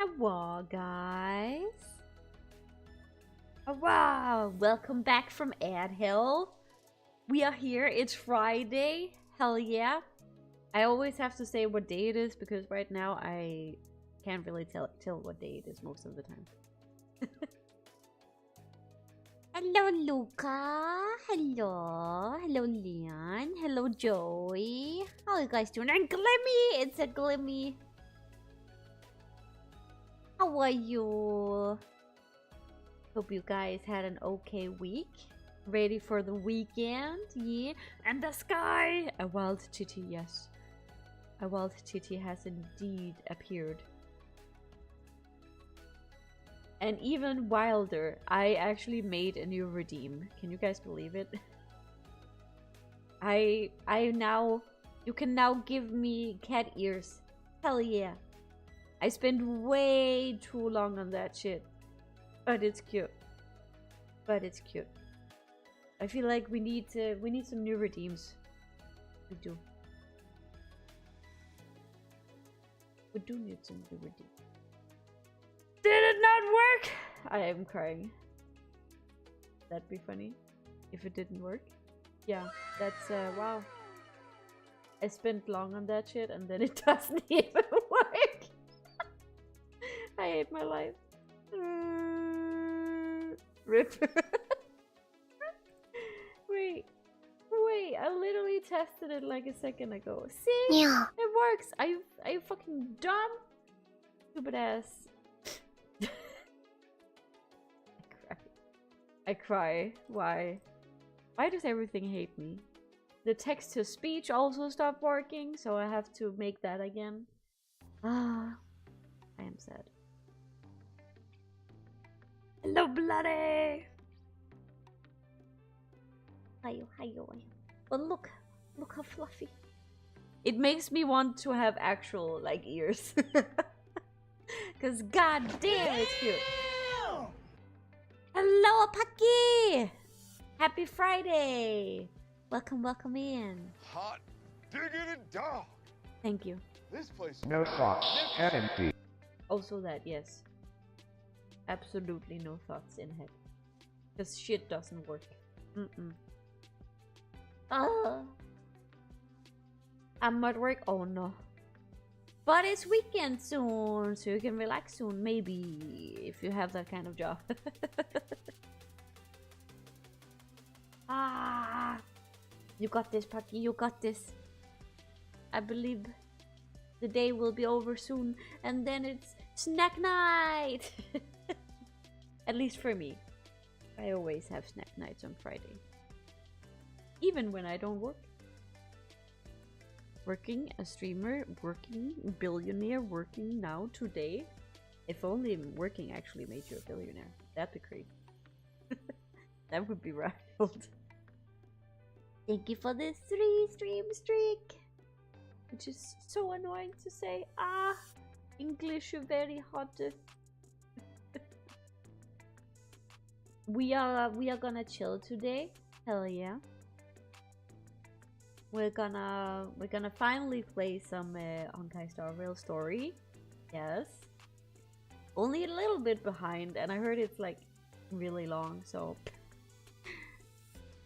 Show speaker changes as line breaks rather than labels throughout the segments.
Hello, guys. Wow, welcome back from Adhill. We are here. It's Friday. Hell yeah. I always have to say what day it is because right now I can't really tell what day it is most of the time. Hello, Luca. Hello. Hello, Leon. Hello, Joey. How are you guys doing? And Glimmy. It's a Glimmy. How are you? Hope you guys had an okay week. Ready for the weekend, yeah. And the sky! A wild titty, yes. A wild titty has indeed appeared. And even wilder, I actually made a new redeem. Can you guys believe it? I now, you can now give me cat ears. Hell yeah. I spent way too long on that shit. But it's cute. But it's cute. I feel like we need some new redeems. We do. We do need some new redeems. Did it not work? I am crying. That'd be funny if it didn't work. Yeah, that's wow. I spent long on that shit and then it doesn't even work. I hate my life. Rip. Wait, I literally tested it like a second ago. See? Yeah. It works. Are you fucking dumb? Stupid ass. I cry. Why? Why does everything hate me? The text-to-speech also stopped working, so I have to make that again. Ah, I am sad. Hello, bloody! Hiyo. But look how fluffy. It makes me want to have actual, like, ears. Cause god damn, it's cute. Hello, Paki! Happy Friday! Welcome in.
Hot diggity dog!
Thank you.
This place is
No thoughts, head empty.
Also that, yes. Absolutely no thoughts in head. Because shit doesn't work. I'm at work. Oh no. But it's weekend soon, so you can relax soon, maybe, if you have that kind of job. You got this, Paki, you got this. I believe the day will be over soon, and then it's snack night! At least for me. I always have snack nights on Friday. Even when I don't work. Working a streamer, working billionaire, working now today. If only working actually made you a billionaire. That'd be great. That would be wild. Thank you for this 3-stream streak. Which is so annoying to say. English is very hot. We are gonna chill today. Hell yeah. We're gonna finally play some Honkai Star Rail Story. Yes. Only a little bit behind, and I heard it's like really long, so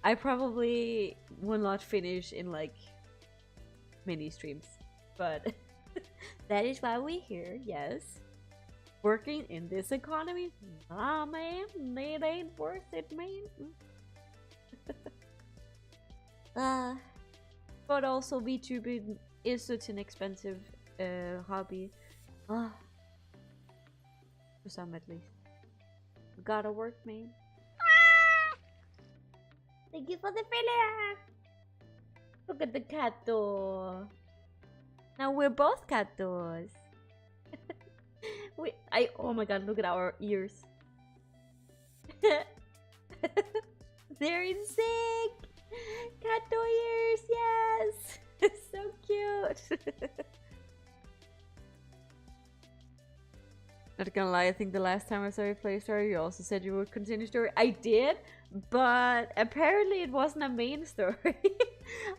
I probably will not finish in like many streams. But that is why we're here, yes. Working in this economy? Nah, man, it ain't worth it, man. But also VTubing is such an expensive hobby. For some at least. We gotta work, man. Thank you for the filler! Look at the cat door. Now we're both cat doors. Oh my god, look at our ears. They're in sync! Cat door ears, yes! So cute! Not gonna lie, I think the last time I saw you play story, you also said you would continue story. I did, but apparently it wasn't a main story.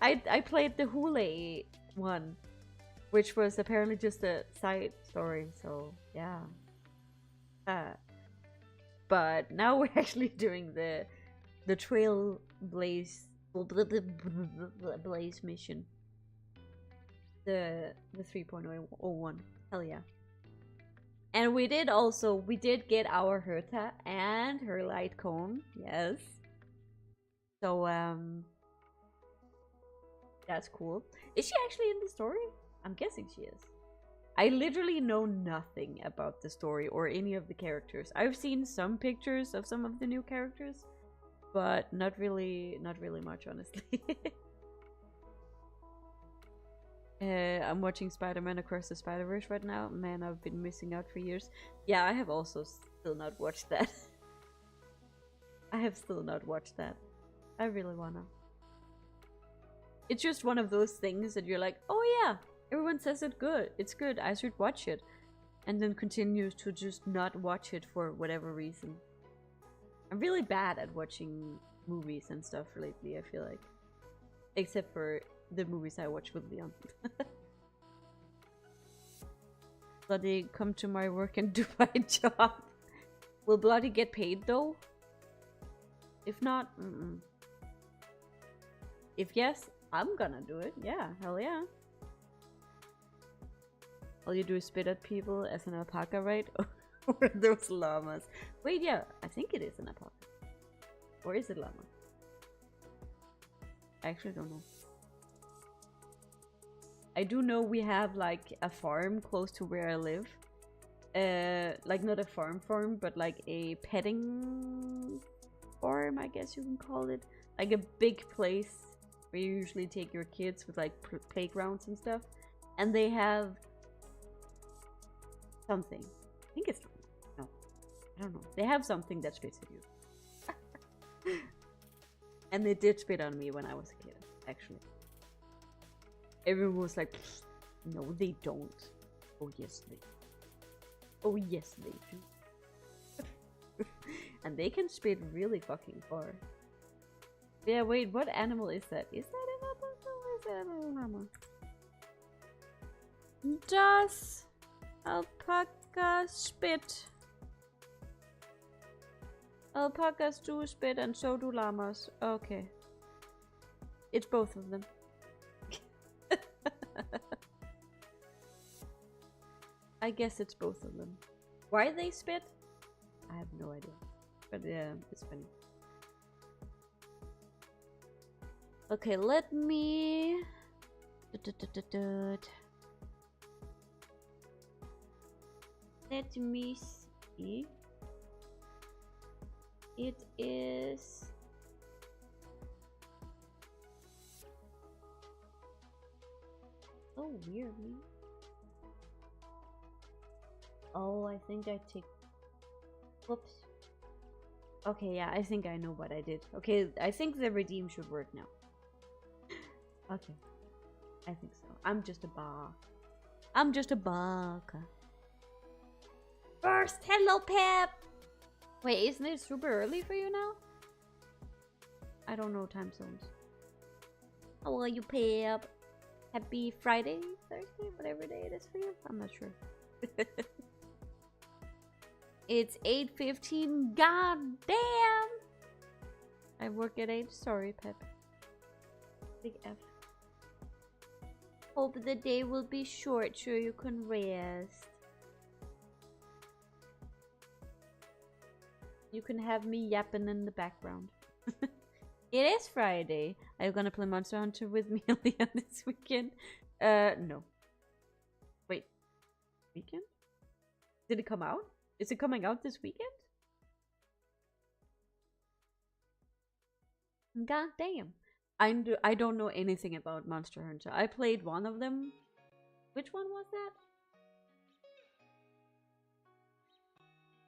I played the Hule one, which was apparently just a side story, so yeah. But now we're actually doing the trail blaze mission. The 3.01. Hell yeah. And we did get our Herta and her light cone. Yes. So that's cool. Is she actually in the story? I'm guessing she is. I literally know nothing about the story or any of the characters. I've seen some pictures of some of the new characters, but not really much, honestly. I'm watching Spider-Man Across the Spider-Verse right now. Man, I've been missing out for years. Yeah, I have also still not watched that. I have still not watched that. I really wanna. It's just one of those things that you're like, oh yeah, everyone says it's good, I should watch it. And then continues to just not watch it for whatever reason. I'm really bad at watching movies and stuff lately, I feel like. Except for the movies I watch with Leon. Bloody, come to my work and do my job. Will Bloody get paid though? If not, If yes, I'm gonna do it. Yeah, hell yeah. All you do is spit at people as an alpaca, right? Or those llamas? Wait, yeah, I think it is an alpaca. Or is it llama? I actually don't know. I do know we have like a farm close to where I live. Like not a farm, but like a petting farm, I guess you can call it. Like a big place where you usually take your kids with like playgrounds and stuff. And they have something. I think it's no, I don't know. They have something that spits at you. And they did spit on me when I was a kid, actually. Everyone was like, no, they don't. Oh, yes, they do. Oh, yes, they do. And they can spit really fucking far. Yeah, wait, what animal is that? Is that an alpaca or is that a llama? Does alpaca spit? Alpacas do spit and so do llamas. Okay. It's both of them. I guess it's both of them. Why they spit? I have no idea. But yeah, it's funny. Okay, let me... Let me see. It is... Oh, weirdly. Oh, I think I take... Whoops. Okay, yeah, I think I know what I did. Okay, I think the redeem should work now. Okay. I think so. I'm just a bug. I'm just a bug. First, hello, Pep! Wait, isn't it super early for you now? I don't know time zones. How are you, Pep? Happy Friday, Thursday, whatever day it is for you? I'm not sure. It's 8:15. God damn! I work at 8. Sorry, Pep. Big F. Hope the day will be short so you can rest. You can have me yapping in the background. It is Friday. Are you gonna play Monster Hunter with me and Leon this weekend? No. Wait. Weekend? Did it come out? Is it coming out this weekend? God damn. I don't know anything about Monster Hunter. I played one of them. Which one was that?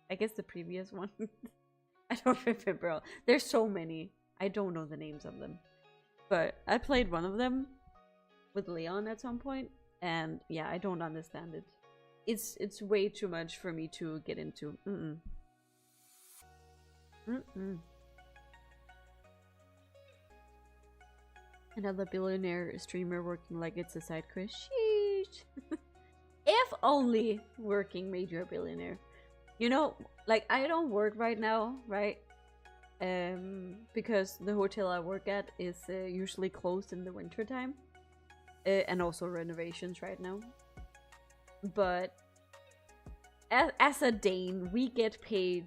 I guess the previous one. I don't remember. There's so many. I don't know the names of them. But I played one of them with Leon at some point, and yeah, I don't understand it. It's way too much for me to get into. Another billionaire streamer working like it's a side quest. Sheesh. If only working made you a billionaire. You know, like I don't work right now, right? Because the hotel I work at is usually closed in the winter time, and also renovations right now. But as a Dane, we get paid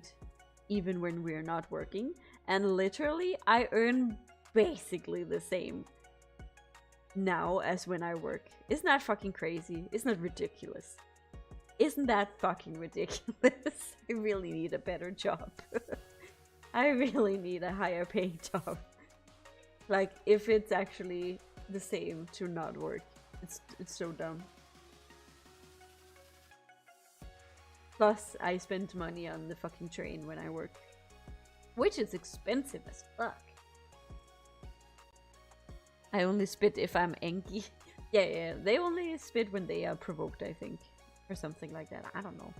even when we're not working, and literally I earn basically the same now as when I work. Isn't that fucking crazy? Isn't that ridiculous? Isn't that fucking ridiculous? I really need a better job. I really need a higher paying job. Like, if it's actually the same to not work. It's so dumb. Plus, I spend money on the fucking train when I work. Which is expensive as fuck. I only spit if I'm angry. Yeah, they only spit when they are provoked, I think. Or something like that. I don't know.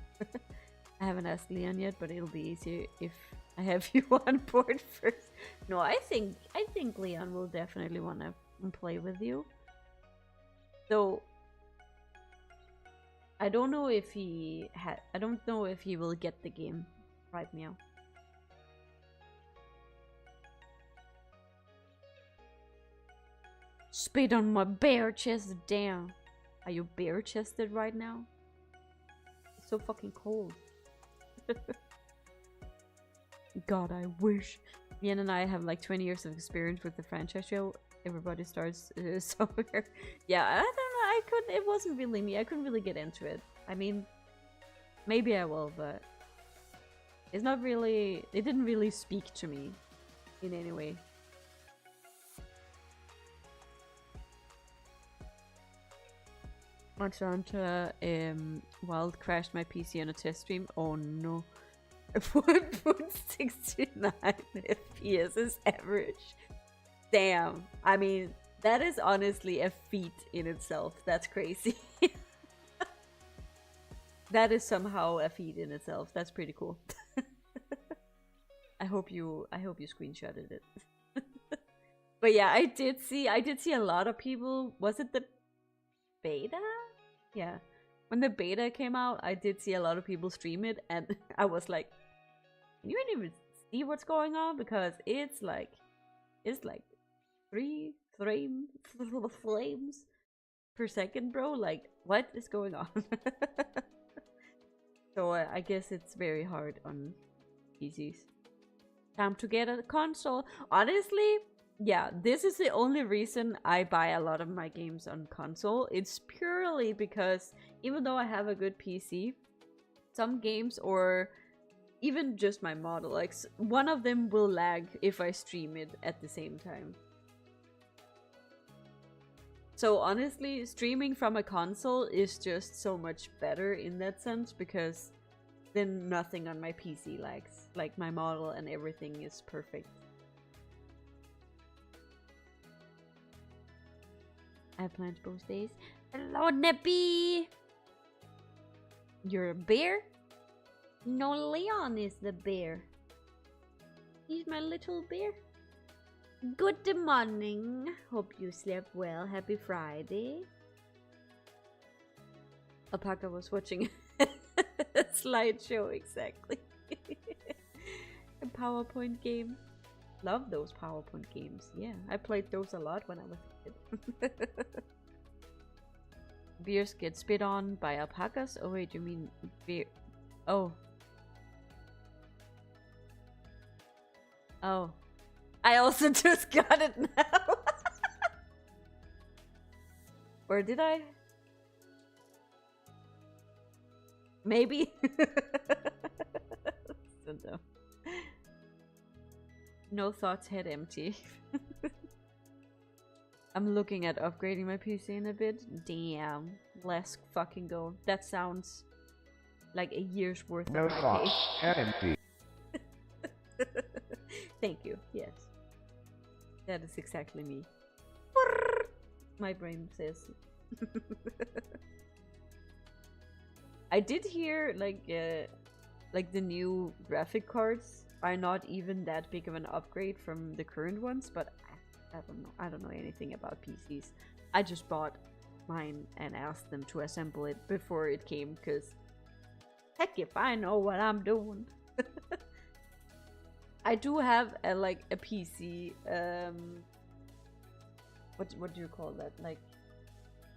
I haven't asked Leon yet, but it'll be easier if I have you on board first. No, I think Leon will definitely want to play with you. Though I don't know if he will get the game right now. Spit on my bare chest, damn. Are you bare chested right now? It's so fucking cold. God, I wish. Ian and I have like 20 years of experience with the franchise show. Everybody starts somewhere. Yeah, I don't know. It wasn't really me. I couldn't really get into it. I mean, maybe I will, but it's not really. It didn't really speak to me in any way. Atlanta Wild crashed my PC on a test stream. Oh no. 1.69 FPS is average. Damn. I mean, that is honestly a feat in itself. That's crazy. That is somehow a feat in itself. That's pretty cool. I hope you screenshotted it. But yeah, I did see a lot of people. Was it the beta? Yeah. When the beta came out, I did see a lot of people stream it, and I was like, can you even see what's going on? Because it's like 3 flames per second, bro. Like, what is going on? So I guess it's very hard on PCs. Time to get a console. Honestly, yeah, this is the only reason I buy a lot of my games on console. It's purely because even though I have a good PC, some games or even just my model, like one of them will lag if I stream it at the same time. So honestly, streaming from a console is just so much better in that sense, because then nothing on my PC lags. Like my model and everything is perfect. I have plans both days. Hello, Neppy! You're a bear? No, Leon is the bear. He's my little bear. Good morning. Hope you slept well. Happy Friday. Alpaca was watching a slideshow, exactly. A PowerPoint game. Love those PowerPoint games. Yeah, I played those a lot when I was a kid. Beers get spit on by alpacas? Oh wait, you mean beer? Oh. Oh. I also just got it now. Or did I? Maybe. So dumb. No thoughts, head empty. I'm looking at upgrading my PC in a bit. Damn. Let's fucking go. That sounds like a year's worth of my
thoughts, head empty.
Thank you. Yes. That is exactly me. My brain says. I did hear like the new graphic cards are not even that big of an upgrade from the current ones, but I don't know. I don't know anything about PCs. I just bought mine and asked them to assemble it before it came, because Heck if I know what I'm doing. I do have a PC, what do you call that? Like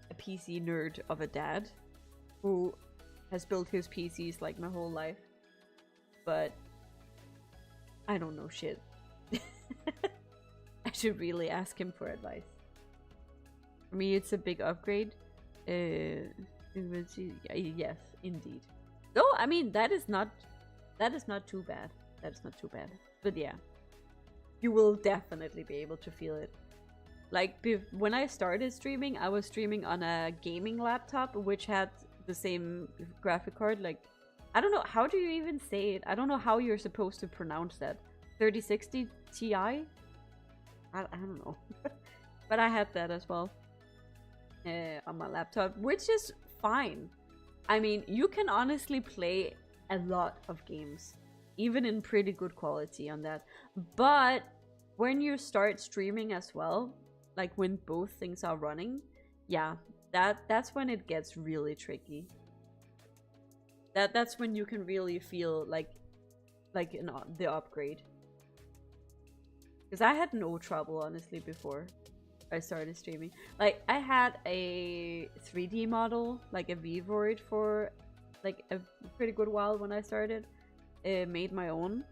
a PC nerd of a dad who has built his PCs like my whole life. But I don't know shit. I should really ask him for advice. For me, it's a big upgrade. Yes, indeed. Though, I mean, that is not too bad. That is not too bad. But yeah, you will definitely be able to feel it. Like, when I started streaming, I was streaming on a gaming laptop, which had the same graphic card. Like, I don't know, how do you even say it? I don't know how you're supposed to pronounce that. 3060 Ti? I don't know. But I had that as well on my laptop, which is fine. I mean, you can honestly play a lot of games, even in pretty good quality on that. But when you start streaming as well, like when both things are running, yeah, that's when it gets really tricky. That's when you can really feel like the upgrade. Because I had no trouble, honestly, before I started streaming. Like, I had a 3D model, like a Void, for like a pretty good while when I started. Made my own.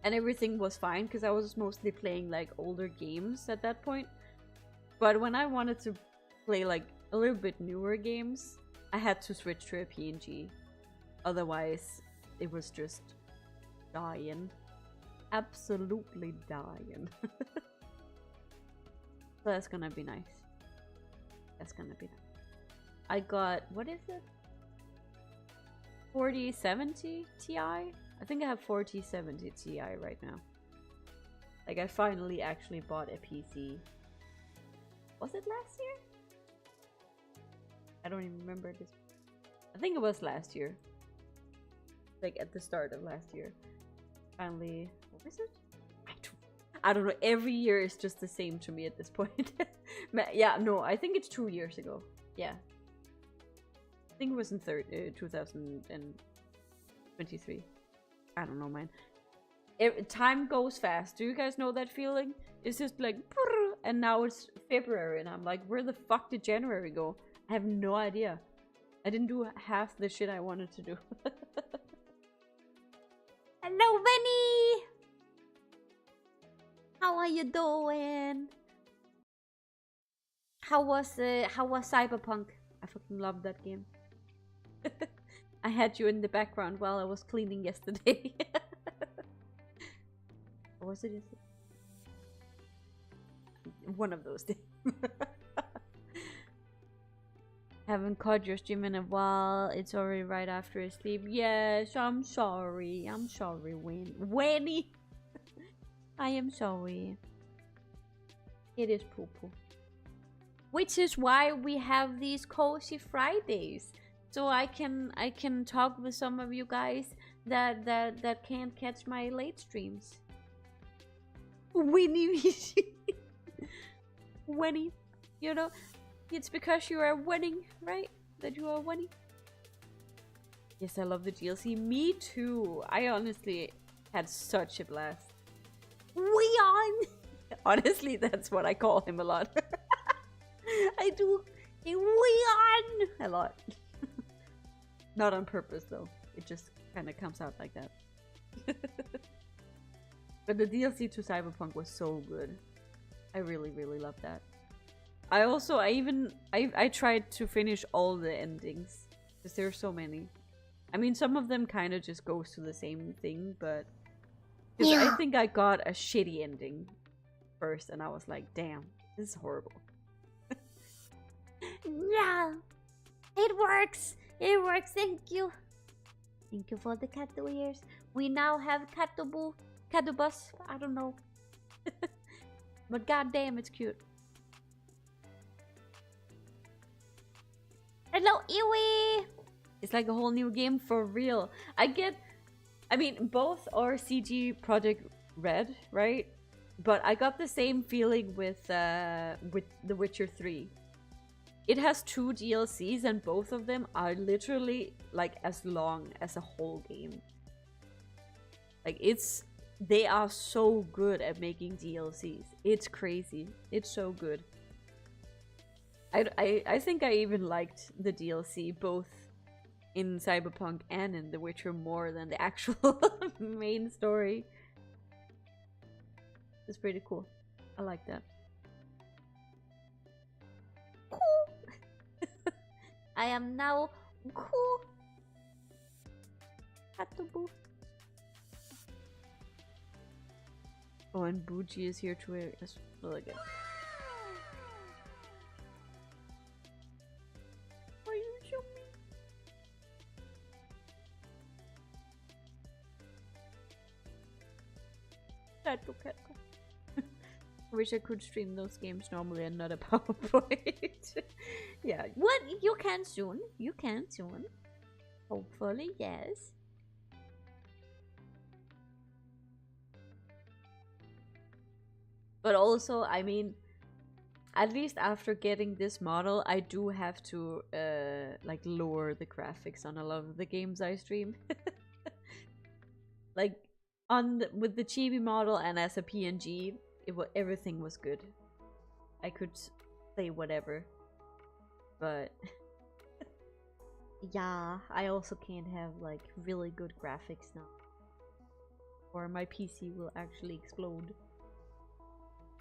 And everything was fine, because I was mostly playing like older games at that point. But when I wanted to play like a little bit newer games, I had to switch to a PNG. Otherwise, it was just dying. Absolutely dying. So that's gonna be nice. That's gonna be nice. I got, what is it? 4070 Ti? I think I have 4070 Ti right now. Like, I finally actually bought a PC. Was it last year? I don't even remember this. I think it was last year. Like, at the start of last year. Finally, what was it? I don't know. Every year is just the same to me at this point. Yeah, no, I think it's 2 years ago. Yeah. I think it was in 2023. I don't know, man. Time goes fast. Do you guys know that feeling? It's just like, and now it's February, and I'm like, where the fuck did January go? I have no idea. I didn't do half the shit I wanted to do. Hello, Benny! How are you doing? How was Cyberpunk? I fucking loved that game. I had you in the background while I was cleaning yesterday. Or was it yesterday? One of those days. Haven't caught your stream in a while. It's already right after sleep. Yes, I'm sorry. I'm sorry, Winnie. I am sorry. It is poo-poo. Which is why we have these cozy Fridays. So I can talk with some of you guys that can't catch my late streams. Winnie. Winnie. You know, it's because you are winning, right? That you are winning. Yes, I love the DLC. Me too. I honestly had such a blast. Leon! Honestly, that's what I call him a lot. I do. Leon! A lot. Not on purpose, though. It just kind of comes out like that. But the DLC to Cyberpunk was so good. I really, really love that. I tried to finish all the endings. Because there are so many. I mean, some of them kind of just goes to the same thing, but... Because I think I got a shitty ending first, and I was like, damn, this is horrible. Yeah! It works! It works, thank you! Thank you for the cat ears. We now have Catubus, I don't know. But goddamn, it's cute. Hello, Iwi! It's like a whole new game for real. I mean, both are CG Project Red, right? But I got the same feeling with The Witcher 3. It has 2 DLCs and both of them are literally like as long as a whole game. Like they are so good at making DLCs. It's crazy. It's so good. I think I even liked the DLC both in Cyberpunk and in The Witcher more than the actual main story. It's pretty cool. I like that. Cool. I am now cool. Hatobu. Oh, and Buji is here too. It's really good. Are you showing me? Catco. I wish I could stream those games normally and not a PowerPoint. Yeah, what? You can soon. You can soon. Hopefully, yes. But also, I mean, at least after getting this model, I do have to like lower the graphics on a lot of the games I stream. Like with the chibi model and as a PNG, everything was good. I could say whatever, but yeah, I also can't have like really good graphics now, or my PC will actually explode.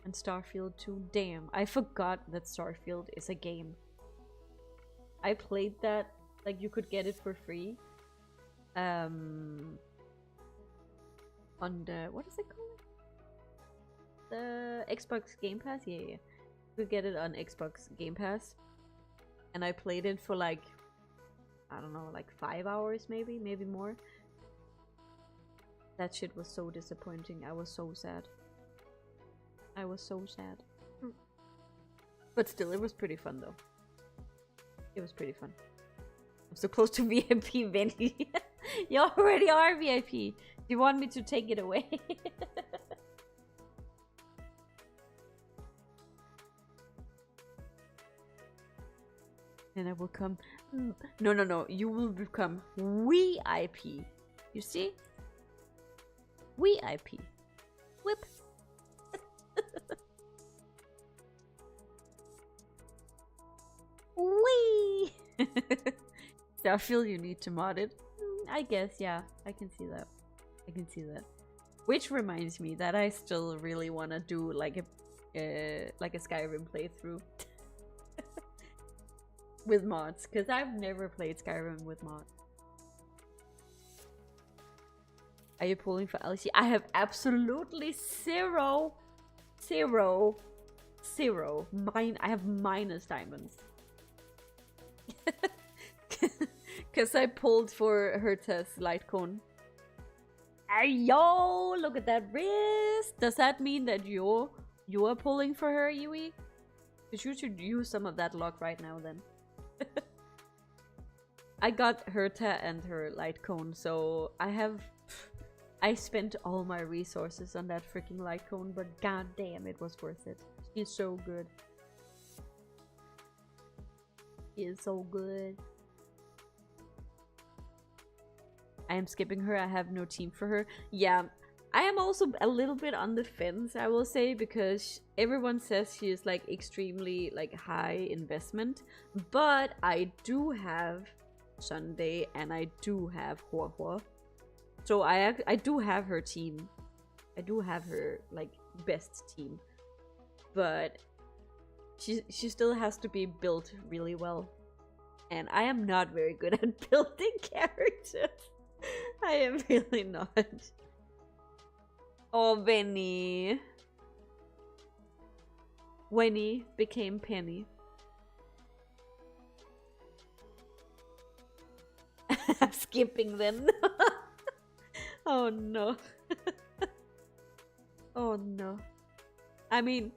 And Starfield 2, damn, I forgot that Starfield is a game. I played that, like you could get it for free. On the, what is it called? The Xbox Game Pass? Yeah. You could get it on Xbox Game Pass. And I played it for like, I don't know, like 5 hours maybe more. That shit was so disappointing. I was so sad. I was so sad. But still, it was pretty fun though. It was pretty fun. I'm so close to VIP, Benny. You already are VIP. Do you want me to take it away? And I will come. No. You will become VIP. You see? VIP. Whip. Wee! Starfield, you need to mod it. I guess, yeah. I can see that. I can see that. Which reminds me that I still really want to do like a Skyrim playthrough with mods, because I've never played Skyrim with mods. Are you pulling for LC? I have absolutely zero. I have minus diamonds. Because I pulled for her test light cone. Yo, look at that wrist. Does that mean that you are pulling for her, Yui? Because you should use some of that luck right now then. I got Herta and her light cone, so I spent all my resources on that freaking light cone, but god damn, it was worth it. She's so good. She is so good. I am skipping her. I have no team for her. Yeah, I am also a little bit on the fence, I will say, because everyone says she is like extremely like high investment, but I do have Sunday and I do have Huahua. So I do have her team. I do have her like best team. But she still has to be built really well. And I am not very good at building characters. I am really not. Oh, Benny. Winnie became Penny. I'm skipping then. Oh no. Oh no. I mean,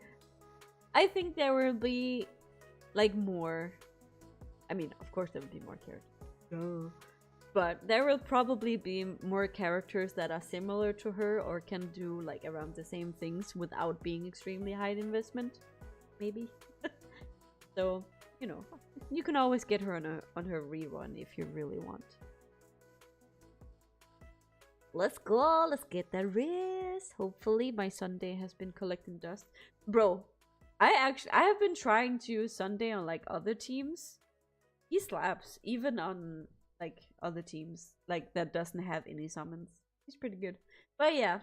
I think there will be like more. I mean, of course there will be more characters. No. But there will probably be more characters that are similar to her or can do like around the same things without being extremely high investment. Maybe. So, you know, you can always get her on her rerun if you really want. Let's go. Let's get that wrist. Hopefully my Sunday has been collecting dust. Bro, I have been trying to use Sunday on like other teams. He slaps even on like other teams like that doesn't have any summons. He's pretty good. But yeah,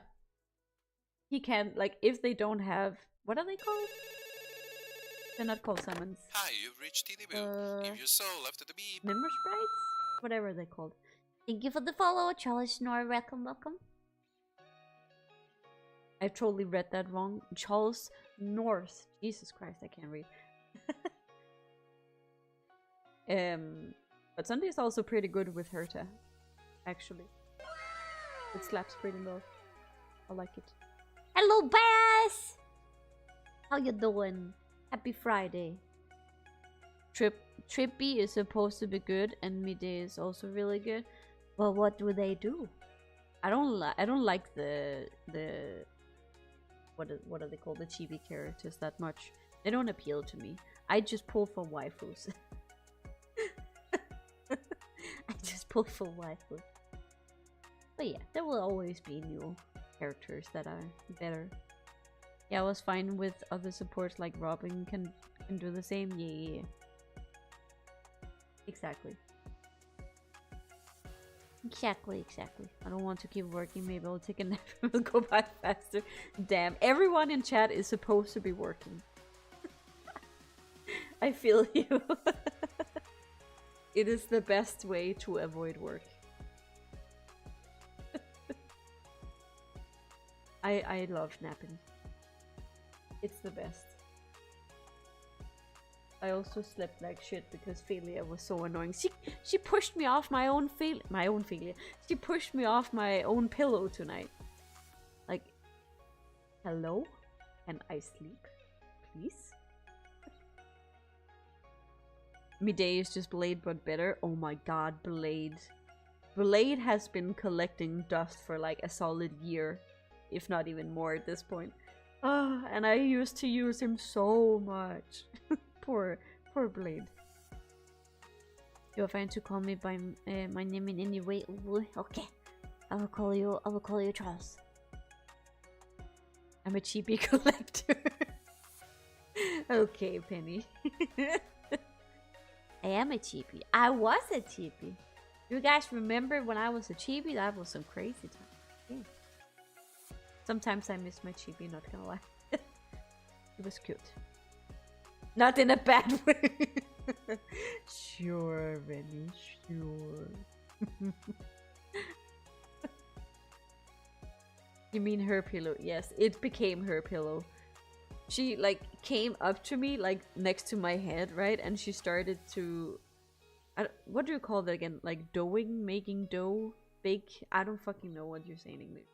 he can, like, if they don't have, what are they called? They're not called summons.
Hi, you've reached TDB. Give your soul after the beep.
Member sprites? Whatever they're called. Thank you for the follow, Charles Schnorr. Welcome, welcome. I totally read that wrong. Charles North. Jesus Christ, I can't read. But Sunday is also pretty good with Herta, actually. It slaps pretty well. I like it. Hello, Bass! How you doing? Happy Friday. Trippy is supposed to be good, and Midday is also really good. Well, what do they do? I don't like the what are they called, the chibi characters that much. They don't appeal to me. I just pull for waifus. I just pull for waifus. But yeah, there will always be new characters that are better. Yeah, I was fine with other supports like Robin can do the same. Yeah. Exactly. Exactly. I don't want to keep working. Maybe I'll take a nap and we'll go by faster. Damn, everyone in chat is supposed to be working. I feel you. It is the best way to avoid work. I love napping. It's the best. I also slept like shit because Philia was so annoying. She pushed me off my own Philia. She pushed me off my own pillow tonight. Like, hello? Can I sleep? Please? Midday is just Blade but better. Oh my god, Blade. Blade has been collecting dust for like a solid year. If not even more at this point. And I used to use him so much. Poor Blade. You're fine to call me by my name in any way. Okay, I will call you Charles. I'm a chibi collector. Okay, Penny. I am a chibi. I was a chibi. You guys remember when I was a chibi? That was some crazy time. Yeah. Sometimes I miss my chibi, not gonna lie. It was cute. Not in a bad way. Sure, Rennie, sure. You mean her pillow? Yes, it became her pillow. She like came up to me like next to my head, right? And she started to, what do you call that again? Like doughing, making dough, bake. I don't fucking know what you're saying in English.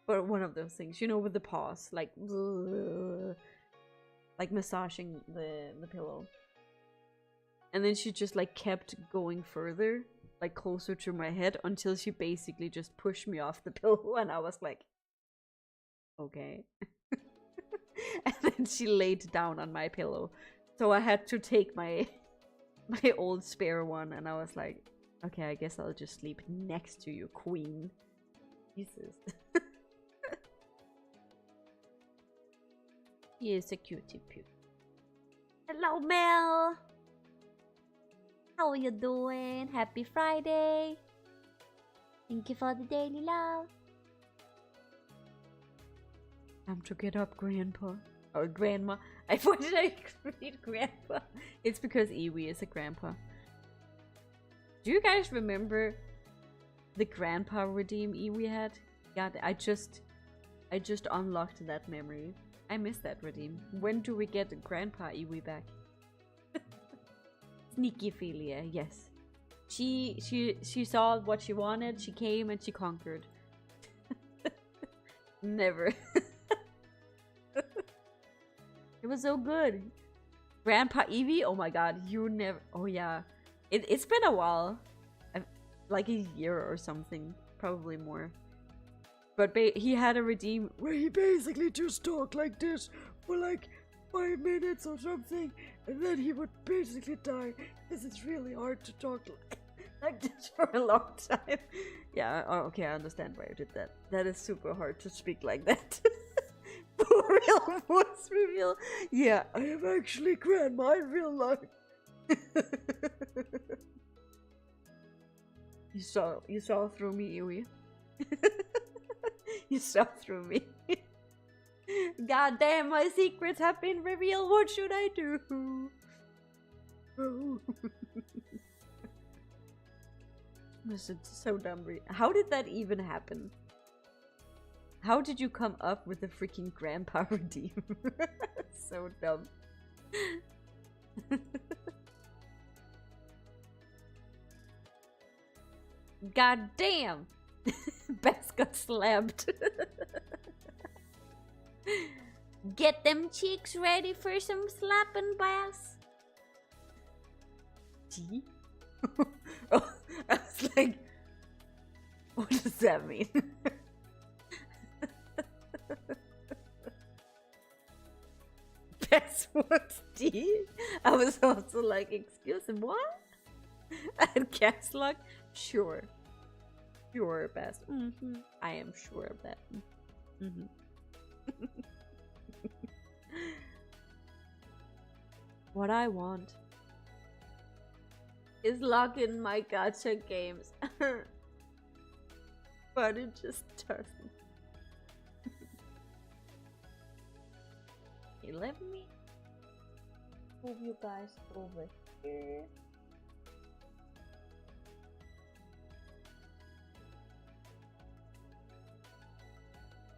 But one of those things, you know, with the paws, like massaging the pillow. And then she just like kept going further, like closer to my head, until she basically just pushed me off the pillow, and I was like, okay. And then she laid down on my pillow, so I had to take my old spare one, and I was like, okay, I guess I'll just sleep next to you, queen. Jesus. He is a cutie poo. Hello, Mel. How are you doing? Happy Friday. Thank you for the daily love. Time to get up, Grandpa. Or Grandma. Why did I read Grandpa? It's because Iwi is a grandpa. Do you guys remember the grandpa redeem Iwi had? God, I just unlocked that memory. I miss that redeem. When do we get Grandpa Iwi back? Sneaky Philia, yes. She saw what she wanted, she came and she conquered. Never. It was so good. Grandpa Eevee? Oh my god, you never... Oh yeah. It's been a while. Like a year or something. Probably more. But he had a redeem where he basically just talked like this for like 5 minutes or something, and then he would basically die because it's really hard to talk like this for a long time. Yeah, okay, I understand why you did that. That is super hard to speak like that. For real voice reveal. Yeah, I am actually grandma in real life. You saw through me, Iwi. You saw through me. God damn, my secrets have been revealed. What should I do? This is so dumb. How did that even happen? How did you come up with the freaking grandpa redeem? So dumb. God damn! Bess got slapped. Get them cheeks ready for some slapping, Bass. Gee? Oh, I was like, what does that mean? Bess wants tea? I was also like, excuse me, what? At Cast Lock? Sure. Sure, Bess. I am sure of that. What I want is log in my gacha games. But it just doesn't. Let me move you guys over here.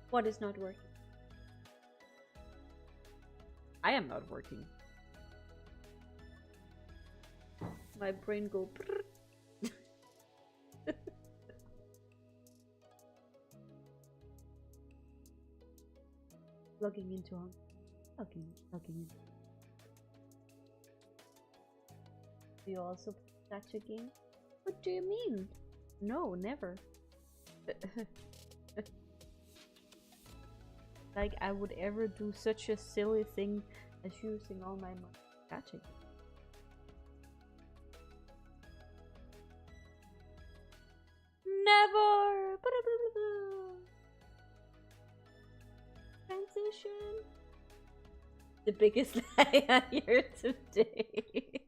What is not working? I am not working. My brain go brrr. Logging into on. Logging in. Do you also play gacha games? What do you mean? No, never. Like I would ever do such a silly thing as using all my money gacha games. Never! Transition. The biggest lie I hear today.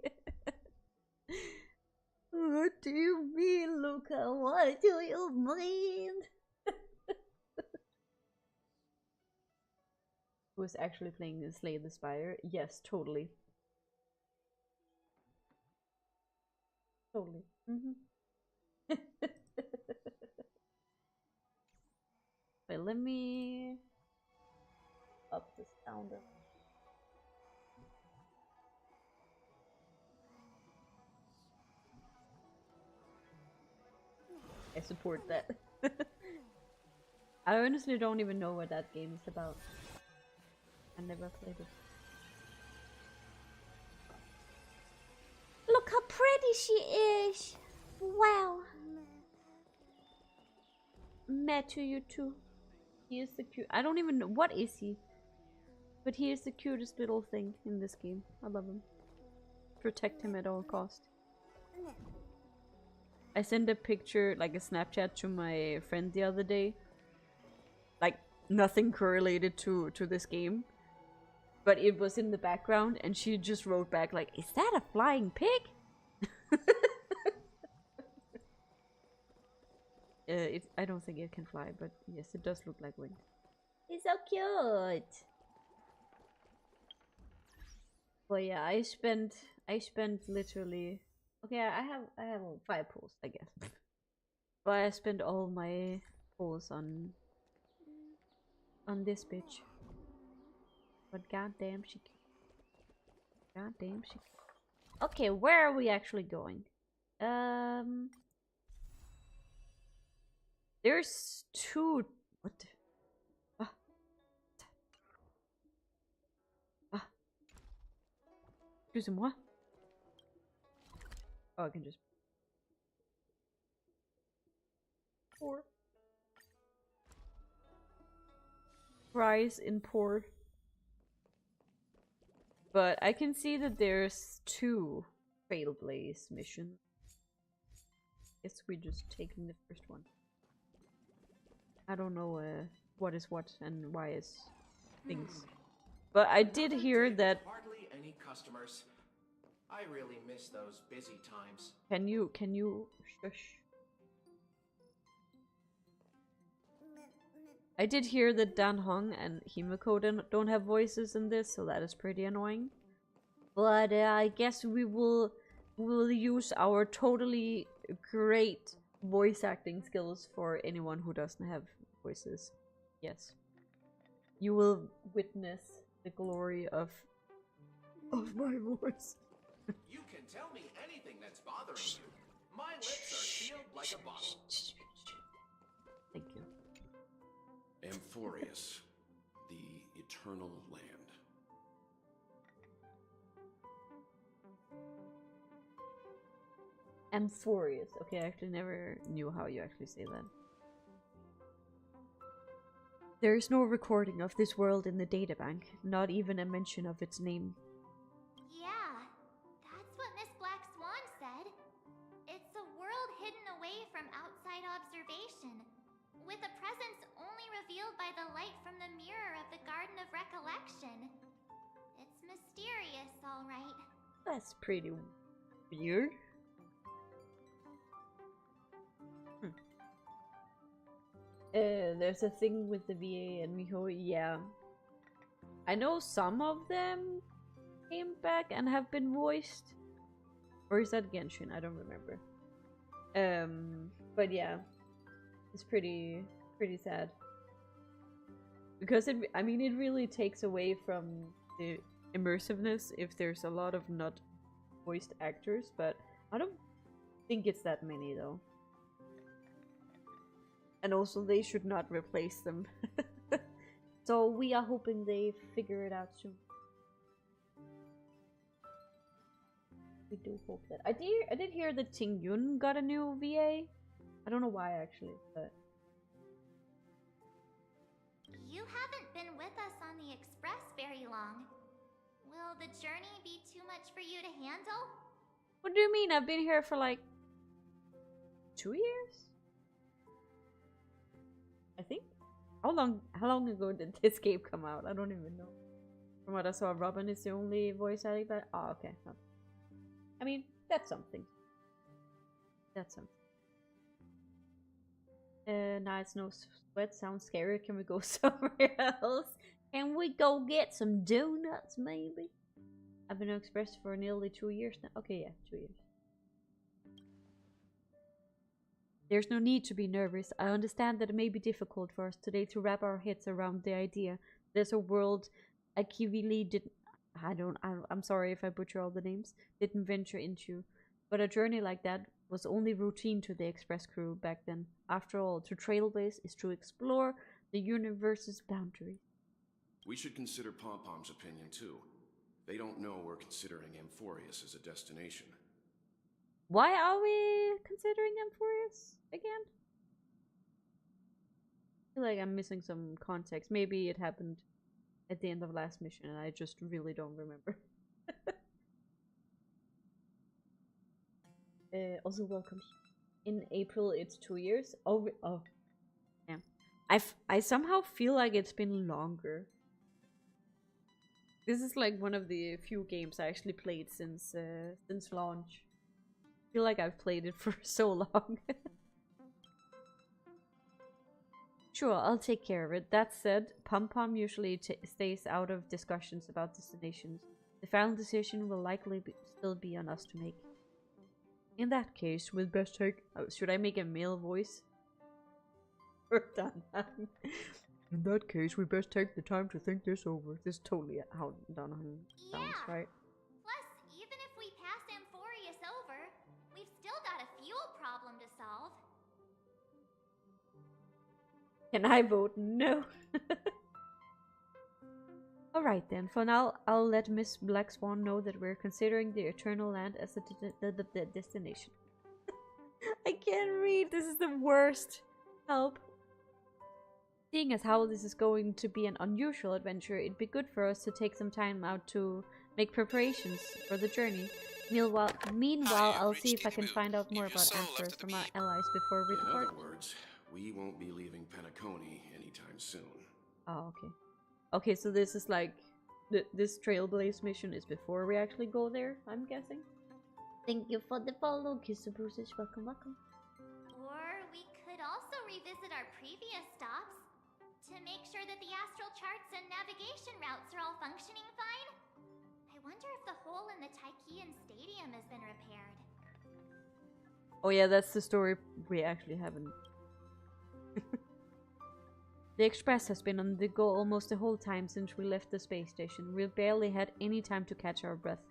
What do you mean, Luca? What do you mean? Was actually playing Slay the Spire? Yes, totally. Totally. Wait, let me up the sound of I support that. I honestly don't even know what that game is about. I never played it. Look how pretty she is! Wow! Mad to you too. He is the cute. I don't even know. What is he? But he is the cutest little thing in this game. I love him. Protect him at all cost. I sent a picture, like a Snapchat, to my friend the other day. Like, nothing correlated to this game. But it was in the background, and she just wrote back like, is that a flying pig? I don't think it can fly, but yes, it does look like wings. It's so cute! But yeah, I spent literally... Okay, I have 5 pulls, I guess. But I spent all my pulls on this bitch. But goddamn she cute. Goddamn she cute. Okay, where are we actually going? There's 2... What the... Excusez-moi. Oh, I can just... Pour. Fries in pour. But I can see that there's 2 Trailblaze missions. Guess we're just taking the first one. I don't know what is what and why is things. But I did hear that.
Hardly any customers. I really miss those busy times.
Can you shush? I did hear that Dan Hong and Himiko don't have voices in this, so that is pretty annoying. But I guess we will use our totally great voice acting skills for anyone who doesn't have voices. Yes. You will witness the glory of my voice.
You can tell me anything that's bothering you. My lips are sealed like a bottle.
Thank you.
Amphorius, the eternal land.
Amphorius. Okay, I actually never knew how you actually say that. There is no recording of this world in the databank, not even a mention of its name.
Yeah, that's what Miss Black Swan said. It's a world hidden away from outside observation, with a presence only revealed by the light from the mirror of the Garden of Recollection. It's mysterious, all right.
That's pretty weird. There's a thing with the VA and Miho, yeah. I know some of them came back and have been voiced. Or is that Genshin? I don't remember. But yeah. It's pretty sad. Because it really takes away from the immersiveness if there's a lot of not voiced actors, but I don't think it's that many though. And also they should not replace them. So we are hoping they figure it out soon. We do hope that. I did hear that Ting Yun got a new VA. I don't know why actually, but
You haven't been with us on the Express very long. Will the journey be too much for you to handle?
what do you mean? I've been here for like 2 years? I think. How long ago did this game come out? I don't even know. From what I saw, Robin is the only voice acting, but oh, okay. I mean, that's something. That's something. Nice, no sweat. Sounds scary. Can we go somewhere else? Can we go get some donuts, maybe? I've been on Express for nearly 2 years now. Okay, yeah, 2 years. There's no need to be nervous. I understand that it may be difficult for us today to wrap our heads around the idea there's a world Akivili didn't. I'm sorry if I butcher all the names. Didn't venture into, but a journey like that was only routine to the Express crew back then. After all, to trailblaze is to explore the universe's boundaries.
We should consider Pom-Pom's opinion too. They don't know we're considering Amphorius as a destination.
Why are we considering Amphorius again? I feel like I'm missing some context. Maybe it happened at the end of last mission and I just really don't remember. Also welcome. In April it's 2 years. Oh, yeah. I somehow feel like it's been longer. This is like one of the few games I actually played since launch. I feel like I've played it for so long. Sure, I'll take care of it. That said, Pom-Pom usually stays out of discussions about destinations. The final decision will likely still be on us to make. In that case, we'll best take... Oh, should I make a male voice? Or Dan-Han? In that case, we best take the time to think this over. This is totally how Dan-Han sounds, right?
Plus, even if we pass Amphorius over, we've still got a fuel problem to solve.
Can I vote no? Alright then, for now, I'll let Miss Black Swan know that we're considering the Eternal Land as the destination. I can't read, this is the worst. Help. Seeing as how this is going to be an unusual adventure, it'd be good for us to take some time out to make preparations for the journey. Meanwhile, I'll see if I can find out more about answers from our allies before we
In
depart.
other words, we won't be leaving Penacony anytime soon.
Oh, okay. Okay, so this is like this Trailblaze mission is before we actually go there, I'm guessing. Thank you for the follow, Kiss the Bruises. Welcome, welcome.
Or we could also revisit our previous stops to make sure that the astral charts and navigation routes are all functioning fine. I wonder if the hole in the Tychean Stadium has been repaired.
Oh yeah, that's the story we actually haven't. The Express has been on the go almost the whole time since we left the space station. We've barely had any time to catch our breath.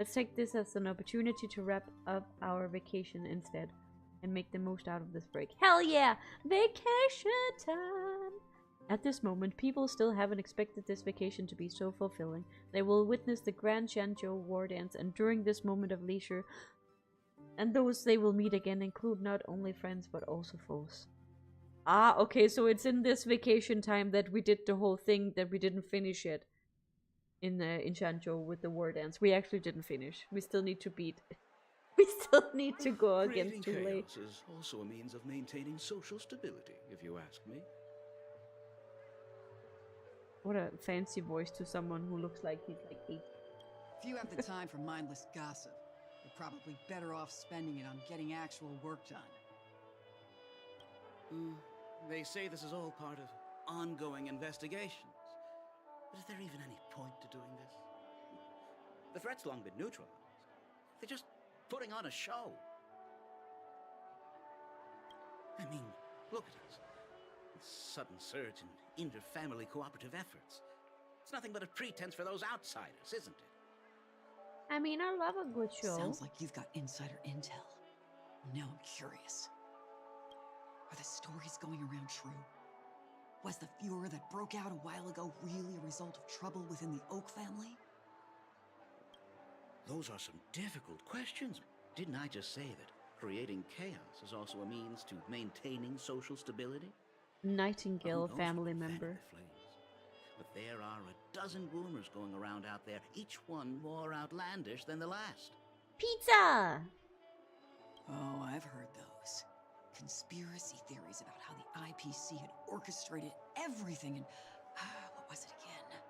Let's take this as an opportunity to wrap up our vacation instead and make the most out of this break. Hell yeah! Vacation time! At this moment, people still haven't expected this vacation to be so fulfilling. They will witness the Grand Shanzhou war dance, and during this moment of leisure, and those they will meet again include not only friends but also foes. Ah, okay, so it's in this vacation time that we did the whole thing that we didn't finish yet. In Shanzhou with the war dance. We actually didn't finish. We still need to beat. We still need to go against
Creating
Tule.
chaos is also a means of maintaining social stability, if you ask me.
What a fancy voice to someone who looks like he's like 8.
If you have the time for mindless gossip, you're probably better off spending it on getting actual work done.
They say this is all part of ongoing investigations. But is there even any point to doing this? The threat's long been neutralized. They're just putting on a show. I mean, look at us. This sudden surge in inter-family cooperative efforts. It's nothing but a pretense for those outsiders, isn't it?
I mean, I love a good show.
Sounds like you've got insider intel. Now I'm curious. Are the stories going around true? Was the furor that broke out a while ago really a result of trouble within the Oak family?
Those are some difficult questions. Didn't I just say that creating chaos is also a means to maintaining social stability?
Nightingale,
Who knows
family
what
member.
fan the flames? But there are a dozen rumors going around out there, each one more outlandish than the last.
Pizza!
Oh, I've heard those. Conspiracy theories about how the IPC had orchestrated everything and... what was it again?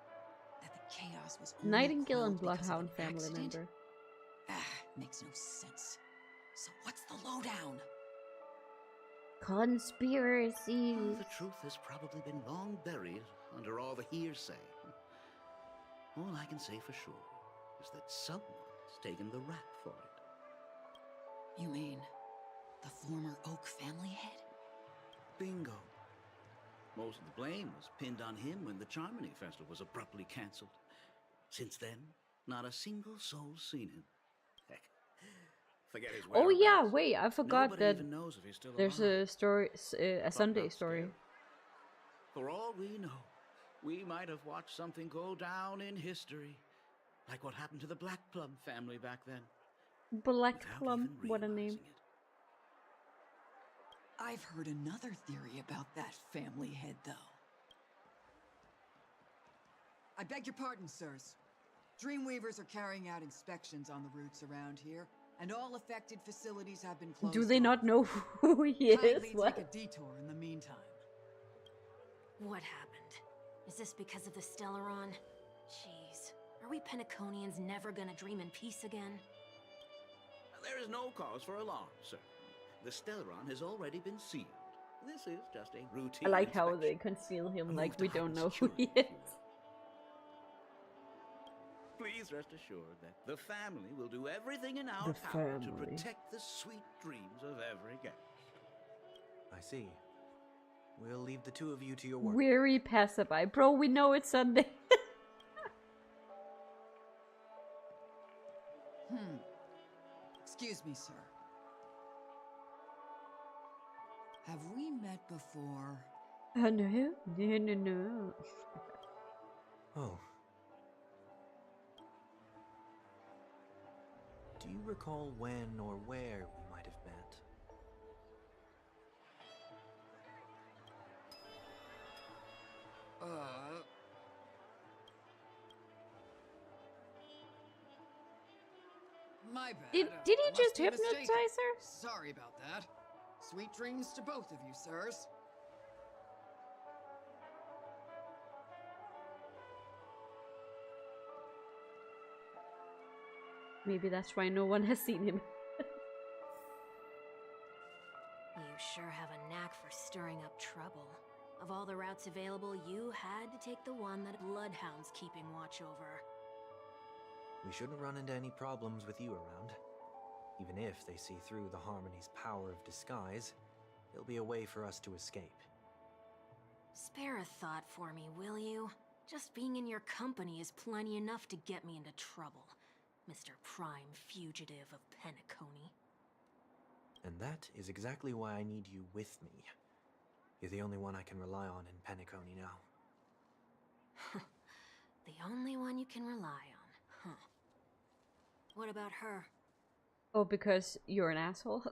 That the chaos was only
Nightingale and
quelled because of
Bloodhound
an
family
accident?
member.
Makes no sense. So what's the lowdown?
Conspiracy.
Well, the truth has probably been long buried under all the hearsay. All I can say for sure is that someone's taken the rap for it.
You mean the former Oak family head?
Bingo. Most of the blame was pinned on him when the Charmony Festival was abruptly cancelled. Since then, not a single soul's seen him. Heck, forget his
Oh yeah,
whereabouts.
wait, I forgot
Nobody
that
even knows if he's still
there's
alive.
a story, a
But
Sunday
not
story.
still. For all we know, we might have watched something go down in history, like what happened to the Black Plum family back then.
Black
without
Plum,
even
what a
realizing
name.
it.
I've heard another theory about that family head, though. I beg your pardon, sirs. Dreamweavers are carrying out inspections on the routes around here, and all affected facilities have been closed.
Do they
off.
not know who he is?
Kindly
What?
take a detour in the meantime.
What happened? Is this because of the Stellaron? Jeez. Are we Penaconians never gonna dream in peace again?
There is no cause for alarm, sir. The Stellaron has already been sealed. This is just a routine
I like how they
inspection.
conceal him
A
like
move
we
to
don't
heighten
know who he
security,
is.
if you will. Please rest assured that the family will do everything in our
The
power to
family.
protect the sweet dreams of every guest.
I see. We'll leave the two of you to your work.
Weary passerby. Bro, we know it's Sunday.
Excuse me, sir. Have we met before?
Oh no, no.
Oh. Do you recall when or where we might have met?
My bad.
Did
I
he
must
just
be mistaken.
hypnotize her?
Sorry about that. Sweet dreams to both of you, sirs.
Maybe that's why no one has seen him.
You sure have a knack for stirring up trouble. Of all the routes available, you had to take the one that a bloodhound's keeping watch over.
We shouldn't run into any problems with you around. Even if they see through the Harmony's power of disguise, there'll be a way for us to escape.
Spare a thought for me, will you? Just being in your company is plenty enough to get me into trouble, Mr. Prime Fugitive of Penacony.
And that is exactly why I need you with me. You're the only one I can rely on in Penacony now.
The only one you can rely on, huh? What about her?
Oh, because you're an asshole?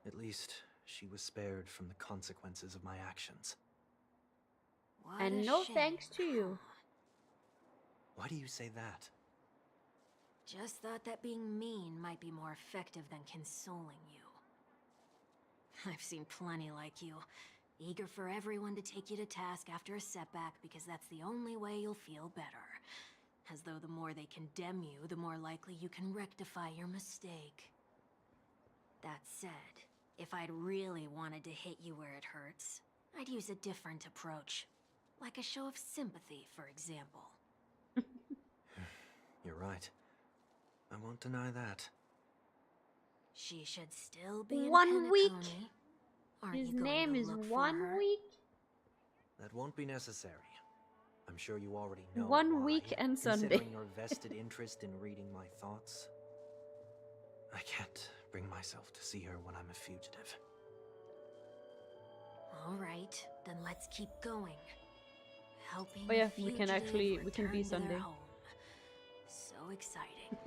At least she was spared from the consequences of my actions.
What
And
a
no
shame,
thanks to you.
huh?
Why do you say that?
Just thought that being mean might be more effective than consoling you. I've seen plenty like you, eager for everyone to take you to task after a setback because that's the only way you'll feel better. As though the more they condemn you, the more likely you can rectify your mistake. That said, if I'd really wanted to hit you where it hurts, I'd use a different approach. Like a show of sympathy, for example.
You're right. I won't deny that.
She should still be in
1 week.
Penacony. Aren't
His
you going
name
to
is
look for
1
her?
week.
That won't be necessary. I'm sure you already know
1
why,
week and Sunday.
Considering your vested interest in reading my thoughts. I can't bring myself to see her when I'm a fugitive.
All right, then let's keep going. Helping
Oh yeah,
a
we can
fugitive
actually- we can be
return to their
Sunday.
home. So exciting.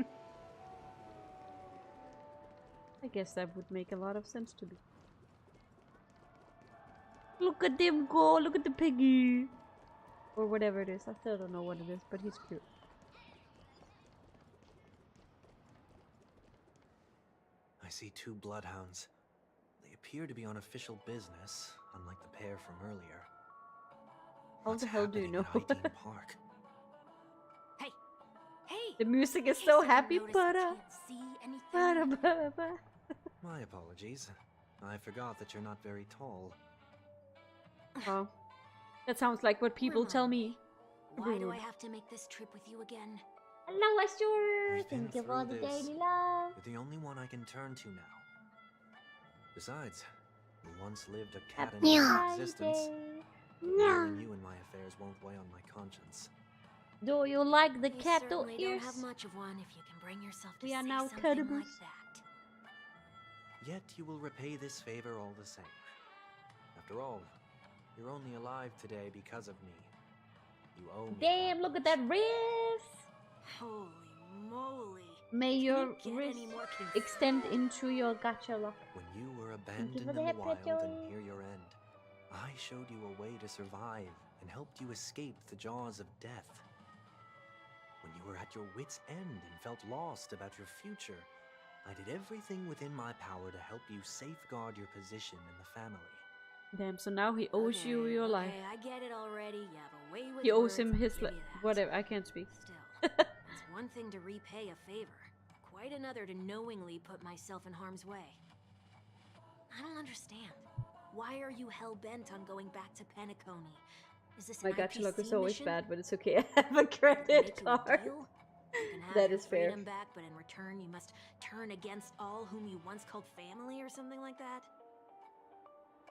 I guess that would make a lot of sense to me. Look at them go! Look at the piggy! Or whatever it is. I still don't know what it is, but he's cute.
I see 2 bloodhounds. They appear to be on official business, unlike the pair from earlier.
How
What's
the hell do you
happening
know?
at Idean Park?
Hey! Hey!
The music is
In
so
case I
happy.
notice I
Ba-da,
can't see anything.
ba-da, ba-da.
My apologies. I forgot that you're not very tall.
Oh, that sounds like what people tell me.
Why do I
Rude.
have to make this trip with you again?
Hello, Asher!
We've been
Thank you for
through
the
this.
daily love.
You're the only one I can turn to now. Besides, we once lived a cat and
Happy
mouse existence.
Friday.
Knowing you and my affairs won't weigh on my conscience.
Do you like the
You
cattle
certainly
ears?
don't have much of one if you can bring yourself to
We are
say
now
something
cannibals.
like that.
Yet you will repay this favor all the same. After all, you're only alive today because of me. You owe me.
Damn,
that
look at
much.
that wrist!
Holy moly.
May
Can
your
you get
wrist
any more
extend
concerning?
into your gacha lock.
When you were
you
abandoned
for
in
the
the
head
wild
pet,
and
Joey.
near your end, I showed you a way to survive and helped you escape the jaws of death. When you were at your wit's end and felt lost about your future, I did everything within my power to help you safeguard your position in the family.
Damn, so now he owes you your life.
Okay, I get it already. You have a way with
He owes
words,
him
I'll
his
give
life.
you that.
Whatever, I can't speak.
Still, it's one thing to repay a favor. Quite another to knowingly put myself in harm's way. I don't understand. Why are you hell-bent on going back to Penacony? Is this
My
an
gacha lock
IPC
is always
mission?
bad, but it's okay. I have a
Make
credit
you a
card.
deal? You can have
That
your
is fair.
freedom back, but in return you must turn against all whom you once called family or something like that?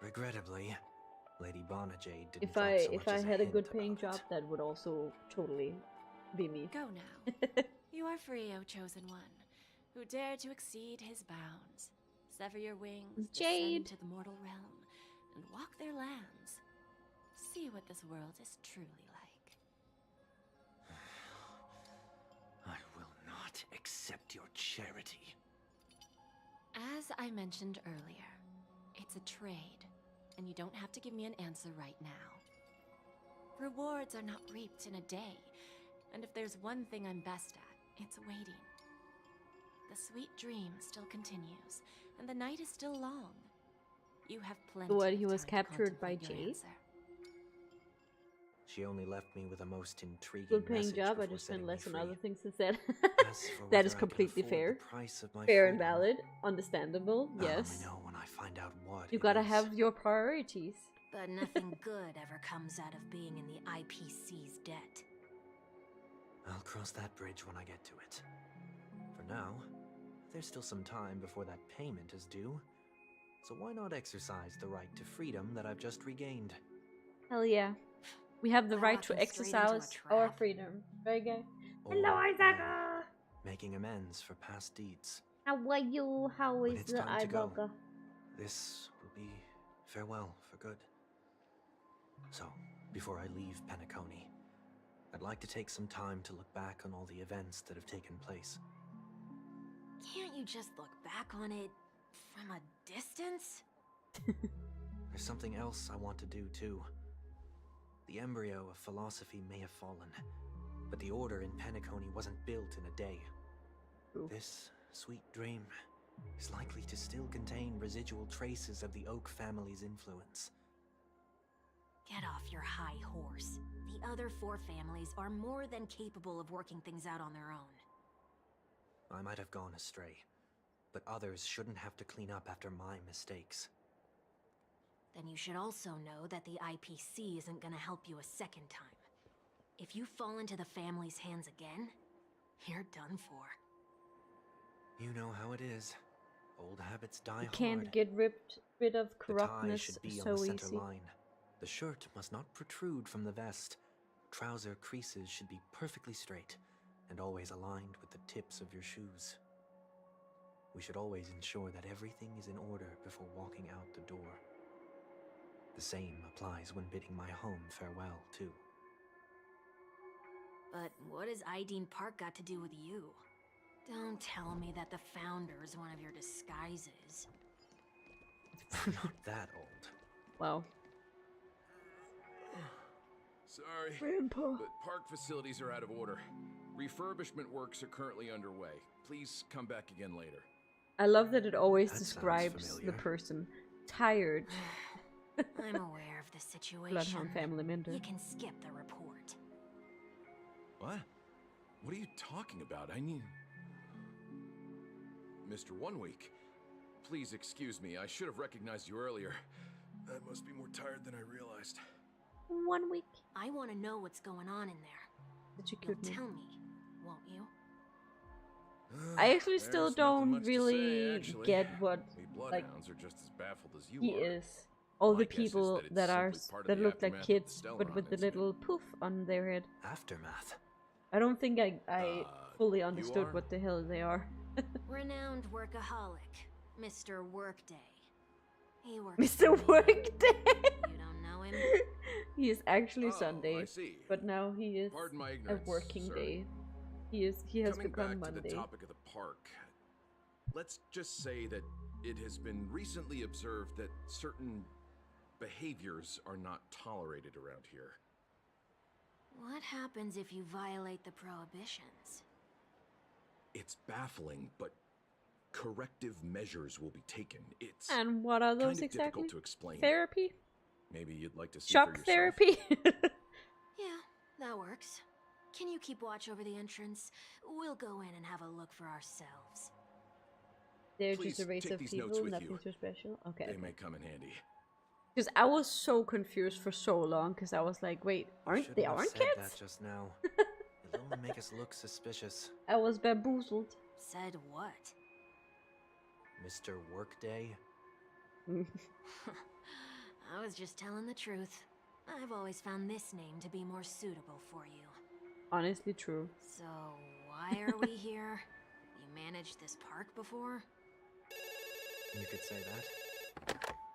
Regrettably, Lady Bonajade didn't
If
drop
I
so
if
much
I
as a
had a
hint
good paying
about
job,
it.
that would also totally be me.
Go now. You are free, O chosen one, who dare to exceed his bounds. Sever your wings,
Jade.
descend to the mortal realm, and walk their lands. See what this world is truly like.
I will not accept your charity.
As I mentioned earlier, it's a trade, and you don't have to give me an answer right now. Rewards are not reaped in a day, And if there's one thing I'm best at, it's waiting. The sweet dream still continues, and the night is still long. You have plenty
What,
of
he was
time to
captured by
contemplate your
Jade?
answer.
She only left me with a most intriguing
Good paying
message
job, I
before
just spent
setting
less
me
on
free.
other things instead.
As for
That
whether
is
I can
completely
afford
fair.
the price of my
Fair and
freedom,
valid. Understandable,
I'll
yes.
only know when I find out what
You
it
gotta
is.
have your priorities.
But nothing good ever comes out of being in the IPC's debt.
I'll cross that bridge when I get to it. For now, there's still some time before that payment is due. So why not exercise the right to freedom that I've just regained?
Hell yeah. We have the
By
right to
walking straight into a
exercise our
trap.
freedom. Very good.
Or
Hello,
by
Isaaca!
making amends for past deeds.
How are you? How
When
is
it's
the
time to go,
Isaaca?
this will be farewell for good. So, before I leave Penacony, I'd like to take some time to look back on all the events that have taken place.
Can't you just look back on it from a distance?
There's something else I want to do too. The embryo of philosophy may have fallen, but the order in Penacony wasn't built in a day.
Ooh.
This sweet dream is likely to still contain residual traces of the Oak family's influence.
Get off your high horse. The other 4 families are more than capable of working things out on their own.
I might have gone astray, but others shouldn't have to clean up after my mistakes.
Then you should also know that the IPC isn't gonna help you a second time. If you fall into the family's hands again, you're done for.
You know how it is. Old habits die
You
hard.
can't get rid of
The tie
corruptness
should be
so
on the center
easy.
line. The shirt must not protrude from the vest. Trouser creases should be perfectly straight and always aligned with the tips of your shoes. We should always ensure that everything is in order before walking out the door. The same applies when bidding my home farewell, too.
But what has Ideen Park got to do with you? Don't tell me that the Founder's one of your disguises.
I'm not that old.
Wow.
Sorry,
Grandpa.
but park facilities are out of order. Refurbishment works are currently underway. Please come back again later.
I love that it always
That sounds
describes the
familiar.
person. Tired.
I'm aware of the situation.
Bloodhound family member.
You can skip the report.
What? What are you talking about? I mean... Mr. One Week, please excuse me. I should have recognized you earlier. I must be more tired than I realized.
1 week.
I want to know what's going on in there.
Such a
You'll
cute name.
tell me, won't you?
I actually still
There's nothing
don't
much to
really
say, actually.
get what
We
like
bloodhounds are just as baffled as you
he
are.
is. All
My
the
guess is
people
it's
that are
simply part of
that
the
look like
aftermath of the
kids, but
Stellaron
with the
incident.
little poof on their head.
Aftermath.
I don't think I fully
you
understood
are?
what the hell they are.
Renowned workaholic, Mr. Workday. He works
Mr.
for me.
Workday.
You don't know him?
He is actually
Oh,
Sunday,
I see.
but now he is
Pardon my
a
ignorance,
working
sir.
day. He has
Coming
become
back
Monday.
to the topic of the park, let's just say that it has been recently observed that certain behaviors are not tolerated around here.
What happens if you violate the prohibitions?
It's baffling, but corrective measures will be taken. It's
And what are those
kind of
exactly?
difficult to explain.
Therapy?
Maybe you'd like to see
Shock
for yourself.
therapy?
Yeah, that works. Can you keep watch over the entrance? We'll go in and have a look for ourselves.
They're
Please
just a race
take
of
these
people,
notes with
nothing
you.
too special. Okay.
They may come in handy.
Because I was so confused for so long, because I was like, wait,
Shouldn't
they
have
aren't
said
kids?
that just now. It'll only make us look suspicious.
I was bamboozled.
Said what?
Mr. Workday?
I was just telling the truth. I've always found this name to be more suitable for you.
Honestly true.
So, why are we here? You managed this park before?
You could say that.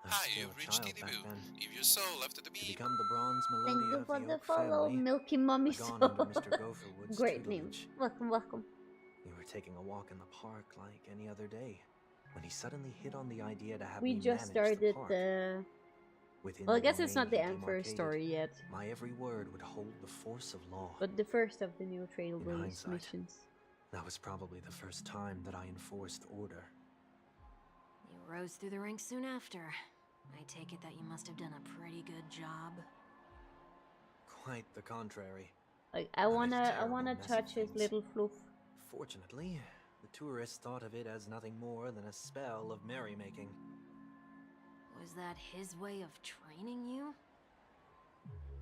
I was
Hi,
still
you've
a
reached
child
Tiddy
back
Boo.
then.
If your soul left at the
To
beam,
become the bronze
Thank
Melodia
you
of
for
the
the
Oak
follow,
family,
Milky Mommy
gone
Soul.
under Mr. Gopherwood's
Great name.
tutelage.
Welcome, welcome.
We were taking a walk in the park like any other day, when he suddenly hit on the idea to have
We
me
just
manage the
started
park.
the
Within
Well, I
the
guess it's not the
domain he
Emperor's
demarcated,
story yet,
my every word would hold the force of law.
but the first of the new
In
Trailblaze
hindsight,
missions.
that was probably the first time that I enforced order.
You rose through the ranks soon after. I take it that you must have done a pretty good job.
Quite the contrary.
Like I
made a
wanna
terrible mess of
touch his
things.
little fluff.
Fortunately, the tourists thought of it as nothing more than a spell of merrymaking.
Was that his way of training you?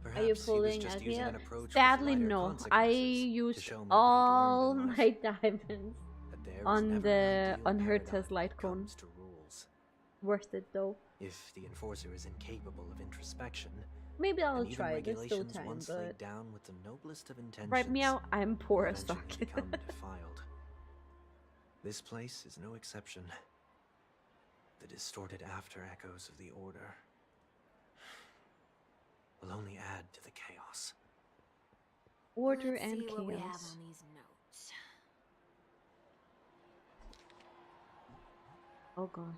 Perhaps
Are you
he was
pulling
just
a
using
deal?
an approach with
Sadly,
lighter
no. I
consequences to
used
show me what he'd
all
learned in life.
my diamonds
That there is
on
never
the
an ideal
on
paradigm
Herta's
when it
light cone.
comes to rules.
Worth it though.
If the enforcer is incapable of introspection,
Maybe I'll
then even
try. There's still
regulations
time,
once laid
but
down with the noblest of intentions
right meow, I'm poor
will
as fuck.
eventually become defiled. This place is no exception. The distorted after echoes of the order will only add to the chaos.
Order
Let's
and
see what we have
chaos.
on these notes.
Oh god.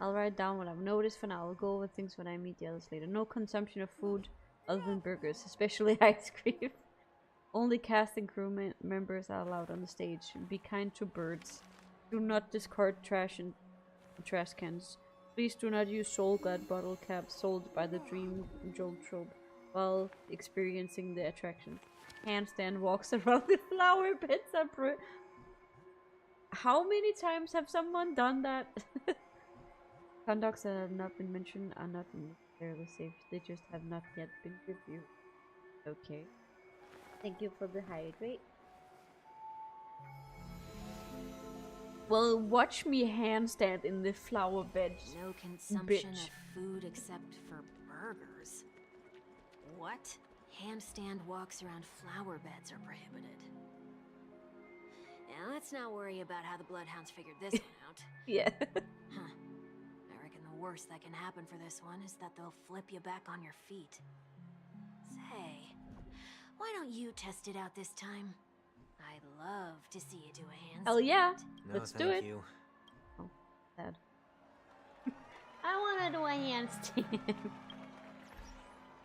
I'll write down what I've noticed for now. I'll go over things when I meet the others later. No consumption of food other than burgers, especially ice cream. Only cast and crew members are allowed on the stage. Be kind to birds. Do not discard trash in trash cans. Please do not use Soul God bottle caps sold by the Dream Joke Trope while experiencing the attraction. Handstand walks around the flower beds are How many times have someone done that? Conducts that have not been mentioned are not necessarily safe. They just have not yet been reviewed. Okay. Thank you for the hydrate. Well, watch me handstand in the flower bed.
No consumption
bitch.
of food except for burgers. What? Handstand walks around flower beds are prohibited. Now let's not worry about how the Bloodhounds figured this one out.
Yeah.
Huh. I reckon the worst that can happen for this one is that they'll flip you back on your feet. Say, why don't you test it out this time? I'd love to see you do a handstand.
Hell yeah.
No,
Let's do
thank
it.
you.
Oh, sad. I wanna do a handstand.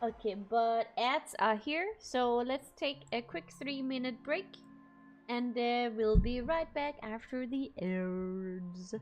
Okay, but ads are here, so let's take a quick 3-minute break. And we'll be right back after the ads.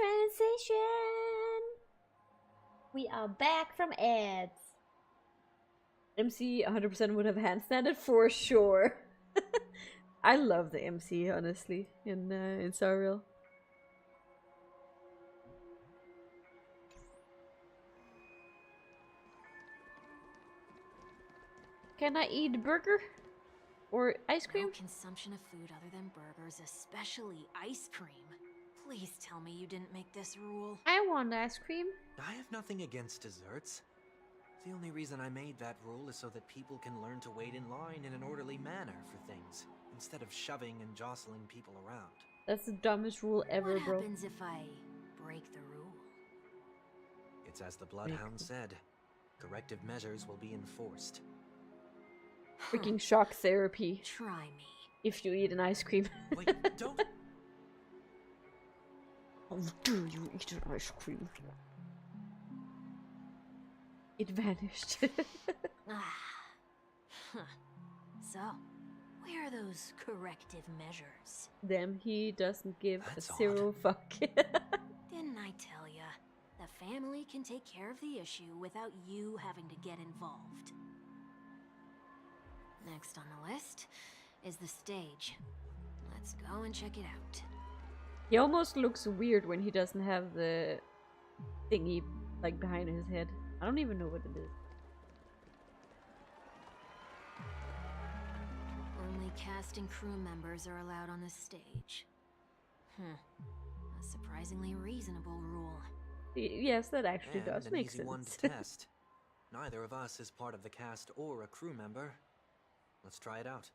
transition. We are back from ads. MC 100% would have handstanded for sure. I love the MC honestly in Surreal. Can I eat burger or ice cream?
No consumption of food other than burgers, especially ice cream. Please tell me you didn't make this rule.
I want ice cream.
I have nothing against desserts. The only reason I made that rule is so that people can learn to wait in line in an orderly manner for things, instead of shoving and jostling people around.
That's the dumbest rule ever, bro.
What happens if I break the rule?
It's as the Bloodhound said. Corrective measures will be enforced.
Freaking shock therapy.
Try me.
If you eat an ice cream.
Wait, don't...
How do you eat an ice cream? It vanished.
So, where are those corrective measures?
Them, he doesn't give
That's
a zero
odd.
fuck.
Didn't I tell ya? The family can take care of the issue without you having to get involved. Next on the list is the stage. Let's go and check it out.
He almost looks weird when he doesn't have the thingy like behind his head. I don't even know what it is.
Only cast and crew members are allowed on this stage. A surprisingly reasonable rule.
Yes, that actually does
an
make
easy
sense.
one to test. Neither of us is part of the cast or a crew member. Let's try it out.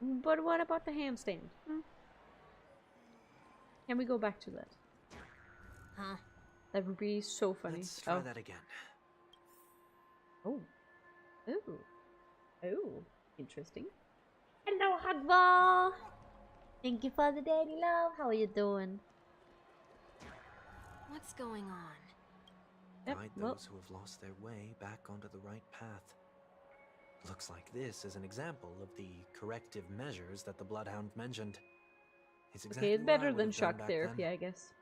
But what about the handstand? Can we go back to that?
Huh?
That would be so funny.
Let's try that again.
Oh. Oh. Oh. Interesting. Hello, Hugba! Thank you for the daily love. How are you doing?
What's going on?
Guide those who have lost their way back onto the right path. Looks like this is an example of the corrective measures that the Bloodhound mentioned. It's exactly
Okay, it's
what I
better
would
than
have done
shock
back
therapy,
then.
I guess.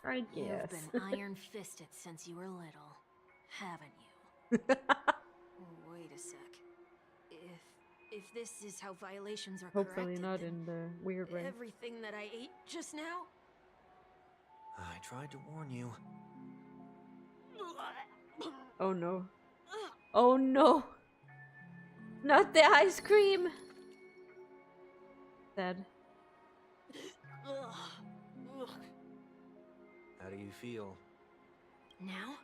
I guess.
You've been iron-fisted since you were little, haven't you? Wait a sec. If this is how violations are
Hopefully
corrected,
not
then
in the weird way.
everything that I ate just now?
I tried to warn you.
Oh no. Oh no! Not the ice cream! Sad.
How do you feel?
Now,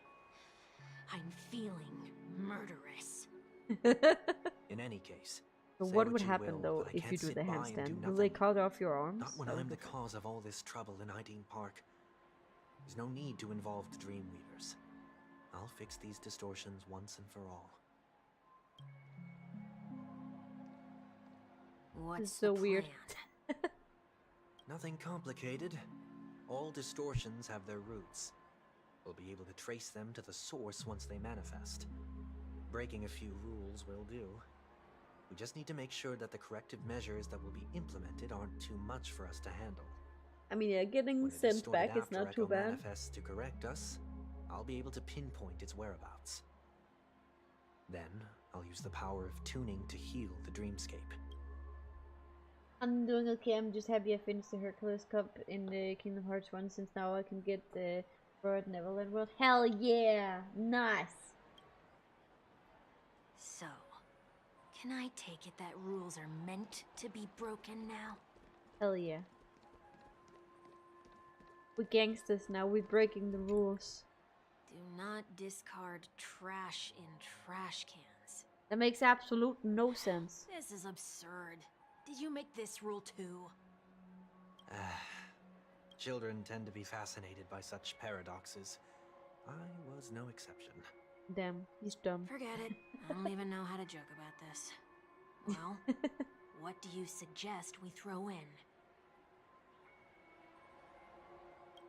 I'm feeling murderous.
In any case,
So
say
what would
you
happen
will,
though
but I
if
can't
you do
sit
the
by and
handstand?
do
Will they
nothing.
cut off your arms?
Not when
That
I'm
would
the
be fun.
cause of all this trouble in Ideen Park. There's no need to involve the Dreamweavers. I'll fix these distortions once and for all.
What's
This is so
the
weird.
plan?
Nothing complicated. All distortions have their roots. We'll be able to trace them to the source once they manifest. Breaking a few rules will do. We just need to make sure that the corrective measures that will be implemented aren't too much for us to handle.
I mean, yeah, getting
When a
sent
distorted
back is not
after
too
echo
bad.
manifests to correct us, I'll be able to pinpoint its whereabouts. Then, I'll use the power of tuning to heal the dreamscape.
I'm doing okay. I'm just happy I finished the Hercules Cup in the Kingdom Hearts 1 since now I can get the Bird Neverland World. Hell yeah! Nice!
So, can I take it that rules are meant to be broken now?
Hell yeah. We're gangsters now. We're breaking the rules.
Do not discard trash in trash cans.
That makes absolute no sense.
This is absurd. Did you make this rule too?
Children tend to be fascinated by such paradoxes. I was no exception.
Damn, he's dumb.
Forget it. I don't even know how to joke about this. Well, what do you suggest we throw in?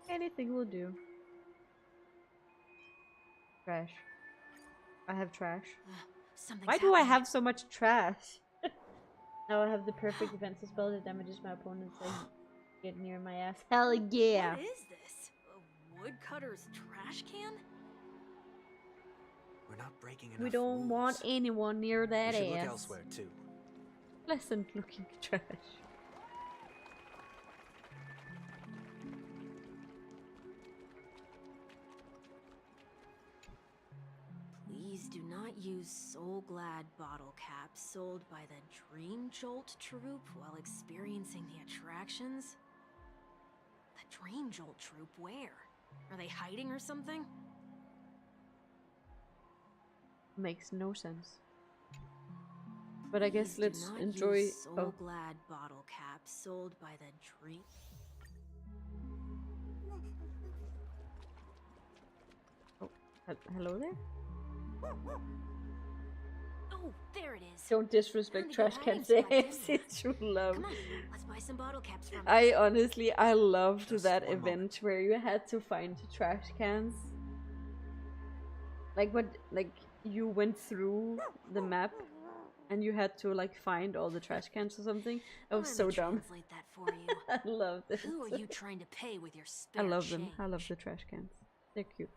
Anything will do. Trash. I have trash.
Something's
Why do I
happening.
have so much trash? Now I have the perfect defensive spell that damages my opponent's Get near my ass. Hell yeah.
What is this? A woodcutter's trash can?
We're not breaking enough
We don't want
rules.
anyone near that
We should look
ass.
elsewhere too.
Pleasant looking trash.
Please do not use Soul Glad bottle caps sold by the Dream Jolt troupe while experiencing the attractions. The Dream Jolt troupe, where? Are they hiding or something?
Makes no sense. But I guess
Please
let's
do not
enjoy.
use Soul
Oh,
Glad bottle caps sold by the Dream.
hello there.
Oh, there it is.
Don't disrespect
Found
trash
a good
cans.
hiding spot,
It's
didn't I?
true love.
Come on, let's buy some bottle caps from
I honestly, I loved
Just
that
one
event where you had to find trash cans. Like what, like you went through the map and you had to like find all the trash cans or something. That was
Let
so
me
dumb.
translate that for you.
I love this.
Who are you trying to pay with your
I
spare
love them.
change?
I love the trash cans. They're cute.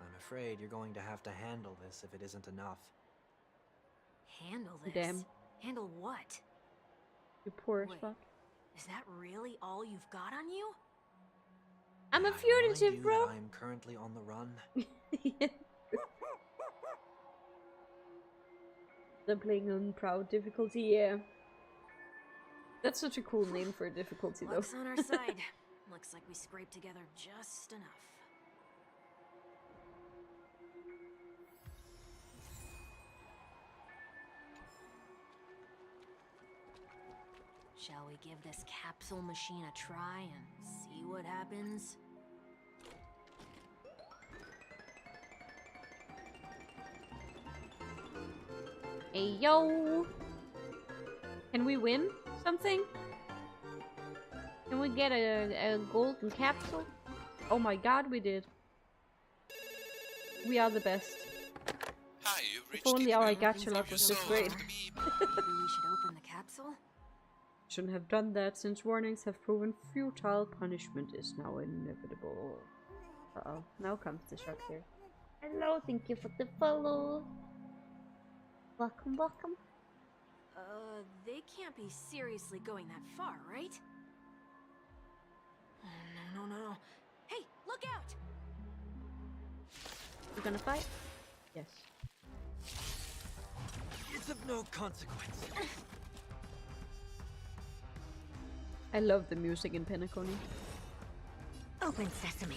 I'm afraid you're going to have to handle this if it isn't enough.
Handle this?
Damn.
Handle what?
You poor as
Wait.
fuck.
Is that really all you've got on you?
I'm a
I remind
fugitive,
you
bro.
that I am currently on the run.
They're playing on proud difficulty, yeah. That's such a cool name for a difficulty, though.
Luck's on our side. Looks like we scraped together just enough. Shall we give this capsule machine a try and see what happens?
Hey, yo! Can we win something? Can we get a golden capsule? Oh my god, we did. We are the best.
Hi, you've
If
reached
only our
TDB.
gacha luck was this great.
Maybe we should open the capsule?
Shouldn't have done that, since warnings have proven futile. Punishment is now inevitable. Uh-oh, now comes the shark here. Hello, thank you for the follow. Welcome, welcome.
They can't be seriously going that far, right? Oh, no. Hey, look out!
You gonna fight? Yes.
It's of no consequence.
I love the music in Penacony.
Open sesame.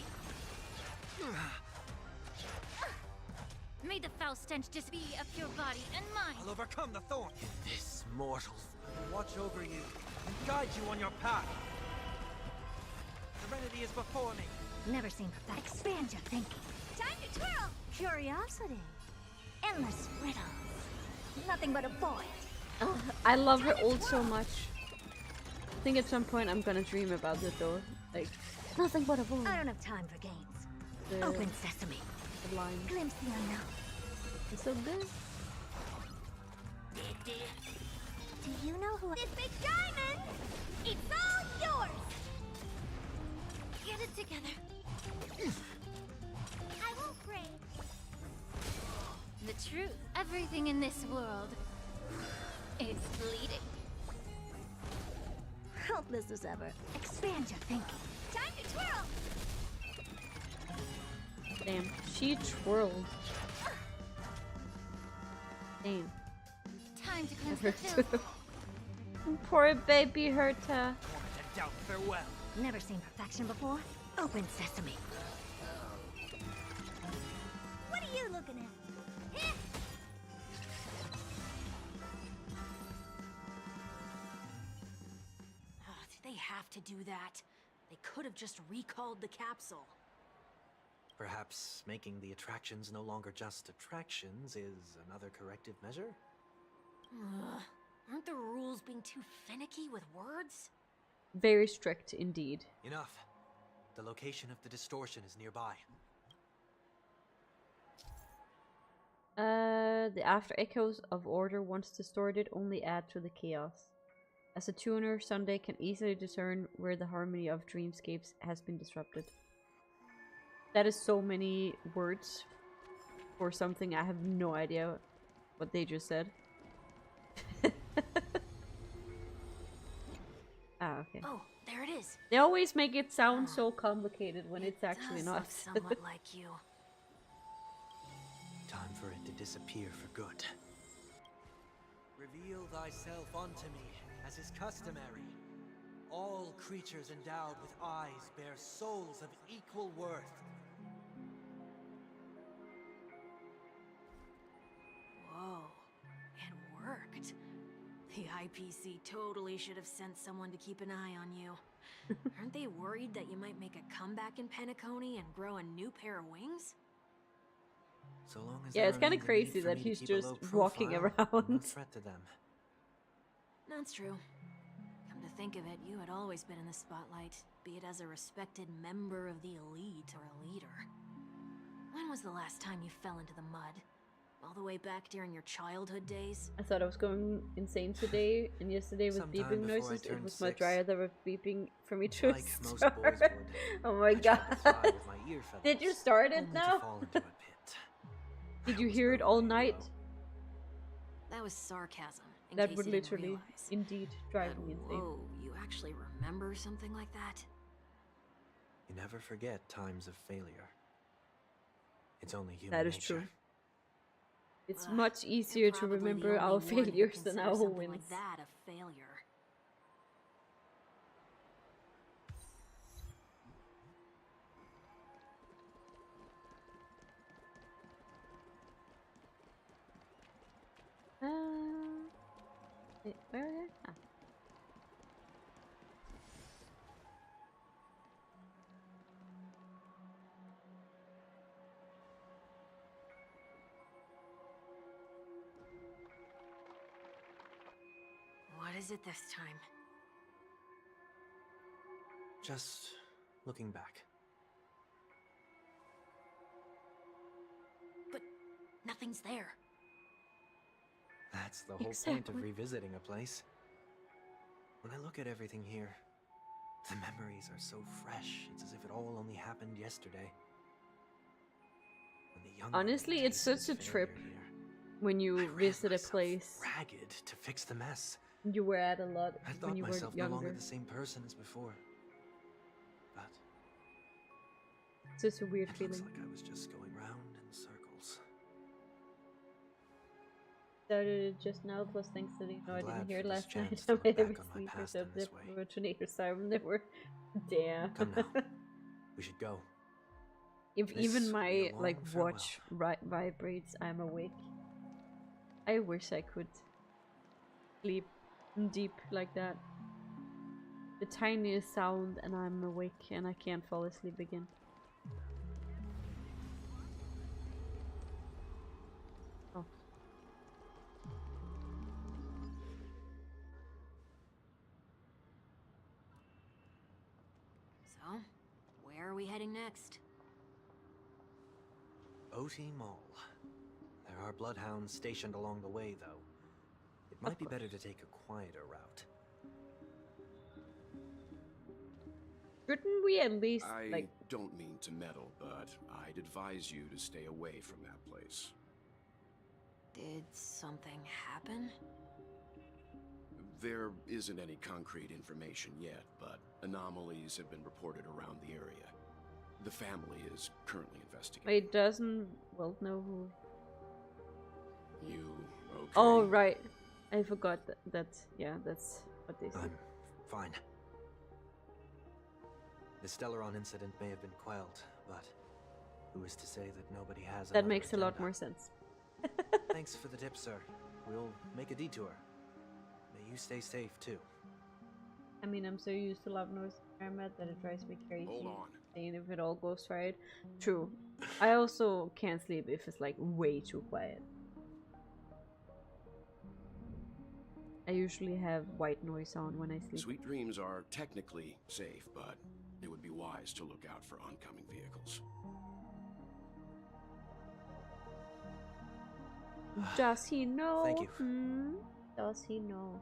May the foul stench just be up your body and mine.
I'll overcome the thorn. This mortals will watch over you and guide you on your path. Serenity is before me.
Never seen perfect. Expand your thinking. Time to twirl. Curiosity. Endless riddles. Nothing but a void.
I love her ult so much. I think at some point I'm gonna dream about it though. Like, nothing but a void.
I don't have time for games.
The,
Open sesame.
the line.
Glimpse the unknown.
It's so good.
Do you know who this big diamond? It's all yours. Get it together. I won't break. The truth. Everything in this world is bleeding. Helpless as ever. Expand your thinking. Time to twirl.
Damn, she twirled. Damn.
Time to cleanse
That
the
hurt.
filth.
Poor baby hurt her.
Moment and doubt farewell.
Never seen perfection before? Open sesame. What are you looking at?
Oh, did they have to do that? They could have just recalled the capsule.
Perhaps making the attractions no longer just attractions is another corrective measure?
Ugh, aren't the rules being too finicky with words?
Very strict indeed.
Enough. The location of the distortion is nearby.
the after echoes of order once distorted only add to the chaos. As a tuner, Sunday can easily discern where the harmony of dreamscapes has been disrupted. That is so many words for something I have no idea what they just said. Ah, okay.
Oh, there it is.
They always make it sound so complicated when it's actually
does
not.
look somewhat like you.
Time for it to disappear for good. Reveal thyself unto me, as is customary. All creatures endowed with eyes bear souls of equal worth.
Whoa, it worked. The IPC totally should have sent someone to keep an eye on you. Aren't they worried that you might make a comeback in Penacony and grow a new pair of wings?
So long as
Yeah, it's kind of crazy that he's just walking around.
No threat to them.
That's true. Come to think of it, you had always been in the spotlight, be it as a respected member of the elite or a leader. When was the last time you fell into the mud? All the way back during your childhood days?
I thought I was going insane today, and yesterday with
Sometime
beeping
before I
noises, it
turned
was my
6.
dryer that was beeping for me to
Like most
start.
boys would,
Oh my
I
god.
tried to fly with my ear feathers,
Did you start it
only to
now?
fall into a pit.
Did you hear it all night?
That was sarcasm. In
That
case
would
you didn't
literally,
realize.
indeed, drive
But
me insane.
whoa, you actually remember something like that?
You never forget times of failure. It's only human
That is
nature.
true. It's
Well,
much
you're
easier to
probably the
remember
only
our
one who
failures than
considers
our
something
wins.
like that a failure.
Wait, where are they? Ah.
What is it this time?
Just looking back.
But nothing's there.
That's the whole point
Exactly.
of revisiting a place. When I look at everything here, the memories are so fresh. It's as if it all only happened yesterday. When the young
Honestly,
man
it's
tasted
such a trip
failure here,
when
I
you
ran
visit a
myself
place
ragged to fix the mess.
you were at a lot
I
when
thought
you were
myself no longer
younger.
the same person as before. But
It's just a weird
it looks
feeling.
like I was just going round in circles.
Started just now, plus thanks to the I
I'm
didn't
glad
hear
for this
last night.
chance
I
to look
made
back
every
on my
sleep
past
of
in
the
this way.
tornado siren. They were damn.
Come now. We should go.
If
This
even
will be
my
a
like
long farewell.
watch vibrates, I'm awake. I wish I could sleep deep like that. The tiniest sound and I'm awake and I can't fall asleep again. Oh.
So, where are we heading next?
OT Mall. There are bloodhounds stationed along the way, though. It might be better to take a quieter route.
Shouldn't we at least
I
like
don't mean to meddle, but I'd advise you to stay away from that place.
Did something happen?
There isn't any concrete information yet, but anomalies have been reported around the area. The family is currently investigating.
Wait, doesn't Wilt know who?
You okay?
Oh right, I forgot that. Yeah, that's what they said.
I'm fine. The Stellaron incident may have been quelled, but who is to say that nobody has
That
another
makes a lot
agenda?
more sense.
Thanks for the tip, sir. We'll make a detour. May you stay safe, too.
I mean, I'm so used to loud noise environment that it drives me crazy.
Hold on.
Saying if it all goes right. True. I also can't sleep if it's like way too quiet. I usually have white noise on when I sleep.
Sweet dreams are technically safe, but it would be wise to look out for oncoming vehicles.
Does he know?
Thank you.
Does he know?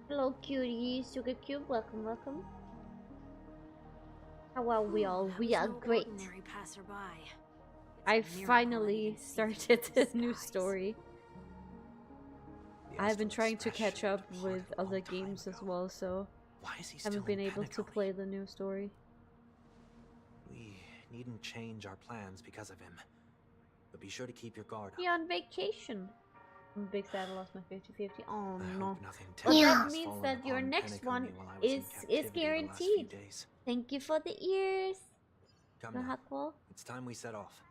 Hello, cutie. Sugar Cube. Welcome, welcome. How are we all? We are great. I finally started a new story. I've been trying to catch up with other games as well, so haven't been able to play the new story.
We needn't change our plans because of him. But be sure to keep your guard up.
You're on vacation. I'm a big sad I lost my 50-50. Oh no.
But
that means that your next one is guaranteed. Thank you for the ears.
Come now. It's time we set off.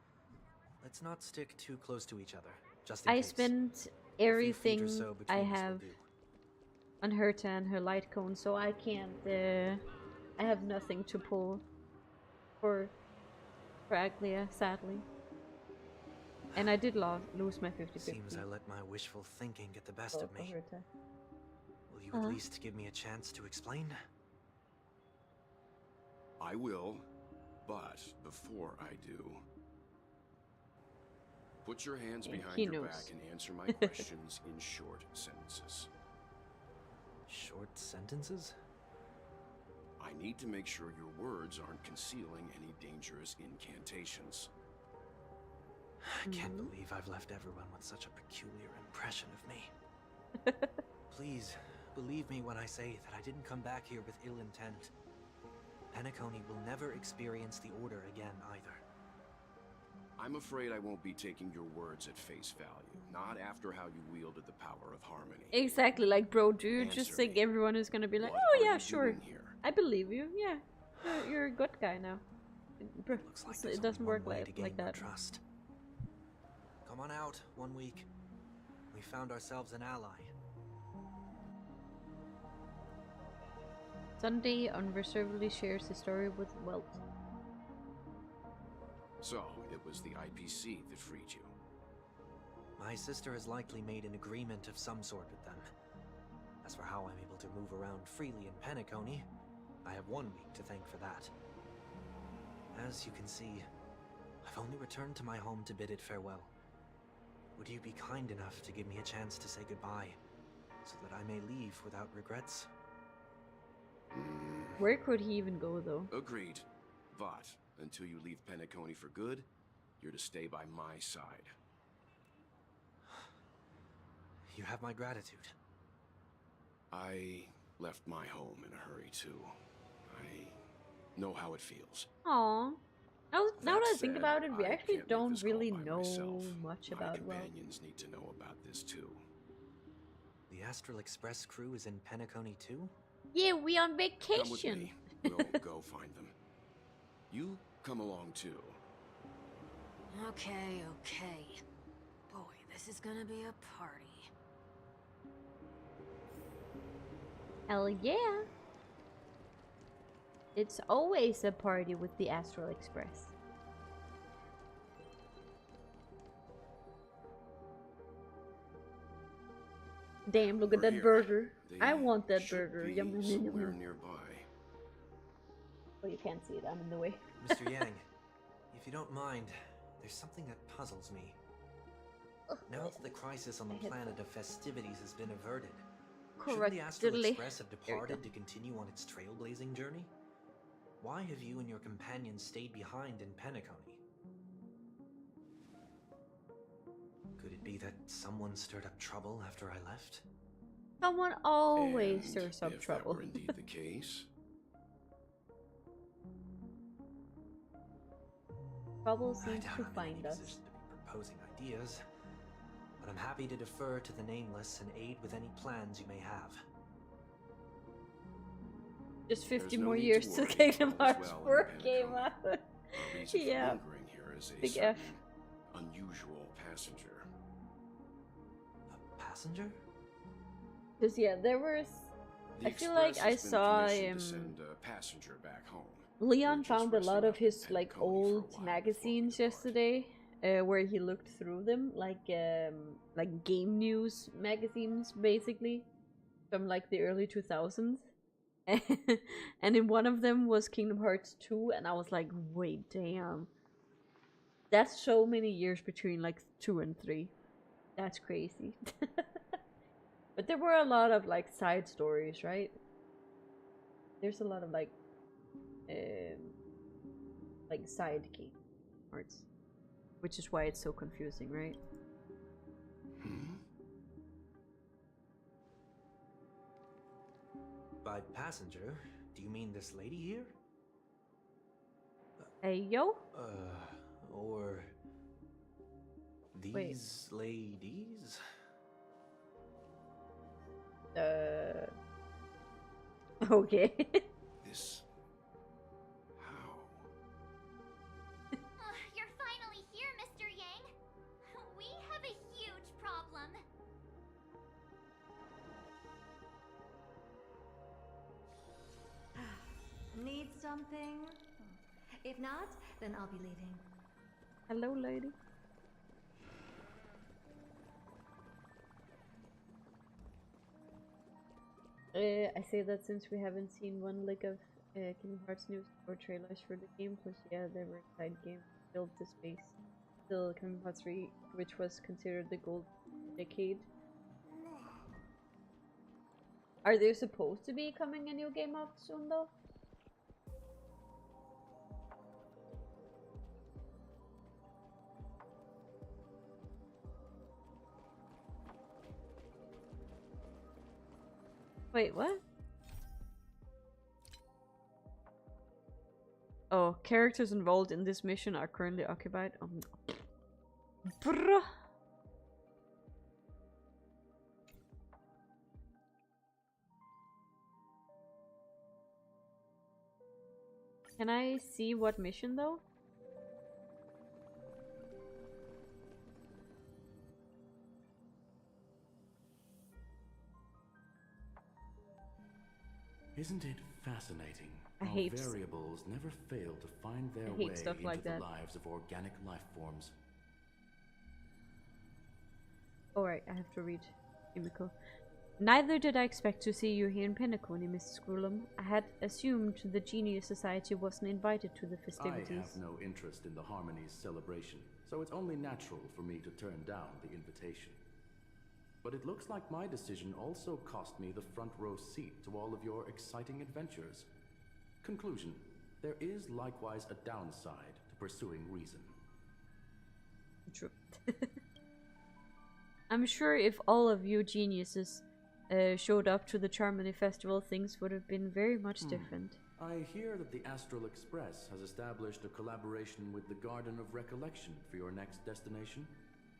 Let's not stick too close to each other. Just in
I
case.
spent everything I have on Herta and her light cone, so I can't. I have nothing to pull for Aglia, sadly. And I did lose my 50-50.
Seems I let my wishful thinking get the best of me.
Herta.
Will you at least give me a chance to explain?
I will, but before I do, put your hands behind your back and answer my questions in short sentences.
Short sentences?
I need to make sure your words aren't concealing any dangerous incantations.
I can't believe I've left everyone with such a peculiar impression of me. Please, believe me when I say that I didn't come back here with ill intent. Penacony will never experience the Order again either.
I'm afraid I won't be taking your words at face value, not after how you wielded the power of harmony.
Exactly, like, bro, do you just think everyone is gonna be like, oh yeah, sure, I believe you, yeah, you're a good guy now. Bro,
looks like
it doesn't work like that.
Trust. Come on out, 1 week. We found ourselves an ally.
Sunday unreservedly shares his story with Welt.
So, it was the IPC that freed you.
My sister has likely made an agreement of some sort with them. As for how I'm able to move around freely in Penacony, I have 1 week to thank for that. As you can see, I've only returned to my home to bid it farewell. Would you be kind enough to give me a chance to say goodbye, so that I may leave without regrets?
Where could he even go, though?
Agreed. But until you leave Penacony for good, you're to stay by my side.
You have my gratitude.
I left my home in a hurry, too. I know how it feels.
Aww. Now that I think about it, we actually don't really know much about Welt.
My companions need to know about this, too.
The Astral Express crew is in Penacony, too?
Yeah, we on vacation.
Come with me. We'll go find them. You come along, too.
Okay. Boy, this is gonna be a party.
Hell yeah. It's always a party with the Astral Express. Damn, look at that burger. I want that burger. Yum,
somewhere nearby.
Oh, you can't see it. I'm in the way.
Mr. Yang, if you don't mind, there's something that puzzles me. Now that the crisis on the planet of festivities has been averted, shouldn't the Astral Express have departed to continue on its trailblazing journey? Why have you and your companions stayed behind in Penacony? Could it be that someone stirred up trouble after I left?
Someone always stirs up trouble.
If that were indeed the case,
trouble seems to find us.
To be proposing ideas, but I'm happy to defer to the Nameless and aid with any plans you may have.
Just 50 more years to Kingdom Hearts 4 came out. Yeah. Big F.
Unusual passenger.
A passenger?
Because yeah, there was. I feel like I saw him.
Send a passenger back home.
Leon found a lot of his like old magazines yesterday, where he looked through them, like game news magazines, basically, from like the early 2000s. And in one of them was Kingdom Hearts 2, and I was like, wait, damn. That's so many years between like 2 and 3. That's crazy. But there were a lot of like side stories, right? There's a lot of like side game parts, which is why it's so confusing, right?
By passenger, do you mean this lady here?
Hey, yo?
Or
Wait.
these ladies?
Okay.
This... how?
You're finally here, Mr. Yang. We have a huge problem.
Need something? If not, then I'll be leaving.
Hello, lady. I say that since we haven't seen one lick of Kingdom Hearts news or trailers for the game, plus yeah, there were side games filled to space. Still, Kingdom Hearts 3, which was considered the gold decade. Are there supposed to be coming a new game out soon though? Wait, what? Oh, characters involved in this mission are currently occupied. Bruh. Can I see what mission though?
Isn't it fascinating
I
how
hate
variables never fail to find their
I hate
way
stuff
into
like
the
that.
lives of organic life forms?
Alright, I have to read Himiko. Neither did I expect to see you here in Penacony, Mrs. Grulum. I had assumed the Genius Society wasn't invited to the festivities.
I have no interest in the Harmony's celebration, so it's only natural for me to turn down the invitation. But it looks like my decision also cost me the front row seat to all of your exciting adventures. Conclusion: there is likewise a downside to pursuing reason.
True. I'm sure if all of you geniuses showed up to the Charmony Festival, things would have been very much different.
I hear that the Astral Express has established a collaboration with the Garden of Recollection for your next destination.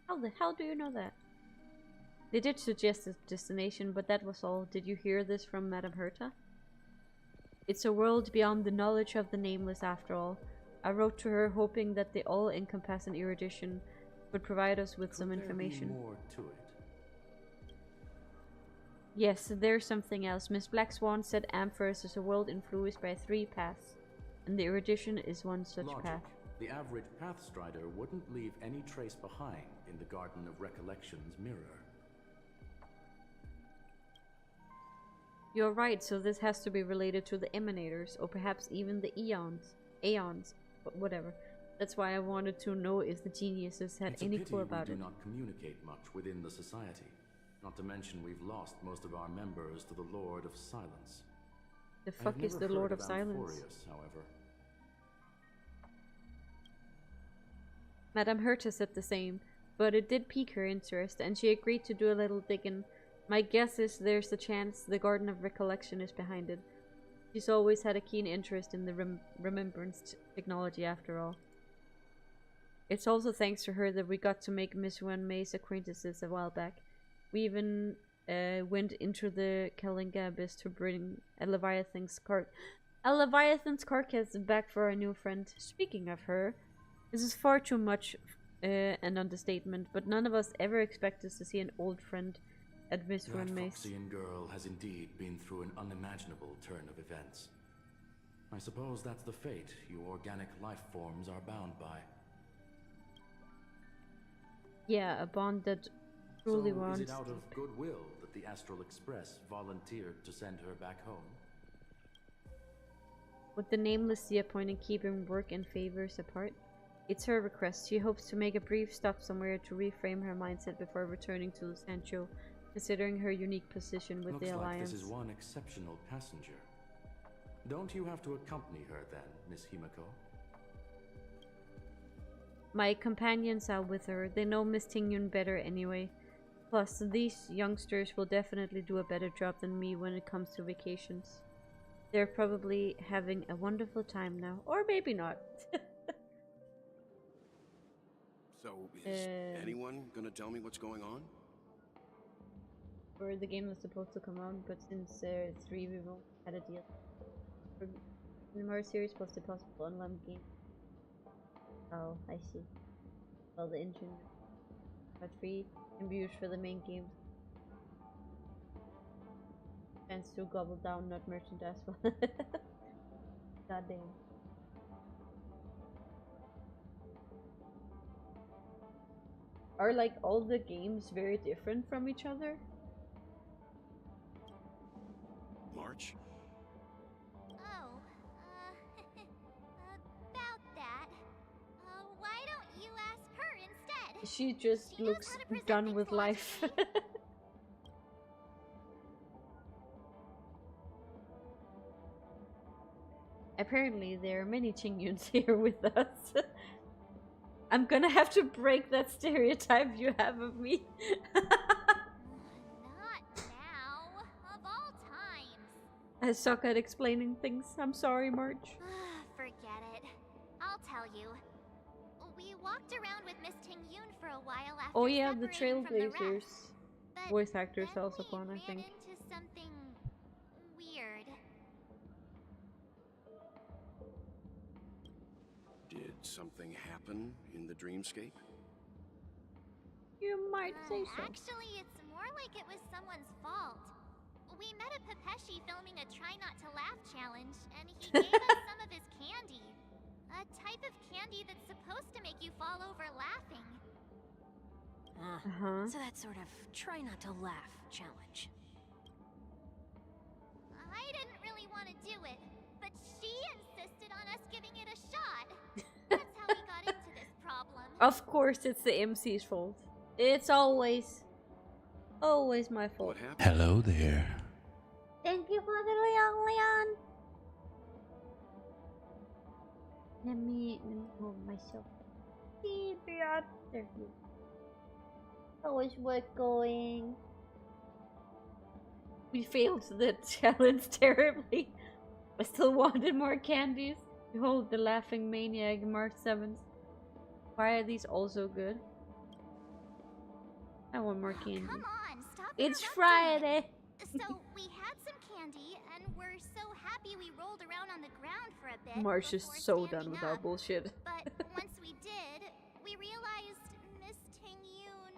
How the hell do you know that? They did suggest a destination, but that was all. Did you hear this from Madame Herta? It's a world beyond the knowledge of the nameless after all. I wrote to her hoping that the all-encompassing erudition would provide us with some information.
There be more to it?
Yes, there's something else. Miss Black Swan said Amphirus is a world influenced by 3 paths, and the erudition is one such
Logic.
path.
The average Pathstrider wouldn't leave any trace behind in the Garden of Recollection's mirror.
You're right, so this has to be related to the Emanators, or perhaps even the Aeons, but whatever. That's why I wanted to know if the geniuses had any clue about
we
it.
do not communicate much within the society. Not to mention we've lost most of our members to the Lord of Silence.
The fuck is the Lord of Silence?
Amphorius, however.
Madame Herta said the same, but it did pique her interest, and she agreed to do a little digging. My guess is there's a chance the Garden of Recollection is behind it. She's always had a keen interest in the remembrance technology after all. It's also thanks to her that we got to make Miss Wen May's acquaintances a while back. We even went into the Kalinga Abyss to bring a Leviathan's carcass back for our new friend. Speaking of her, this is far too much an understatement, but none of us ever expected to see an old friend at Miss Wen
That
May's.
Foxian girl has indeed been through an unimaginable turn of events. I suppose that's the fate you organic life forms are bound by.
Yeah, a bond that truly
So
wants.
is it out of goodwill that the Astral Express volunteered to send her back home?
Would the Nameless see a point in keeping work and favors apart? It's her request. She hopes to make a brief stop somewhere to reframe her mindset before returning to Sancho, considering her unique position with the Alliance.
Looks like this is one exceptional passenger. Don't you have to accompany her then, Miss Himiko?
My companions are with her. They know Miss Tingyun better anyway. Plus, these youngsters will definitely do a better job than me when it comes to vacations. They're probably having a wonderful time now. Or maybe not.
So, is anyone gonna tell me what's going on?
Or the game was supposed to come out, but since 3 we won't had a deal. The more series was the possible online game. Oh, I see. Well, the engine but free can be used for the main games. And still gobble down, not merchandise. God damn. Are like all the games very different from each other?
March?
Oh, about that. Why don't you ask her instead?
She just looks done with life. Apparently there are many Chingyuns here with us. I'm gonna have to break that stereotype you have of me.
Not now. Of all times.
I suck at explaining things. I'm sorry, March.
Forget it. I'll tell you. We walked around with Miss Tingyun for a while after
Oh yeah, the
separating from the
Trailblazers.
rest, but
Voice actors
then
also
we
fun, I
ran
think.
into something weird.
Did something happen in the dreamscape?
You might say so.
Actually, it's more like it was someone's fault. We met a Pepeshi filming a Try Not to Laugh challenge, and he gave us some of his candy. A type of candy that's supposed to make you fall over laughing.
So that sort of try not to laugh challenge.
I didn't really want to do it, but she insisted on us giving it a shot. That's how we got into this problem.
Of course it's the MC's fault. It's always my fault.
What happened?
Hello there.
Thank you for the Leon. Let me hold myself. There you. How is work going? We failed the challenge terribly. I still wanted more candies. Behold the laughing maniac March 7th. Why are these also good? I want more candy.
Come on, stop
It's
interrupting.
Friday.
So we had some candy, and we're so happy we rolled around on the ground for a bit.
Marsh is
before
so
standing
done with
up.
our bullshit.
But once we did, we realized Miss Tingyun.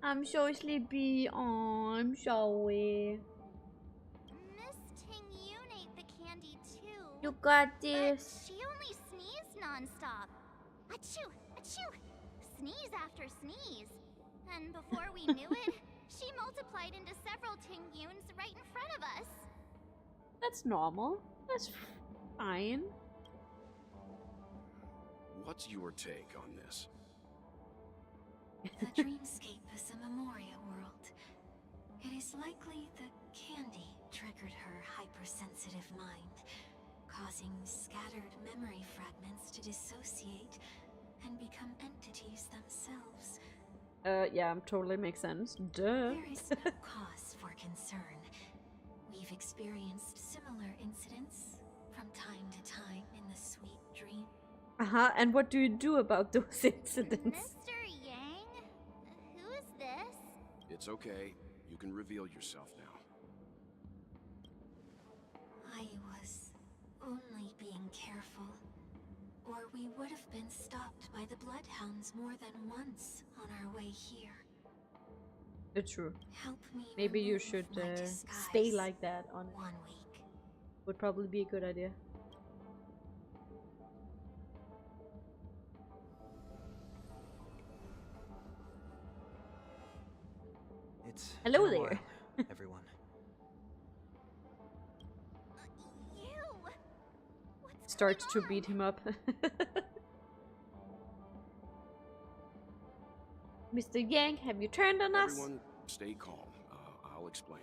I'm so sleepy. Oh, I'm sorry.
Miss Tingyun ate the candy too.
You got
But
this.
she only sneezed nonstop. Achoo! Achoo! Sneeze after sneeze. And before we knew it, she multiplied into several Tingyuns right in front of us.
That's normal. That's fine.
What's your take on this?
The dreamscape is a Memoria world. It is likely the candy triggered her hypersensitive mind, causing scattered memory fragments to dissociate and become entities themselves.
Yeah, totally makes sense. Duh.
There is no cause for concern. We've experienced similar incidents from time to time in the sweet dream.
And what do you do about those incidents?
Mr. Yang? Who is this?
It's okay. You can reveal yourself now.
I was only being careful, or we would have been stopped by the Bloodhounds more than once on our way here.
It's true.
Help me.
Maybe you
remove
should
my
stay
disguise
like that on
1 week.
would probably be a good idea.
It's
Hello
been a
there.
while, everyone.
You! What's
Starts to
going on?
beat him up. Mr. Yang, have you turned on us?
Everyone, stay calm. I'll explain.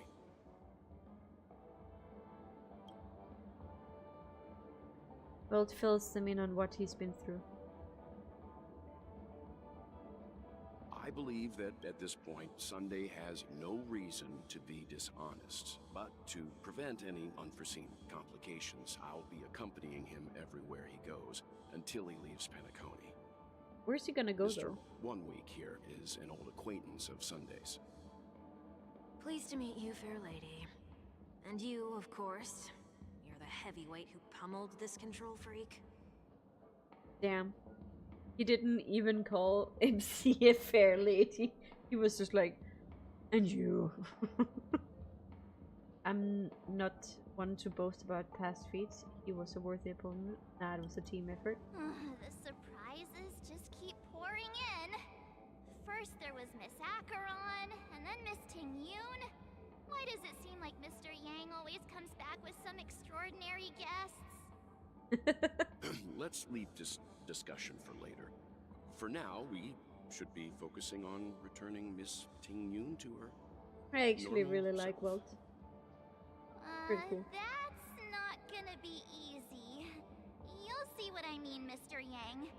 Welt fills them in on what he's been through.
I believe that at this point, Sunday has no reason to be dishonest. But to prevent any unforeseen complications, I'll be accompanying him everywhere he goes until he leaves Penacony.
Where's he gonna go,
Mr.
though?
1 Week here is an old acquaintance of Sunday's.
Pleased to meet you, fair lady. And you, of course. You're the heavyweight who pummeled this control freak.
Damn. He didn't even call MC a fair lady. He was just like, and you. I'm not one to boast about past feats. He was a worthy opponent. That was a team effort.
The surprises just keep pouring in. First there was Miss Acheron, and then Miss Ting-Yoon. Why does it seem like Mr. Yang always comes back with some extraordinary guests?
Let's leave this discussion for later. For now, we should be focusing on returning Miss Ting-Yoon to her.
I actually
normal
really
self.
like Welt. Pretty cool.
That's not gonna be easy. You'll see what I mean, Mr. Yang.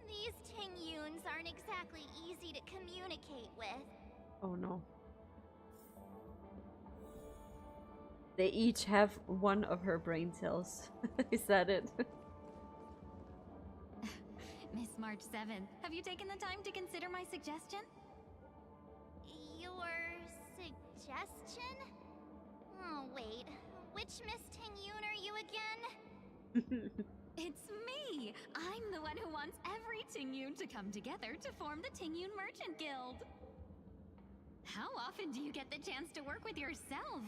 These Ting-Yoons aren't exactly easy to communicate with.
Oh no. They each have one of her brain cells. Is that it?
Miss March 7th, have you taken the time to consider my suggestion?
Your suggestion? Oh, wait. Which Miss Ting-Yoon are you again?
It's me! I'm the one who wants every Ting-Yoon to come together to form the Ting-Yoon Merchant Guild. How often do you get the chance to work with yourself?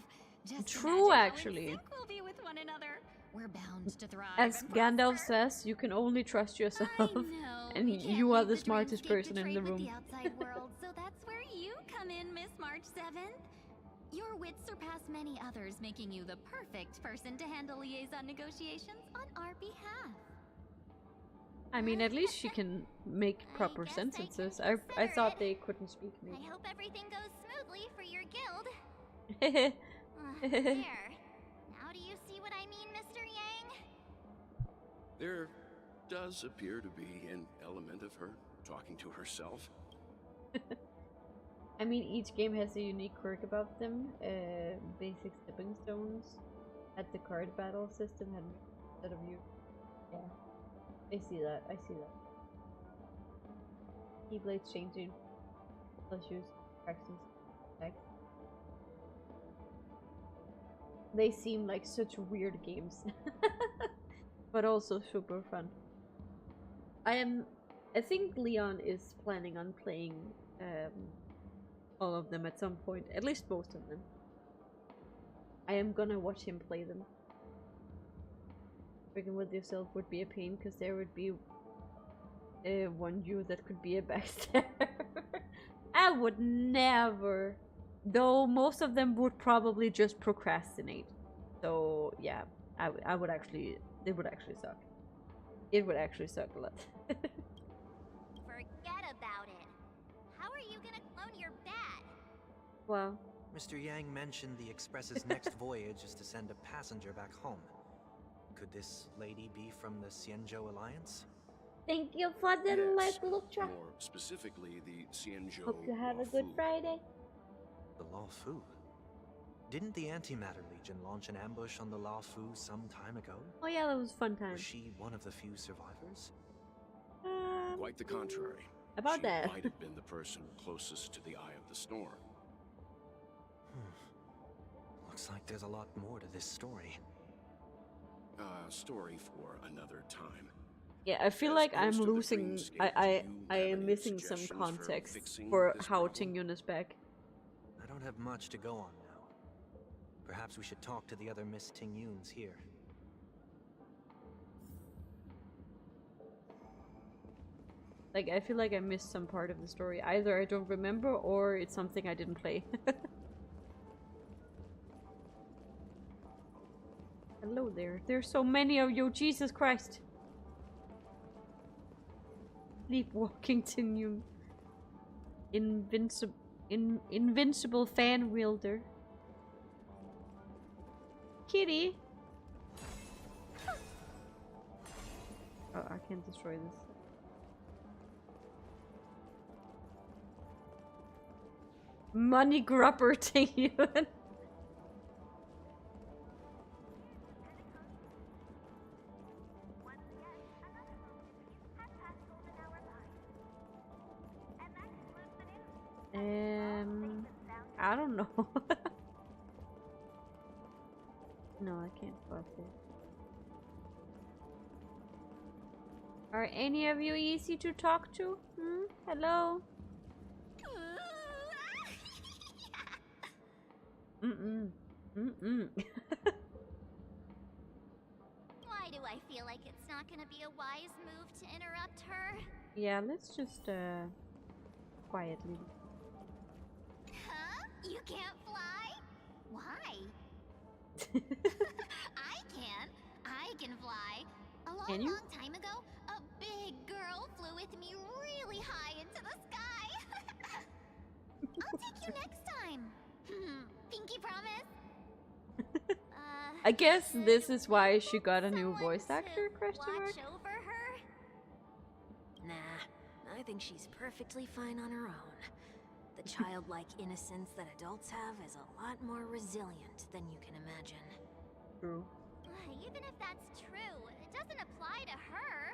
Just
True,
imagine how
actually.
in sync we'll be with one another. We're bound to thrive.
As
and
Gandalf
prosper.
says, you can only trust yourself.
I know.
And
we can't
you are
leave
the
the
smartest
dreamscape
person
to
in
trade
the
with
room.
the outside world, so that's where you come in, Miss March 7th. Your wits surpass many others, making you the perfect person to handle liaison negotiations on our behalf.
I mean, at least she can make proper sentences. I
consider
thought
it.
they couldn't speak,
I
maybe.
hope everything goes smoothly for your guild. There. Now do you see what I mean, Mr. Yang?
There does appear to be an element of her talking to herself.
I mean, each game has a unique quirk about them. Basic stepping stones at the card battle system had instead of you. Yeah, I see that. I see that. Keyblades changing. Plus use practice. They seem like such weird games, but also super fun. I think Leon is planning on playing all of them at some point, at least most of them. I am gonna watch him play them. Working with yourself would be a pain because there would be one you that could be a backstabber. I would never. Though most of them would probably just procrastinate. So yeah, I would actually, it would actually suck. It would actually suck a lot.
Forget about it. How are you gonna clone your bat?
Wow.
Mr. Yang mentioned the Express's next voyage is to send a passenger back home. Could this lady be from the Xianzhou Alliance?
Thank you for the
Yes,
look track.
more specifically the Xianzhou.
Hope you have a good Friday.
The Law Fu? Didn't the Antimatter Legion launch an ambush on the La Fu some time ago?
Oh yeah, that was a fun time.
Was she one of the few survivors?
Quite the contrary.
About
she
that.
might have been the person closest to the eye of the storm.
Looks like there's a lot more to this story.
Story for another time.
Yeah, I feel
As
like I'm
host of the
losing.
Dreamscape,
I
do you have
am
any
missing some
suggestions
context
fixing
for
this
how
problem?
Ting-Yun is back.
I don't have much to go on now. Perhaps we should talk to the other Miss Ting-Yuns here.
Like, I feel like I missed some part of the story. Either I don't remember or it's something I didn't play. Hello there. There's so many of you, Jesus Christ. Sleepwalking Ting-Yun. Invincible fan wielder. Kitty. Oh, I can't destroy this. Money grubber Tingyun. I don't know. No, I can't fuck it. Are any of you easy to talk to? Hmm? Hello? Mm-mm. Mm-mm.
Why do I feel like it's not gonna be a wise move to interrupt her?
Yeah, let's just, quietly.
Huh? You can't fly? Why? I can. I can fly. A
Can you?
long time ago, a big girl flew with me really high into the sky. I'll take you next time. Pinky promise?
I guess this is why she got a new voice actor, question mark?
Watch over her?
Nah, I think she's perfectly fine on her own. The childlike innocence that adults have is a lot more resilient than you can imagine.
True.
Even if that's true, it doesn't apply to her.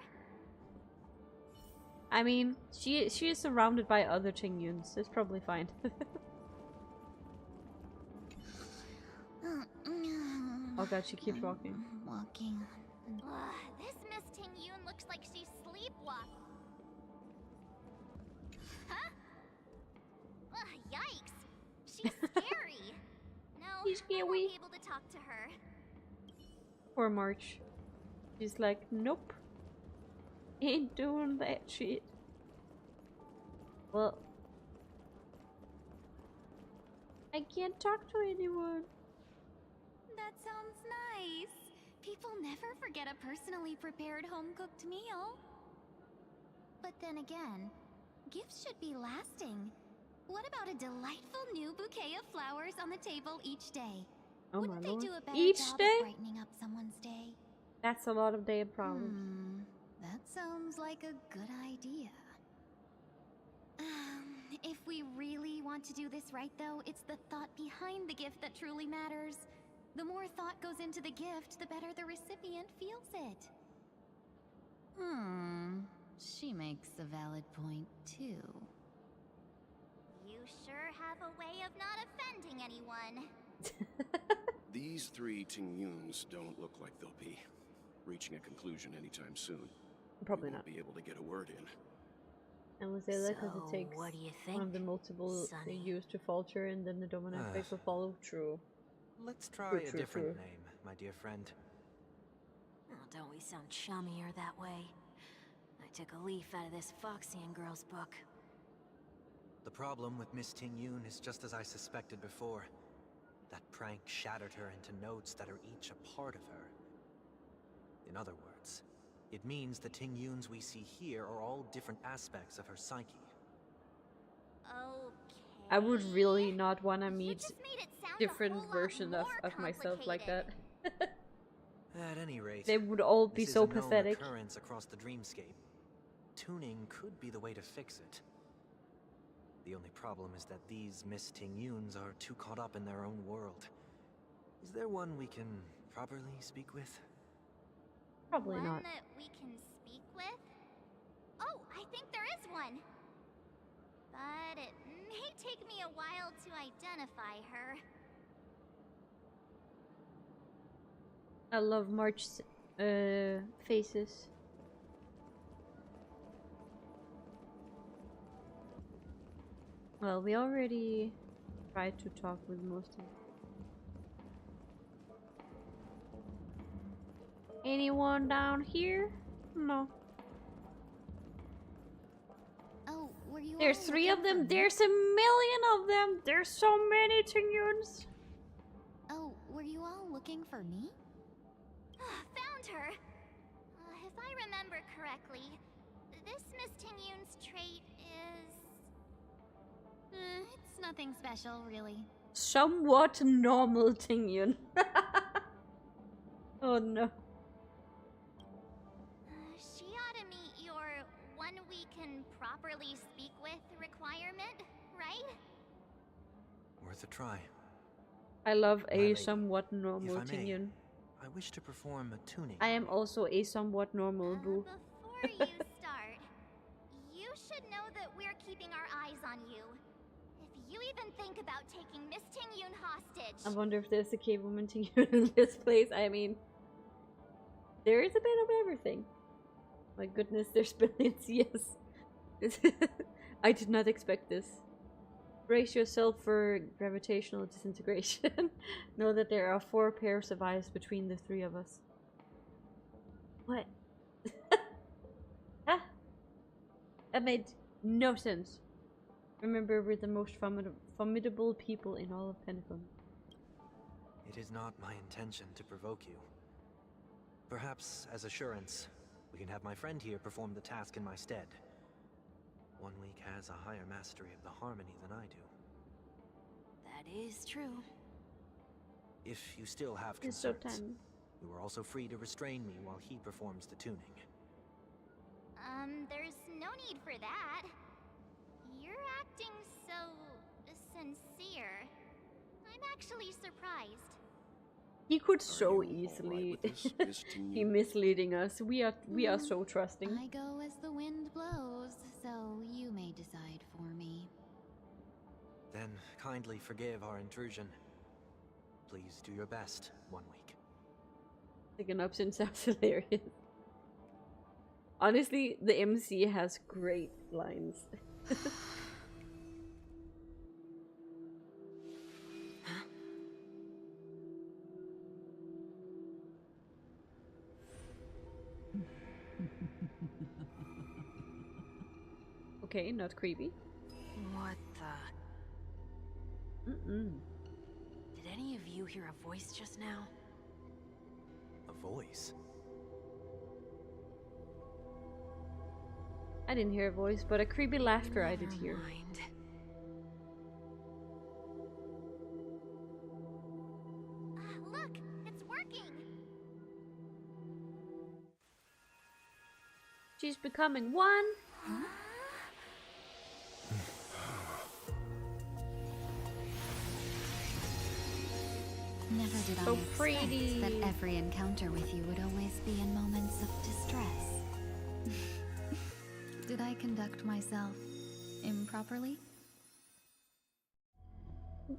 I mean, she is surrounded by other Tingyuns. It's probably fine. Oh god, she keeps walking.
Walking. This Miss Tingyun looks like she's sleepwalking. Huh? Yikes. She's scary. No,
She's
I won't
scary.
be able to talk to her.
Poor March. She's like, nope. Ain't doing that shit. Well, I can't talk to anyone.
That sounds nice. People never forget a personally prepared home-cooked meal. But then again, gifts should be lasting. What about a delightful new bouquet of flowers on the table each day?
Oh
Wouldn't
my
they
lord.
do a better
Each
job
day?
of brightening up someone's day?
That's a lot of damn problems.
That sounds like a good idea. If we really want to do this right, though, it's the thought behind the gift that truly matters. The more thought goes into the gift, the better the recipient feels it. She makes a valid point, too.
You sure have a way of not offending anyone.
These three Tingyuns don't look like they'll be reaching a conclusion anytime soon.
Probably
We
not.
won't be able to get a word in.
I would say that because
So,
it takes
what do you
one of the
think,
multiple they
Sonny?
use to falter and then the dominant face will follow. True.
Let's try
True,
a
true,
different
true.
name, my dear friend.
Oh, don't we sound chummier that way? I took a leaf out of this Foxian girl's book.
The problem with Miss Tingyun is just as I suspected before. That prank shattered her into notes that are each a part of her. In other words, it means the Tingyuns we see here are all different aspects of her psyche.
Okay.
I would really not want to meet
just made it sound a
different
whole lot
versions of
more
myself like that.
At any rate,
They would all be
this
so
is a known
pathetic.
occurrence across the dreamscape. Tuning could be the way to fix it. The only problem is that these Miss Tingyuns are too caught up in their own world. Is there one we can properly speak with?
Probably
One
not.
that we can speak with? Oh, I think there is one. But it may take me a while to identify her.
I love March's faces. Well, we already tried to talk with most of them. Anyone down here? No.
Oh, were you
There's
all
3 of
looking for
them.
me?
There's a million of them. There's so many Tingyuns.
Oh, were you all looking for me?
Found her! If I remember correctly, this Miss Tingyun's trait is...
nothing special, really.
Somewhat normal Tingyun. Oh no.
She ought to meet your one we can properly speak with requirement, right?
Worth a try.
I love
My
a
lady,
somewhat normal
if I may,
Tingyun.
I wish to perform a tuning.
I am also a somewhat normal boo.
Before you start, you should know that we're keeping our eyes on you. If you even think about taking Miss Tingyun hostage.
I wonder if there's a K-woman Tingyun in this place. I mean, there is a bit of everything. My goodness, there's billions, yes. I did not expect this. Brace yourself for gravitational disintegration. Know that there are 4 pairs of eyes between the 3 of us. What? Ah! That made no sense. Remember, we're the most formidable people in all of Pentacon.
It is not my intention to provoke you. Perhaps, as assurance, we can have my friend here perform the task in my stead. 1 week has a higher mastery of the harmony than I do.
That is true.
If you still have
It's so
concerns,
tiny.
you are also free to restrain me while he performs the tuning.
There's no need for that. You're acting so sincere. I'm actually surprised.
He could so easily be misleading us. We are so trusting.
I go as the wind blows, so you may decide for me.
Then kindly forgive our intrusion. Please do your best, 1 week.
Taken up since sounds hilarious. Honestly, the MC has great lines. Okay, not creepy.
What the? Did any of you hear a voice just now?
A voice?
I didn't hear a voice, but a creepy laughter I did hear.
Mind.
Look, it's working.
She's becoming one.
Never did
So
I expect
pretty.
that every encounter with you would always be in moments of distress. Did I conduct myself improperly?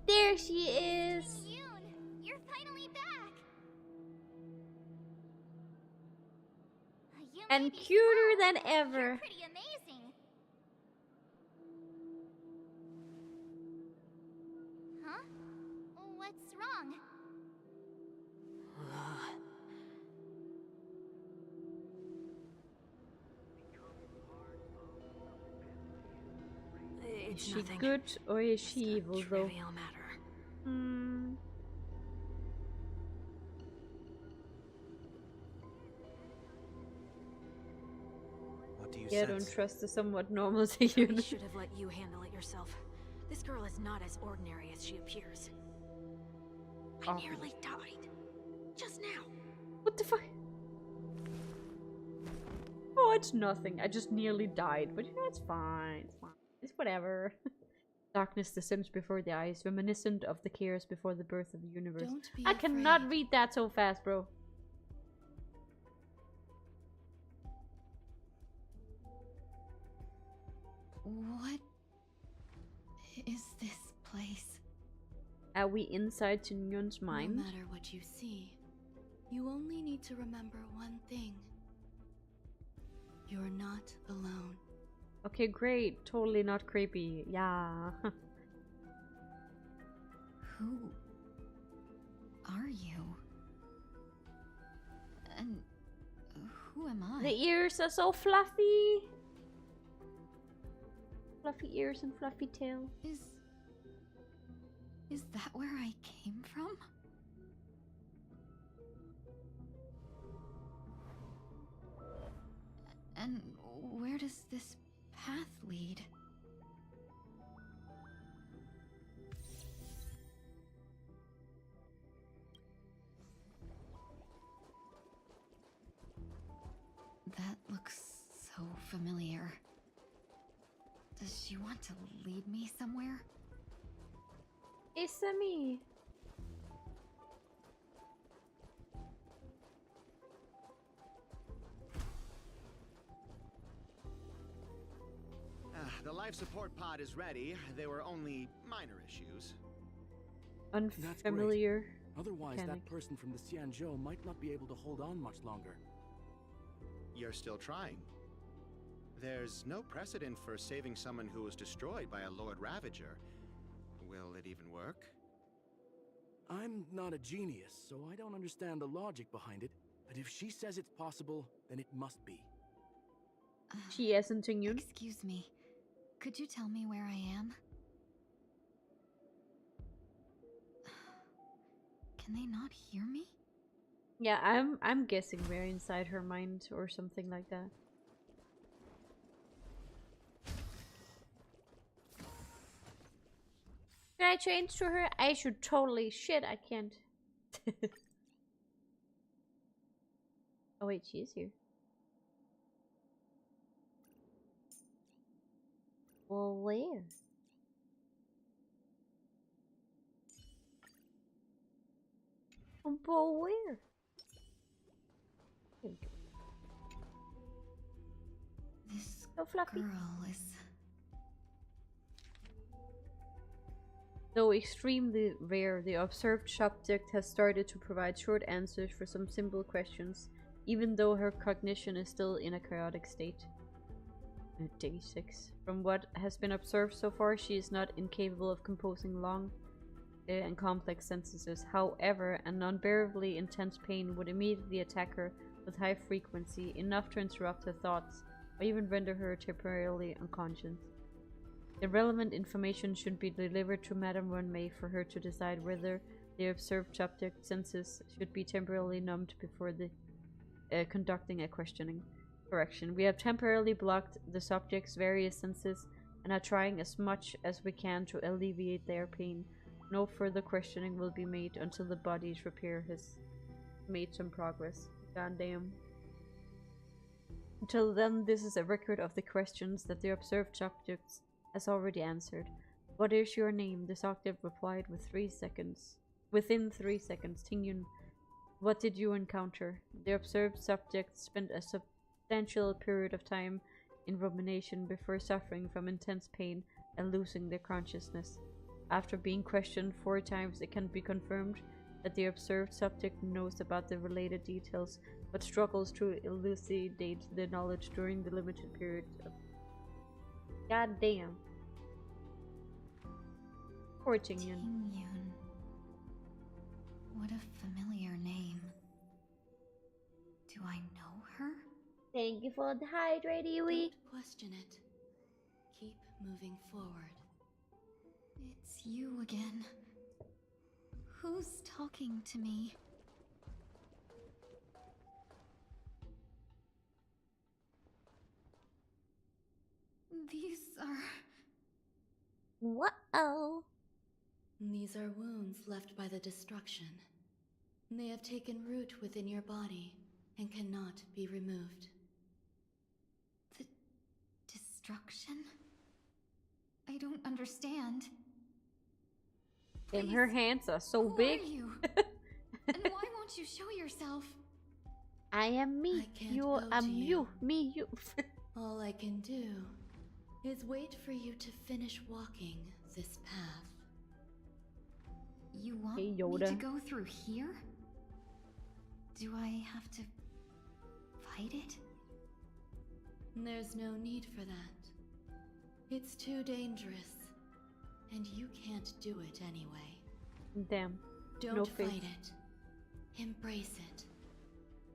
There she is.
Yoon, you're finally back. You may
And
be
cuter
small,
than
but
ever.
You're pretty amazing. Huh? What's wrong?
Is
It's
she
nothing.
good or is she
Just a
evil though?
trivial matter.
What do you
Yeah, I
sense?
don't trust the somewhat normal
I
Tingyun.
should have let you handle it yourself. This girl is not as ordinary as she appears. I
Oh.
nearly died. Just now.
What the fuck? Oh, it's nothing. I just nearly died, but it's fine. It's fine. It's whatever. Darkness descends before the eyes, reminiscent of the chaos before the birth of the universe.
Don't be
I cannot
afraid.
read that so fast, bro.
What is this place?
Are we inside Tingyun's mind?
No matter what you see, you only need to remember one thing. You're not alone.
Okay, great. Totally not creepy. Yeah.
Who are you? And who am I?
The ears are so fluffy. Fluffy ears and fluffy tail.
Is that where I came from? And where does this path lead? Does she want to lead me somewhere?
It's me.
The life support pod is ready. There were only minor issues.
Unfamiliar.
Otherwise,
mechanic.
that person from the Xianzhou might not be able to hold on much longer.
You're still trying. There's no precedent for saving someone who was destroyed by a Lord Ravager. Will it even work?
I'm not a genius, so I don't understand the logic behind it. But if she says it's possible, then it must be.
She isn't Tingyun.
Excuse me. Could you tell me where I am? Can they not hear me?
Yeah, I'm guessing we're inside her mind or something like that. Can I change to her? I should totally. Shit, I can't. Oh wait, she is here. Well, where? But where? Here we go.
This
So fluffy.
girl is...
Though extremely rare, the observed subject has started to provide short answers for some simple questions, even though her cognition is still in a chaotic state. Day 6. From what has been observed so far, she is not incapable of composing long and complex sentences. However, an unbearably intense pain would immediately attack her with high frequency, enough to interrupt her thoughts, or even render her temporarily unconscious. The relevant information should be delivered to Madame Runmei for her to decide whether the observed subject senses should be temporarily numbed before conducting a questioning. Correction. We have temporarily blocked the subject's various senses and are trying as much as we can to alleviate their pain. No further questioning will be made until the body's repair has made some progress. Goddamn. Until then, this is a record of the questions that the observed subject has already answered. What is your name? The subject replied with 3 seconds. Within 3 seconds. Tingyun. What did you encounter? The observed subject spent a substantial period of time in rumination before suffering from intense pain and losing their consciousness. After being questioned 4 times, it can be confirmed that the observed subject knows about the related details, but struggles to elucidate the knowledge during the limited period of... God damn. Poor Tingyun.
Tingyun. What a familiar name. Do I know her?
Thank you for the hydrate, Yui.
Don't question it. Keep moving forward.
It's you again. Who's talking to me? These are...
Whoa.
These are wounds left by the destruction. They have taken root within your body and cannot be removed.
The destruction? I don't understand.
And her hands are so
Who
big.
Are you? And why won't you show yourself?
I am me.
I can't
You
go
are
to
you. Me, you.
All I can do is wait for you to finish walking this path.
You want
Hey,
me
Yoda.
to go through here? Do I have to fight it?
There's no need for that. It's too dangerous, and you can't do it anyway.
Damn.
Don't
No
fight
faith.
it. Embrace it.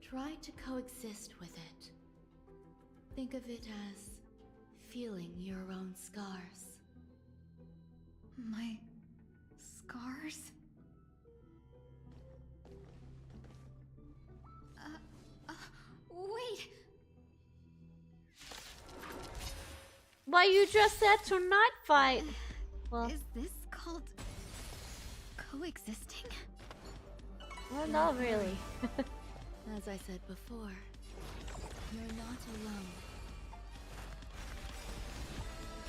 Try to coexist with it. Think of it as feeling your own scars.
My scars? Wait!
But you just said to not fight. Well,
Is this called coexisting?
well, not really.
As I said before, you're not alone.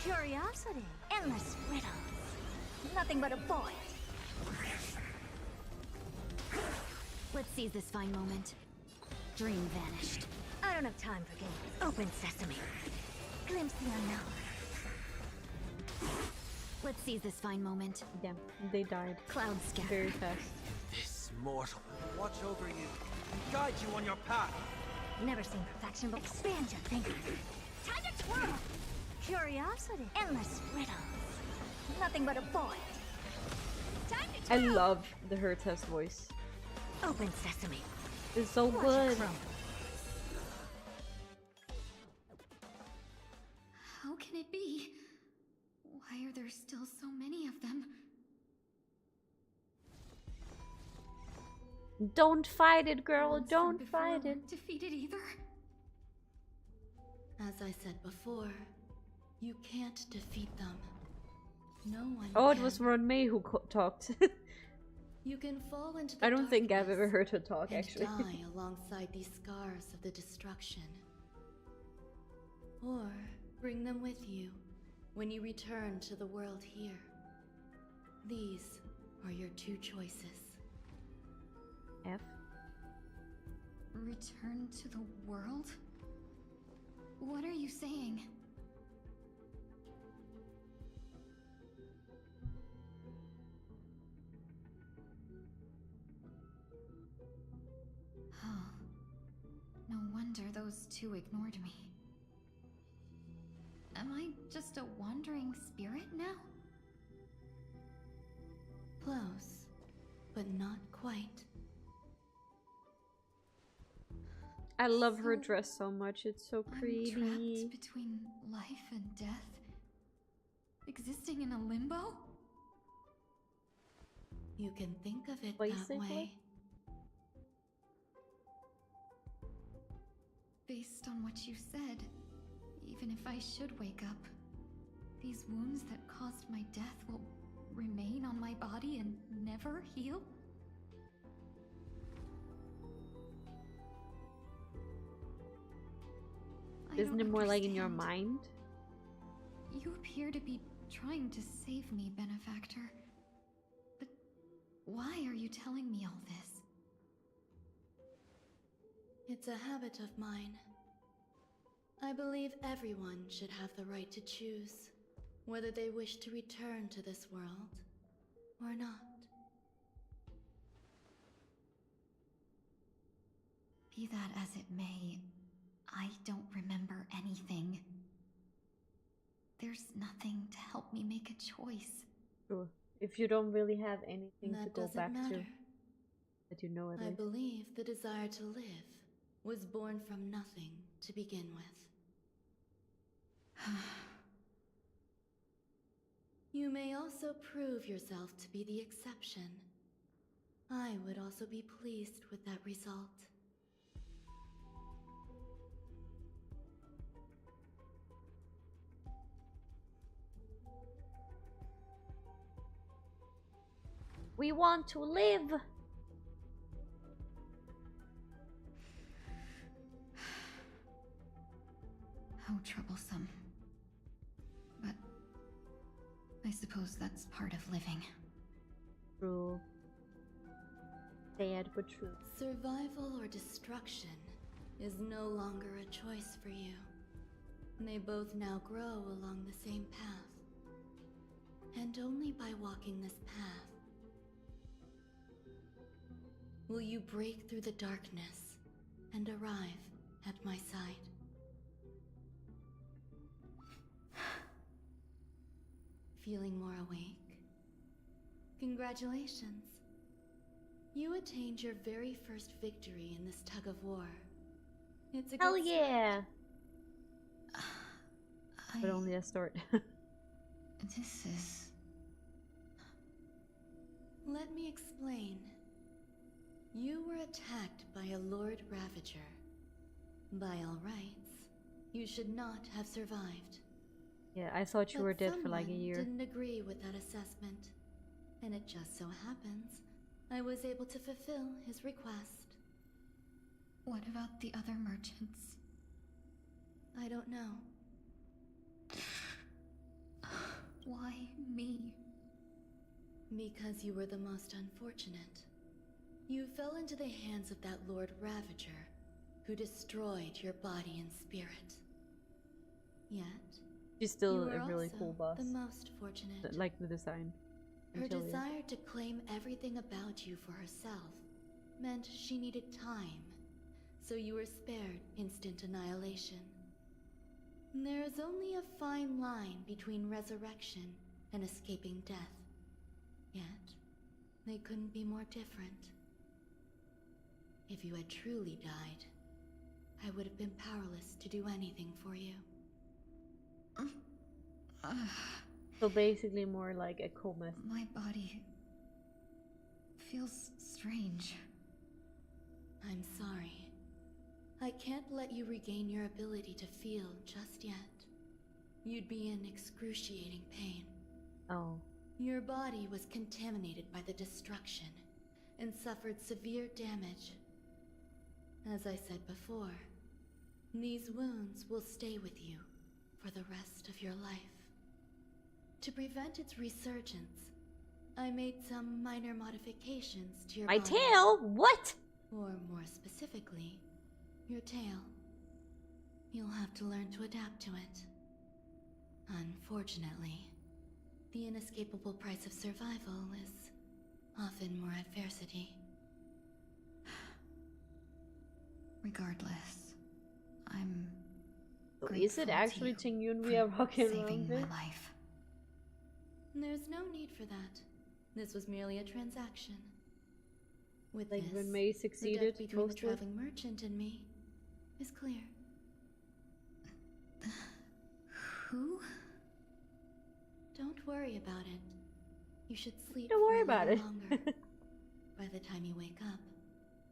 Curiosity, endless riddles. Nothing but a void.
Let's seize this fine moment. Dream vanished.
I don't have time for games. Open sesame. Glimpse the unknown.
Let's seize this fine moment.
Yeah, they died.
Cloud scatter.
Very fast.
This mortal will watch over you and guide you on your path.
Never seen perfection, but expand your thinking. Time to twirl. Curiosity, endless riddles. Nothing but a void. Time to
I
twirl.
love the her test voice.
Open sesame.
It's so
Watch it
good.
crumble.
How can it be? Why are there still so many of them?
Don't fight it, girl.
Once
Don't
before
fight it.
weren't defeated either.
As I said before, you can't defeat them. No one
Oh, it
can.
was Ron May who talked.
You can fall into the
I don't think I've ever
darkness
heard her talk,
and
actually.
die alongside these scars of the destruction. Or bring them with you when you return to the world here. These are your two choices.
F.
Return to the world? What are you saying? Oh. No wonder those two ignored me. Am I just a wandering spirit now?
Close, but not quite.
I love her
So,
dress so much. It's so
I'm
pretty.
trapped between life and death? Existing in a limbo?
You can think of it
Basically.
that way.
Based on what you said, even if I should wake up, these wounds that caused my death will remain on my body and never heal? I
Isn't it
don't
more like in your
understand.
mind?
You appear to be trying to save me, benefactor. But why are you telling me all this?
It's a habit of mine. I believe everyone should have the right to choose whether they wish to return to this world or not.
Be that as it may, I don't remember anything. There's nothing to help me make a choice.
Sure. If you don't really have anything to
That
go
doesn't
back
matter.
to, but you know it
I
is.
believe the desire to live was born from nothing to begin with. You may also prove yourself to be the exception. I would also be pleased with that result.
We want to live.
How troublesome. But I suppose that's part of living.
True. Sad but true.
Survival or destruction is no longer a choice for you. They both now grow along the same path. And only by walking this path will you break through the darkness and arrive at my side. Feeling more awake? Congratulations. You attained your very first victory in this tug of war. It's a
Hell
good
yeah! But only a start.
This is...
Let me explain. You were attacked by a Lord Ravager. By all rights, you should not have survived.
Yeah, I thought you
But
were dead for like a
someone
year.
didn't agree with that assessment, and it just so happens I was able to fulfill his request.
What about the other merchants?
I don't know.
me?
Because you were the most unfortunate. You fell into the hands of that Lord Ravager, who destroyed your body and spirit. Yet,
She's still
you were
a really
also
cool boss.
the most fortunate.
Like the design.
Her
Until you-
desire to claim everything about you for herself meant she needed time, so you were spared instant annihilation. There is only a fine line between resurrection and escaping death. Yet, they couldn't be more different. If you had truly died, I would have been powerless to do anything for you.
So basically more like a coma.
My body feels strange.
I'm sorry. I can't let you regain your ability to feel just yet. You'd be in excruciating pain.
Oh.
Your body was contaminated by the destruction and suffered severe damage. As I said before, these wounds will stay with you for the rest of your life. To prevent its resurgence, I made some minor modifications to your
My
body.
tail? What?
Or more specifically, your tail. You'll have to learn to adapt to it. Unfortunately, the inescapable price of survival is often more adversity.
Regardless, I'm
So is it actually Tingyun we are walking around
saving my
with?
life.
There's no need for that. This was merely a transaction. With
Like
this,
when May
the
succeeded
debt between the
mostly?
traveling merchant and me is clear.
Who?
Don't worry about it. You should sleep
Don't worry
for a
about
little
it.
longer. By the time you wake up,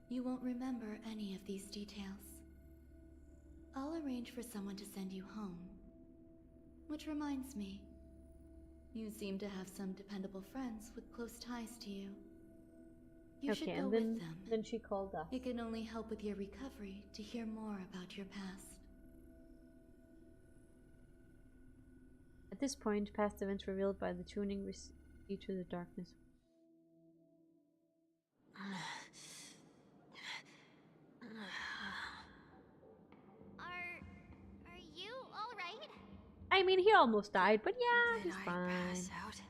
you won't remember any of these details. I'll arrange for someone to send you home. Which reminds me, you seem to have some dependable friends with close ties to you. You should
Okay,
go
and
with them.
then she called us.
It can only help with your recovery to hear more about your past.
At this point, past events revealed by the tuning recede to the darkness.
Are you alright?
I mean, he almost died, but yeah, he's fine.
Out?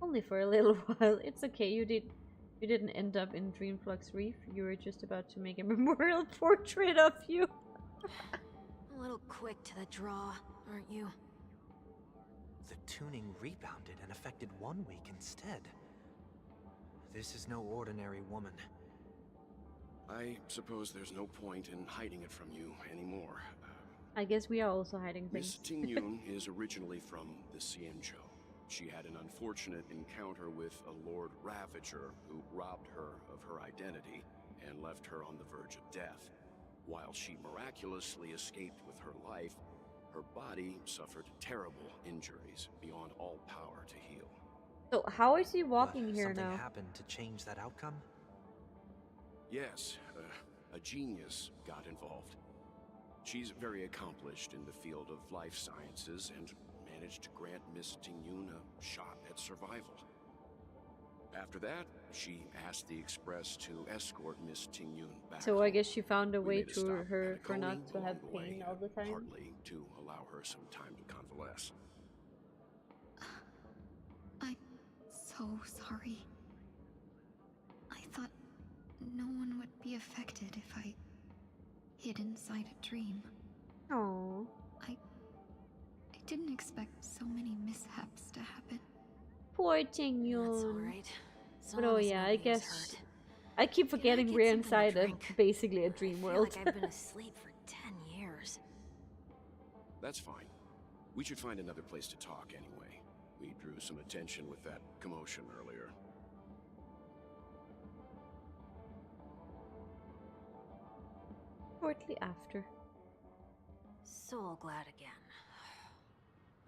Only for a little while. It's okay. You didn't end up in Dreamflux Reef. You were just about to make a memorial portrait of you.
A little quick to the draw, aren't you?
The tuning rebounded and affected 1 week instead. This is no ordinary woman.
I suppose there's no point in hiding it from you anymore.
I guess we are also hiding
Miss
things.
Tingyun is originally from the Xianzhou. She had an unfortunate encounter with a Lord Ravager who robbed her of her identity and left her on the verge of death. While she miraculously escaped with her life, her body suffered terrible injuries beyond all power to heal.
So how is he walking
But
here
something
now?
happened to change that outcome?
Yes, a genius got involved. She's very accomplished in the field of life sciences and managed to grant Miss Tingyun a shot at survival. After that, she asked the Express to escort Miss Tingyun back
So
home.
I guess she found a
We
way
made a
to
stop
her
at a
for not
Coney
to have
along the way,
pain all the time.
partly to allow her some time to convalesce.
I'm so sorry. I thought no one would be affected if I hid inside a dream.
Oh.
I didn't expect so many mishaps to happen.
Poor Tingyun.
That's alright.
But oh yeah, I guess I keep forgetting we're inside basically a dream
I feel
world.
like I've been asleep for 10 years.
That's fine. We should find another place to talk anyway. We drew some attention with that commotion earlier.
Shortly after.
So glad again.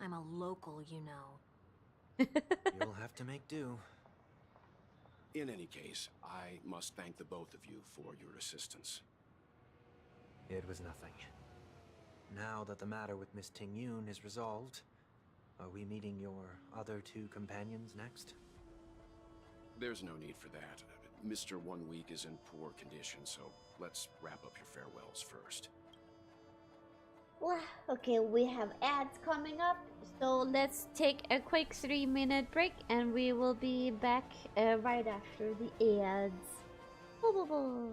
I'm a local, you know.
You'll have to make do.
In any case, I must thank the both of you for your assistance.
It was nothing. Now that the matter with Miss Tingyun is resolved, Are we meeting your other two companions next?
There's no need for that. Mr. 1 Week is in poor condition, so let's wrap up your farewells first.
Well, okay, we have ads coming up, so let's take a quick 3-minute break and we will be back right after the ads. Blah, blah, blah.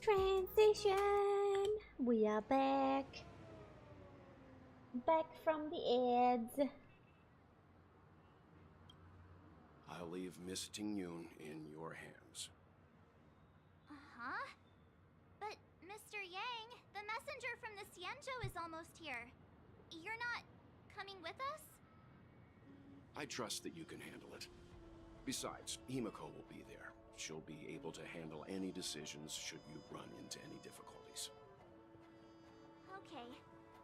Transition! We are back. Back from the ads.
I'll leave Miss Ting Yun in your hands.
Uh-huh. messenger from the Xianzhou is almost here. You're not coming with us?
I trust that you can handle it. Besides, Himiko will be there. She'll be able to handle any decisions should you run into any difficulties.
Okay,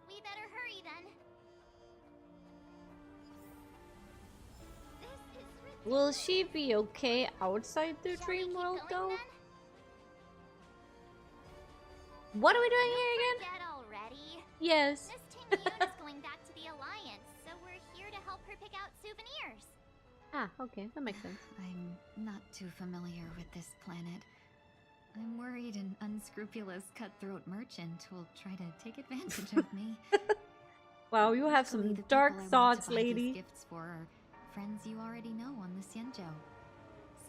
we better hurry then. This is ridiculous.
Will she be okay outside the dream world though?
Then?
What are we doing here again?
Dead already.
Yes.
Miss Ting-Yun is going back to the Alliance, so we're here to help her pick out souvenirs.
Ah, okay, that makes sense.
I'm not too familiar with this planet. I'm worried an unscrupulous cutthroat merchant will try to take advantage of me.
Wow, you have some
Luckily, the
dark
people I want
thoughts,
to buy these
lady.
gifts for are friends you already know on the Xianzhou.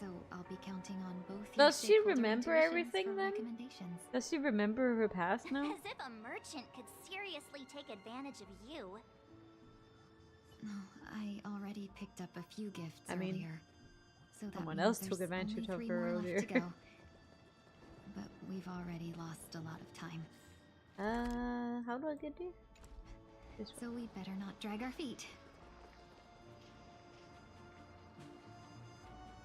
So I'll be counting on both.
Does she
stakeholder
remember
intuitions
everything
for
then?
recommendations.
Does she remember her past now?
As if a merchant could seriously take advantage of you.
No, I already picked up a few gifts
I mean,
earlier. So that
someone
means
else took
there's
advantage
only
of
3
her
more
earlier.
left to go. But we've already lost a lot of time.
How do I get there?
So we better not drag our feet.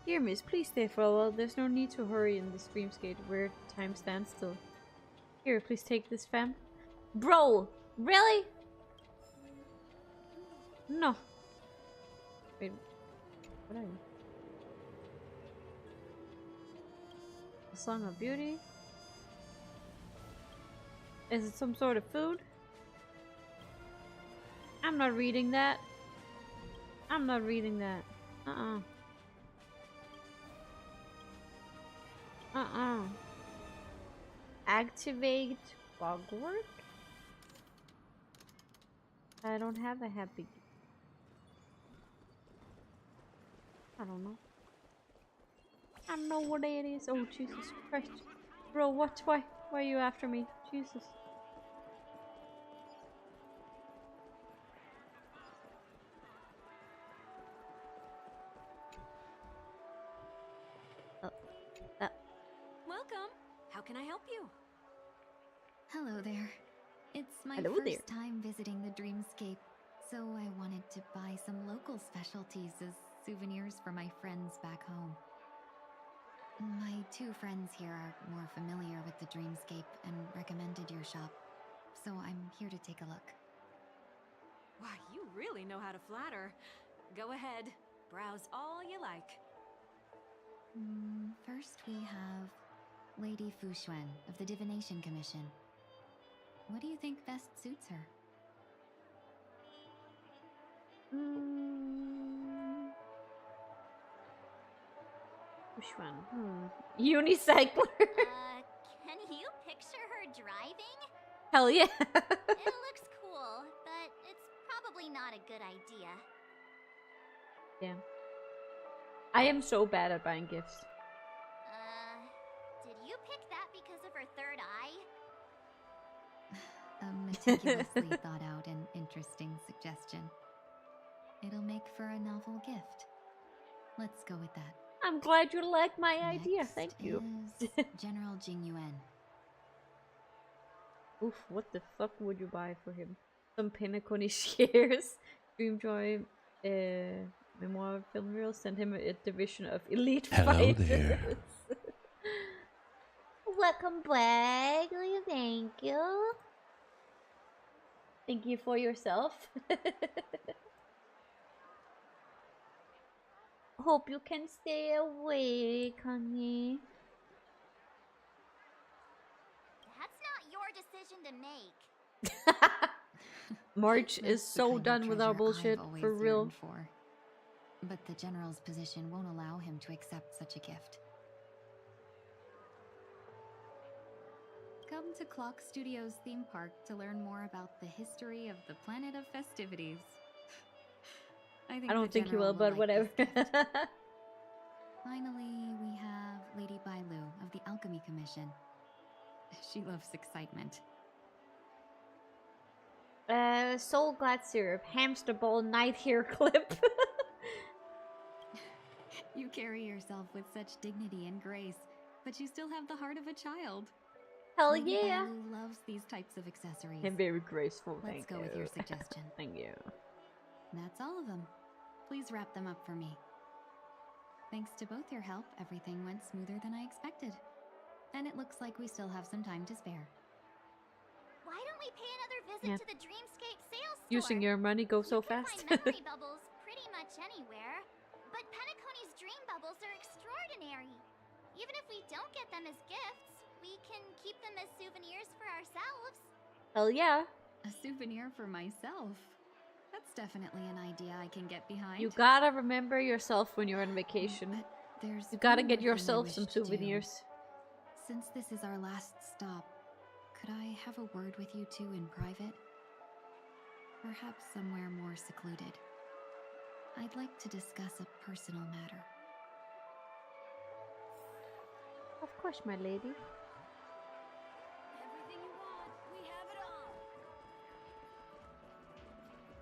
Dear miss, please stay for a while. There's no need to hurry in this dreamscape where time stands still. Here, please take this, fam. Bro! Really? No. Wait. What are you? A Song of Beauty? Is it some sort of food? I'm not reading that. I'm not reading that. Activate bugwork? I don't have a happy. I don't know. I don't know what it is. Oh, Jesus Christ. Bro, what? Why? Why are you after me? Jesus.
Welcome. How can I help you?
Hello there. It's my
Hello
first
there.
time visiting the dreamscape, so I wanted to buy some local specialties as souvenirs for my friends back home. My 2 friends here are more familiar with the dreamscape and recommended your shop, so I'm here to take a look.
Why, you really know how to flatter. Go ahead. Browse all you like.
First we have Lady Fu Xuan of the Divination Commission. What do you think best suits her?
Which one? Unicycler.
Can you picture her driving?
Hell yeah.
It looks cool, but it's probably not a good idea.
Yeah. I am so bad at buying gifts.
Did you pick that because of her third eye?
A meticulously thought out and interesting suggestion. It'll make for a novel gift. Let's go with that.
I'm glad you like my idea. Thank you.
Is General Jing Yuan.
Oof, what the fuck would you buy for him? Some Pinnacle shares. Dreamjoy memoir film reel. Send him a division of elite fighters.
there.
Welcome back. Thank you. Thank you for yourself. Hope you can stay awake, honey.
That's not your decision to make.
March
That's
is
the
so
kind of
done with our
treasure
bullshit,
I've always
for real.
yearned for. But the General's position won't allow him to accept such a gift. Come to Clock Studios theme park to learn more about the history of the planet of festivities.
I don't think you will,
General
but
like
whatever.
this gift. Finally, we have Lady Bailu of the Alchemy Commission. She loves excitement.
Soul Glad Syrup, Hamster Ball, Night Hair Clip.
You carry yourself with such dignity and grace, but you still have the heart of a child.
Hell
Lady
yeah!
Bailu loves these types of accessories.
And very graceful,
Let's
thank
go
you.
with your suggestion.
Thank you.
That's all of them. Please wrap them up for me. Thanks to both your help, everything went smoother than I expected. And it looks like we still have some time to spare.
Why don't we pay another visit
Yeah.
to the Dreamscape sales store?
Using your money goes so fast.
Find memory bubbles pretty much anywhere. But Penacony's dream bubbles are extraordinary. Even if we don't get them as gifts, we can keep them as souvenirs for ourselves.
Hell yeah!
A souvenir for myself. That's definitely an idea I can get behind.
You gotta remember yourself when you're on vacation.
There's
You gotta
one
get
more thing I
yourself
wish
some
to do.
souvenirs.
Since this is our last stop, could I have a word with you two in private? Perhaps somewhere more secluded. I'd like to discuss a personal matter.
Of course, my lady.
Everything you want, we have it all.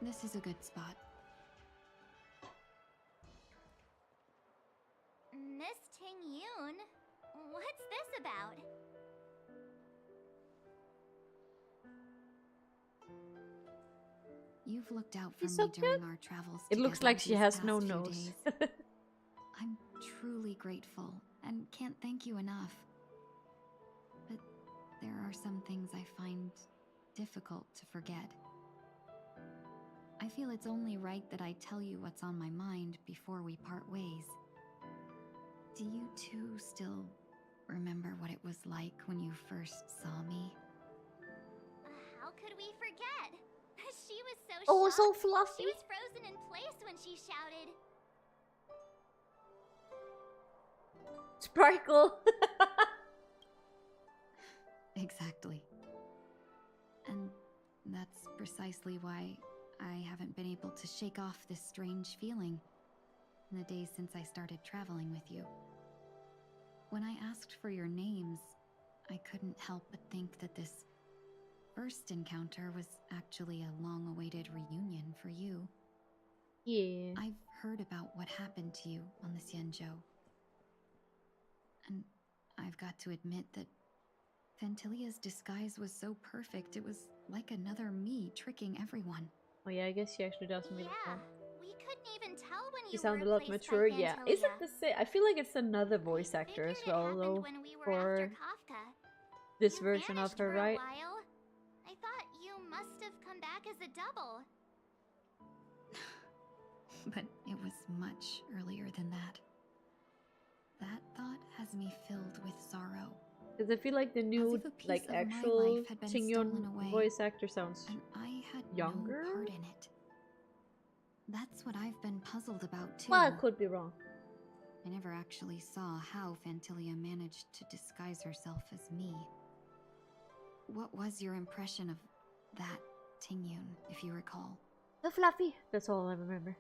This is a good spot.
Miss Ting Yun, what's this about?
You've looked out for
She's
me
so
during
cute.
our travels.
It looks
together
like she
these
has
past
no
few
nose.
days. I'm truly grateful and can't thank you enough. But there are some things I find difficult to forget. I feel it's only right that I tell you what's on my mind before we part ways. Do you two still remember what it was like when you first saw me?
How could we forget? She was so
Oh,
shocked.
so fluffy.
She was frozen in place when she shouted.
Sparkle!
Exactly. And that's precisely why I haven't been able to shake off this strange feeling in the days since I started traveling with you. When I asked for your names, I couldn't help but think that this first encounter was actually a long-awaited reunion for you.
Yeah.
I've heard about what happened to you on the Xianzhou. And I've got to admit that Fantilia's disguise was so perfect, it was like another me tricking everyone.
Oh yeah, I guess she actually does make
Yeah,
it.
we couldn't even tell when
She
you
sounds
were
a lot
replaced
mature.
by
Yeah,
Fantalia.
is it the same? I feel like it's another voice actor as well,
Happened
though,
when we were
for
after Kafka.
this
You
version of
vanished
her,
for a
right?
while. I thought you must have come back as a double.
But it was much earlier than that. That thought has me filled with sorrow.
Because I feel like the new,
As if a piece
like,
of my
actual
life had been
Ting
stolen
Yun
away,
voice actor sounds
and I had
younger?
no part in it. That's what I've been puzzled about too.
Well, I could be wrong.
I never actually saw how Fantilia managed to disguise herself as me. What was your impression of that Ting Yun, if you recall?
So fluffy. That's all I remember.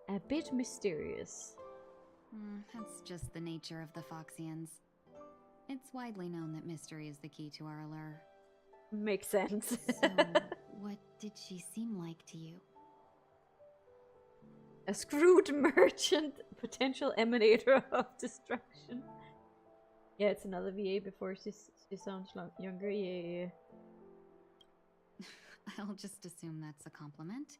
A bit mysterious.
That's just the nature of the Foxians. It's widely known that mystery is the key to our allure.
Makes sense.
So, what did she seem like to you?
A screwed merchant, potential emanator of destruction. Yeah, it's another VA before she sounds younger. Yeah.
I'll just assume that's a compliment.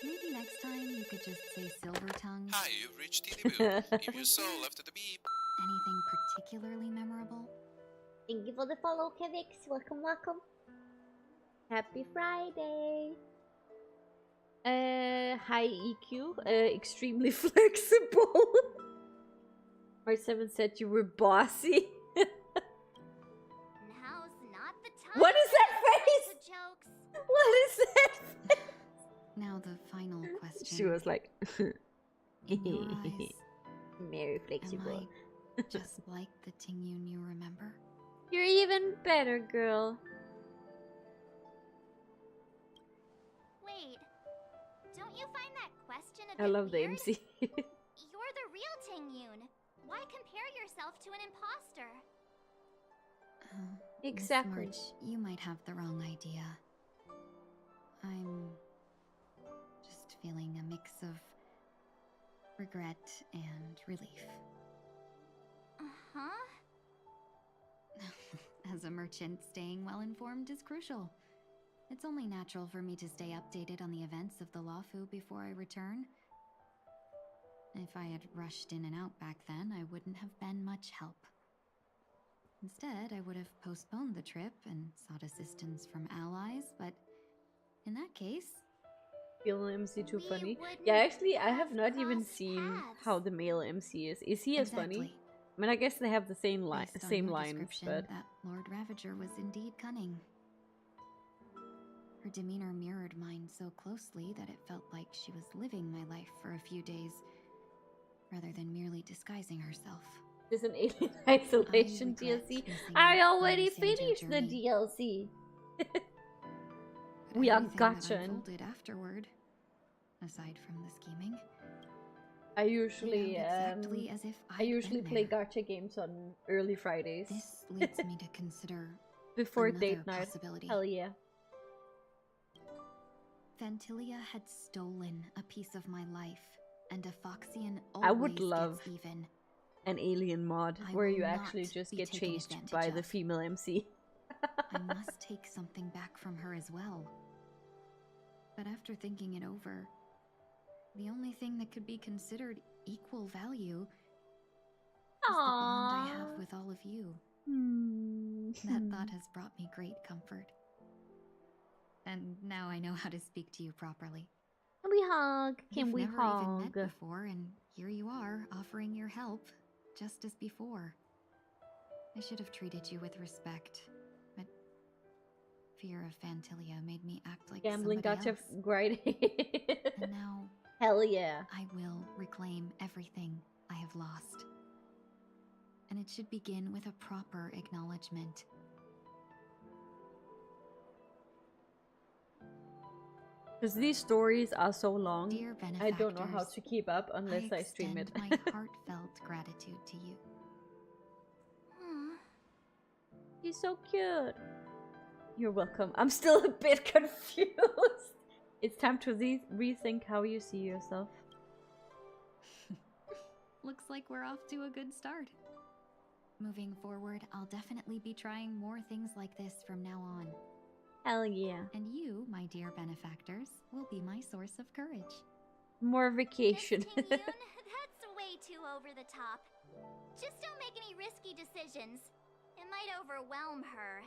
Maybe next time you could just say silver tongue.
Hi, you've reached Tinny If your soul after the beep.
Anything particularly memorable?
Thank you for the follow, Kevix. Welcome, welcome. Happy Friday. High EQ. Extremely flexible. R7 said you were bossy.
Now's not the time.
What is that
for
face?
jokes.
What is that face?
Now the final question.
She was like,
In your eyes,
very flexible.
am I just like the Ting Yun you remember?
You're even better, girl.
Wait, don't you find that question a bit
I love the
weird?
MC.
You're the real Ting Yun. Why compare yourself to an imposter?
Exactly.
Miss March, you might have the wrong idea. I'm just feeling a mix of regret and relief.
Uh-huh.
a merchant, staying well informed is crucial. It's only natural for me to stay updated on the events of the Lawfu before I return. If I had rushed in and out back then, I wouldn't have been much help. Instead, I would have postponed the trip and sought assistance from allies, but in that case...
Female MC too funny? Yeah, actually, I have not even seen how the male MC is. Is he as funny? I mean, I guess they have the same lines, but...
that Lord Ravager was indeed cunning. Her demeanor mirrored mine so closely that it felt like she was living my life for a few days, rather than merely disguising herself.
There's an Alien Isolation DLC. I already finished the DLC. We are gotcha.
Afterward, aside from the scheming,
I usually
exactly as if
I usually play gotcha games on early Fridays.
This leads me to consider
before date night. Hell yeah.
Vantilia had stolen a piece of my life, and a Foxian
I would
always
love
gets even.
An alien mod where you actually just get chased by the female MC.
I must take something back from her as well. But after thinking it over, the only thing that could be considered equal value is the bond I have with all of you. That thought has brought me great comfort. And now I know how to speak to you properly.
Can we hug? Can we
never
hug?
even met before, and here you are, offering your help, just as before. I should have treated you with respect, but fear of Vantilia made me act like
gambling
somebody
gotcha,
else.
great.
And now,
hell yeah,
I will reclaim everything I have lost. And it should begin with a proper acknowledgement.
Because these stories are so long,
Dear
I don't know how to keep up unless I stream it.
my heartfelt gratitude to you.
He's so cute. You're welcome. I'm still a bit confused. It's time to rethink how you see yourself.
Looks like we're off to a good start. Moving forward, I'll definitely be trying more things like this from now on.
Hell yeah.
And you, my dear benefactors, will be my source of courage.
More vacation.
Miss Tingyun, that's way too over the top. Just don't make any risky decisions. It might overwhelm her.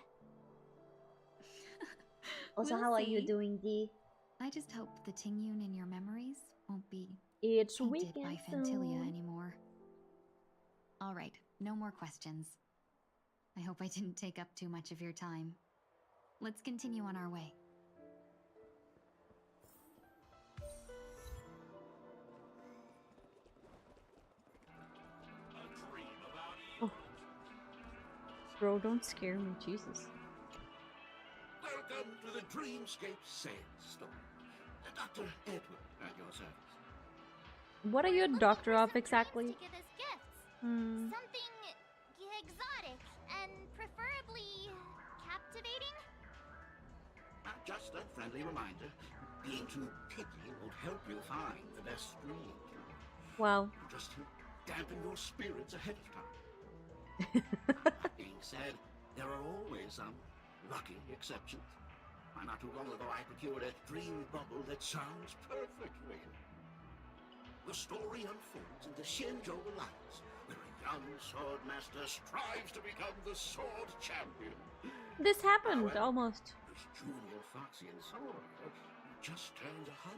Also,
We'll
how are you
see.
doing, Dee?
I just hope the Tingyun in your memories won't be
it's
tainted
weekend
by Fantilia anymore. Alright, no more questions. I hope I didn't take up too much of your time. Let's continue on our way.
Oh. Bro, don't scare me, Jesus.
Welcome to the Dreamscape Sandstorm. Dr. Edward at your service.
What are you a doctor of exactly?
To give us gifts. Something exotic and preferably captivating.
Just a friendly reminder. Being too picky won't help you find the best stream.
Wow.
Just to dampen your spirits ahead of time. That being said, there are always some lucky exceptions. Not too long ago, I procured a dream bubble that sounds perfect for you. The story unfolds in the Shenzhou Alliance, where a young swordmaster strives to become the sword champion.
This happened, almost.
This junior Foxian sword just turned 100,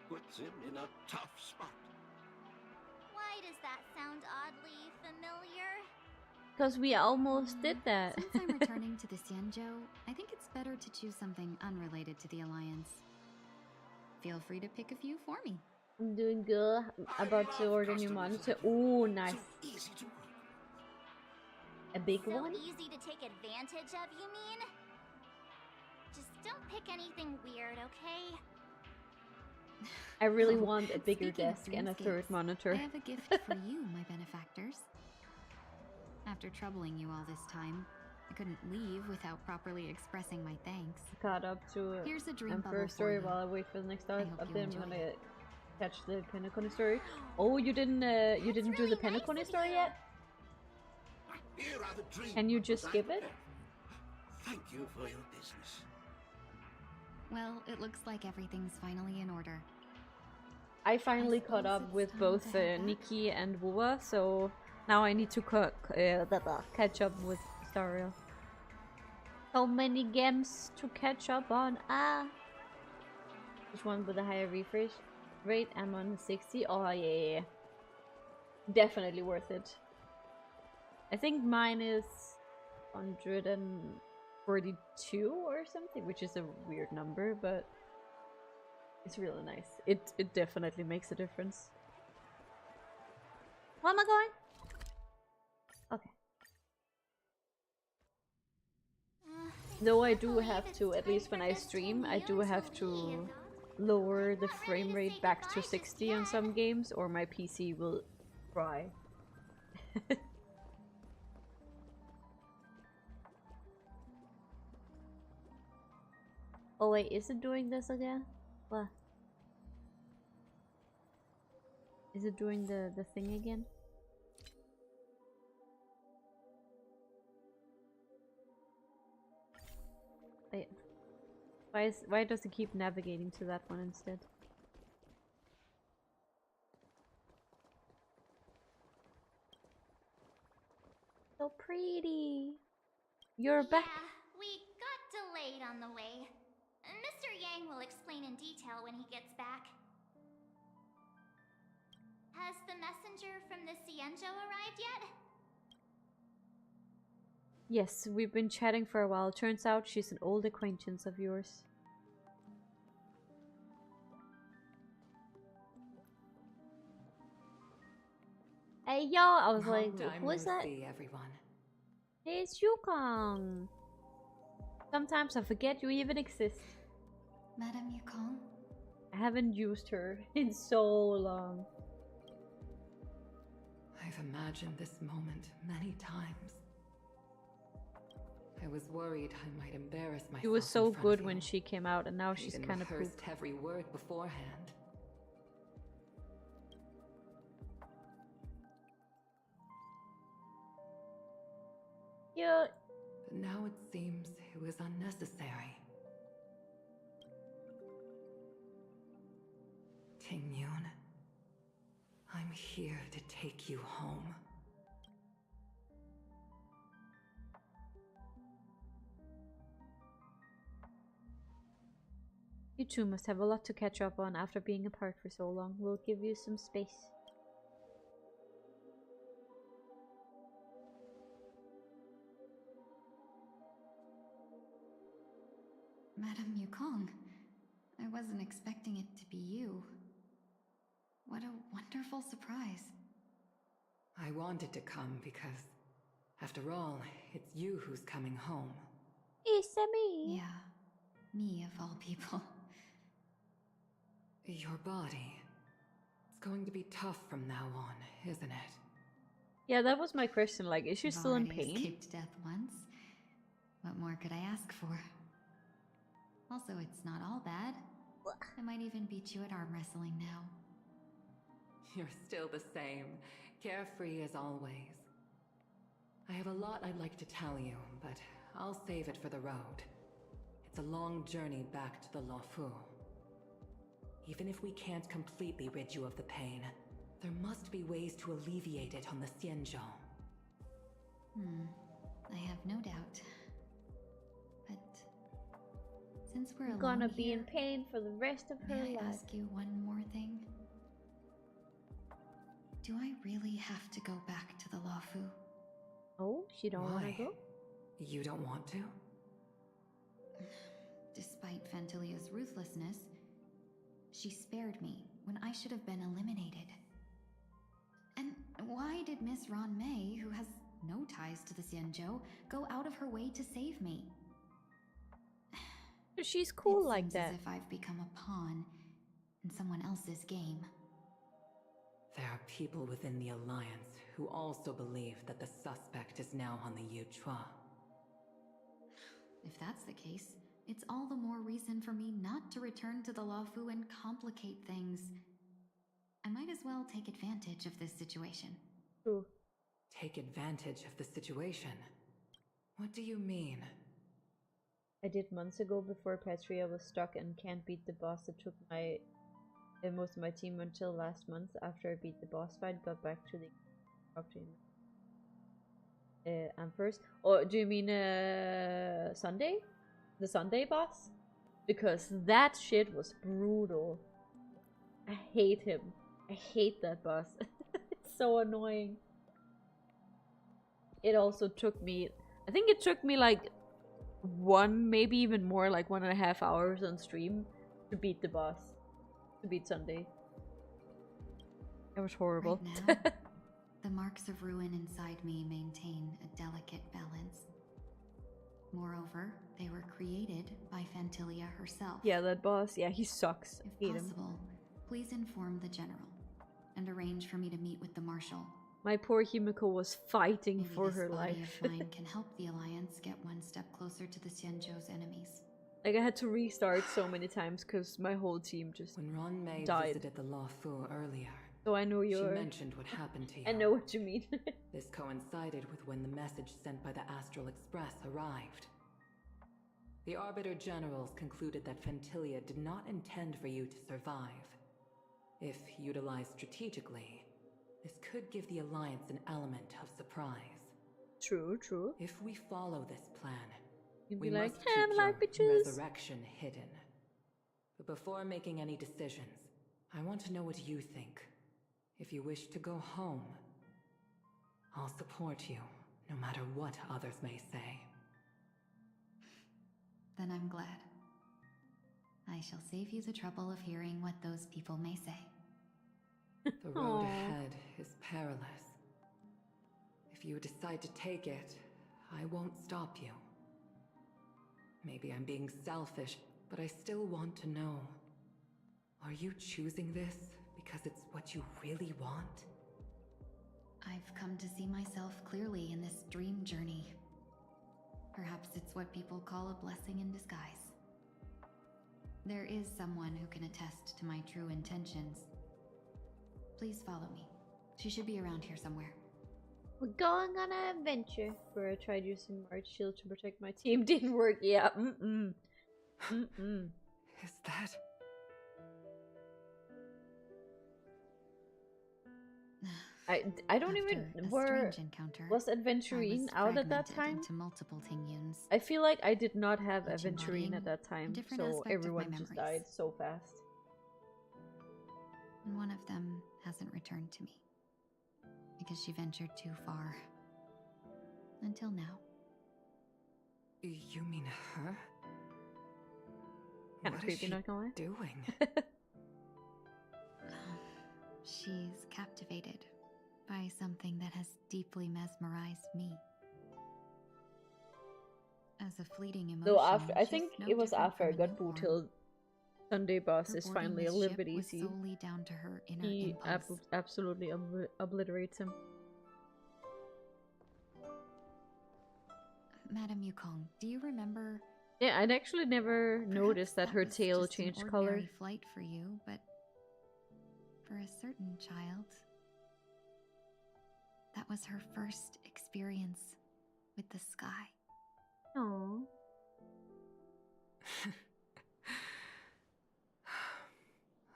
puts him in a tough spot.
Why does that sound oddly familiar?
Because we almost did that.
Since I'm returning to the Xianzhou, I think it's better to choose something unrelated to the Alliance. Feel free to pick a few for me.
I'm doing good. About to order new monitor. Oh, nice.
So easy to work.
A big
So
one?
easy to take advantage of, you mean? Just don't pick anything weird, okay?
I really want a bigger
Speaking of
desk and a third
dreamscapes,
monitor.
I have a gift for you, my benefactors. After troubling you all this time, I couldn't leave without properly expressing my thanks.
Caught up to
Here's a dream
Emperor
bubble
story
for you.
while I wait for the next
I
update.
hope you
I'm
enjoy
gonna catch the Penacony story. Oh, you didn't do the Penacony story yet?
Here are the dream
Can you
bubbles
just
I
skip it?
prepared.
Thank you for your business.
Well, it looks like everything's finally in order.
I finally caught up with both Nikki and Wuwa, so now I need to catch up with Star Rail. So many games to catch up on. Which one with a higher refresh rate? I'm on 60. Oh yeah. Definitely worth it. I think mine is 142 or something, which is a weird number, but it's really nice. It definitely makes a difference. Where am I going? Okay. Though I do have to, at least when I stream, I do have to lower the frame rate back to 60 on some games, or my PC will cry. Oh wait, is it doing this again? What? Is it doing the thing again? Wait. Why does it keep navigating to that one instead? So pretty. You're back.
Yeah, we got delayed on the way. Mr. Yang will explain in detail when he gets back. Has the messenger from the Cienjo arrived yet?
Yes, we've been chatting for a while. Turns out she's an old acquaintance of yours. Hey yo, I was like, who is that?
See everyone.
Hey, it's Yukong. Sometimes I forget you even exist.
Madame Yukong?
I haven't used her in so long.
I've imagined this moment many times. I was worried I might embarrass myself.
She was so good when she came out, and now she's kind of
rehearsed every word beforehand.
Yeah.
But now it seems it was unnecessary. Ting-Yun, I'm here to take you home.
You two must have a lot to catch up on after being apart for so long. We'll give you some space.
Madame Yukong, I wasn't expecting it to be you. What a wonderful surprise.
I wanted to come because, after all, it's you who's coming home.
It's me.
Yeah, me of all people.
Your body. It's going to be tough from now on, isn't it?
Yeah, that was my question. Like, is she still in pain?
Escaped death once. What more could I ask for? Also, it's not all bad. I might even beat you at arm wrestling now.
You're still the same, carefree as always. I have a lot I'd like to tell you, but I'll save it for the road. It's a long journey back to the Luofu. Even if we can't completely rid you of the pain, there must be ways to alleviate it on the Xianzhou.
I have no doubt. But since we're
gonna be
here,
in pain for the rest of her life.
May I ask you one more thing? Do I really have to go back to the Luofu?
Oh, she don't want to go?
You don't want to?
Despite Fantilia's ruthlessness, she spared me when I should have been eliminated. And why did Miss Ron Mei, who has no ties to the Xianzhou, go out of her way to save me?
She's cool like that.
As if I've become a pawn in someone else's game.
There are people within the Alliance who also believe that the suspect is now on the Yuchua.
If that's the case, it's all the more reason for me not to return to the Luofu and complicate things. I might as well take advantage of this situation.
Ooh.
Take advantage of the situation? What do you mean?
I did months ago before Patria was stuck and can't beat the boss that took my most of my team until last month. After I beat the boss fight, got back to the and first. Or do you mean Sunday? The Sunday boss? Because that shit was brutal. I hate him. I hate that boss. It's so annoying. It also took me, I think it took me like maybe even more, like 1.5 hours on stream to beat the boss. To beat Sunday. It was horrible.
Right now, the marks of ruin inside me maintain a delicate balance. Moreover, they were created by Fantilia herself.
Yeah, that boss, yeah, he sucks.
If
I hate him.
possible, please inform the general and arrange for me to meet with the marshal.
My poor Himiko was fighting
Maybe
for
this
her
body
life.
of mine can help the Alliance get one step closer to the Xianzhou's enemies.
Like, I had to restart so many times because my whole team just
When Ron May
died.
visited the Law Fu earlier,
So I know you're...
she mentioned what happened to you.
I know what you mean.
This coincided with when the message sent by the Astral Express arrived. The Arbiter Generals concluded that Fantilia did not intend for you to survive. If utilized strategically, this could give the Alliance an element of surprise.
True, true.
If we follow this plan,
You'd
we
be like,
must
"Hey,
keep
like
your
bitches."
resurrection hidden. But before making any decisions, I want to know what you think. If you wish to go home, I'll support you, no matter what others may say.
Then I'm glad. I shall save you the trouble of hearing what those people may say.
The road ahead is perilous. If you decide to take it, I won't stop you. Maybe I'm being selfish, but I still want to know. Are you choosing this because it's what you really want?
I've come to see myself clearly in this dream journey. Perhaps it's what people call a blessing in disguise. There is someone who can attest to my true intentions. Please follow me. She should be around here somewhere.
We're going on an adventure. Where I tried using March Shield to protect my team. Didn't work. Yeah.
Is that...
I don't even was Adventurine out at that time?
Into multiple Tingyuns.
I feel like I did not have
Each
Adventurine
embodying
at that time,
a different
so
aspect of my
everyone just died
memories.
so fast.
And one of them hasn't returned to me. Because she ventured too far. Until now.
You mean her?
Kinda creepy, not gonna lie.
Doing?
She's captivated by something that has deeply mesmerized me. As a fleeting emotion,
Though after, I
she's
think
no
it was
different
after I
from a
got
newborn.
booted. Sunday boss
Her
is
boarding
finally a
this
little
ship
bit
was
easy.
solely down to her inner
He
impulse.
absolutely obliterates him.
Madame Yukong, do you remember?
Yeah, I'd actually never noticed that her
was
tail
just an
changed color.
ordinary flight for you, but for a certain child, that was her first experience with the sky.
Aww.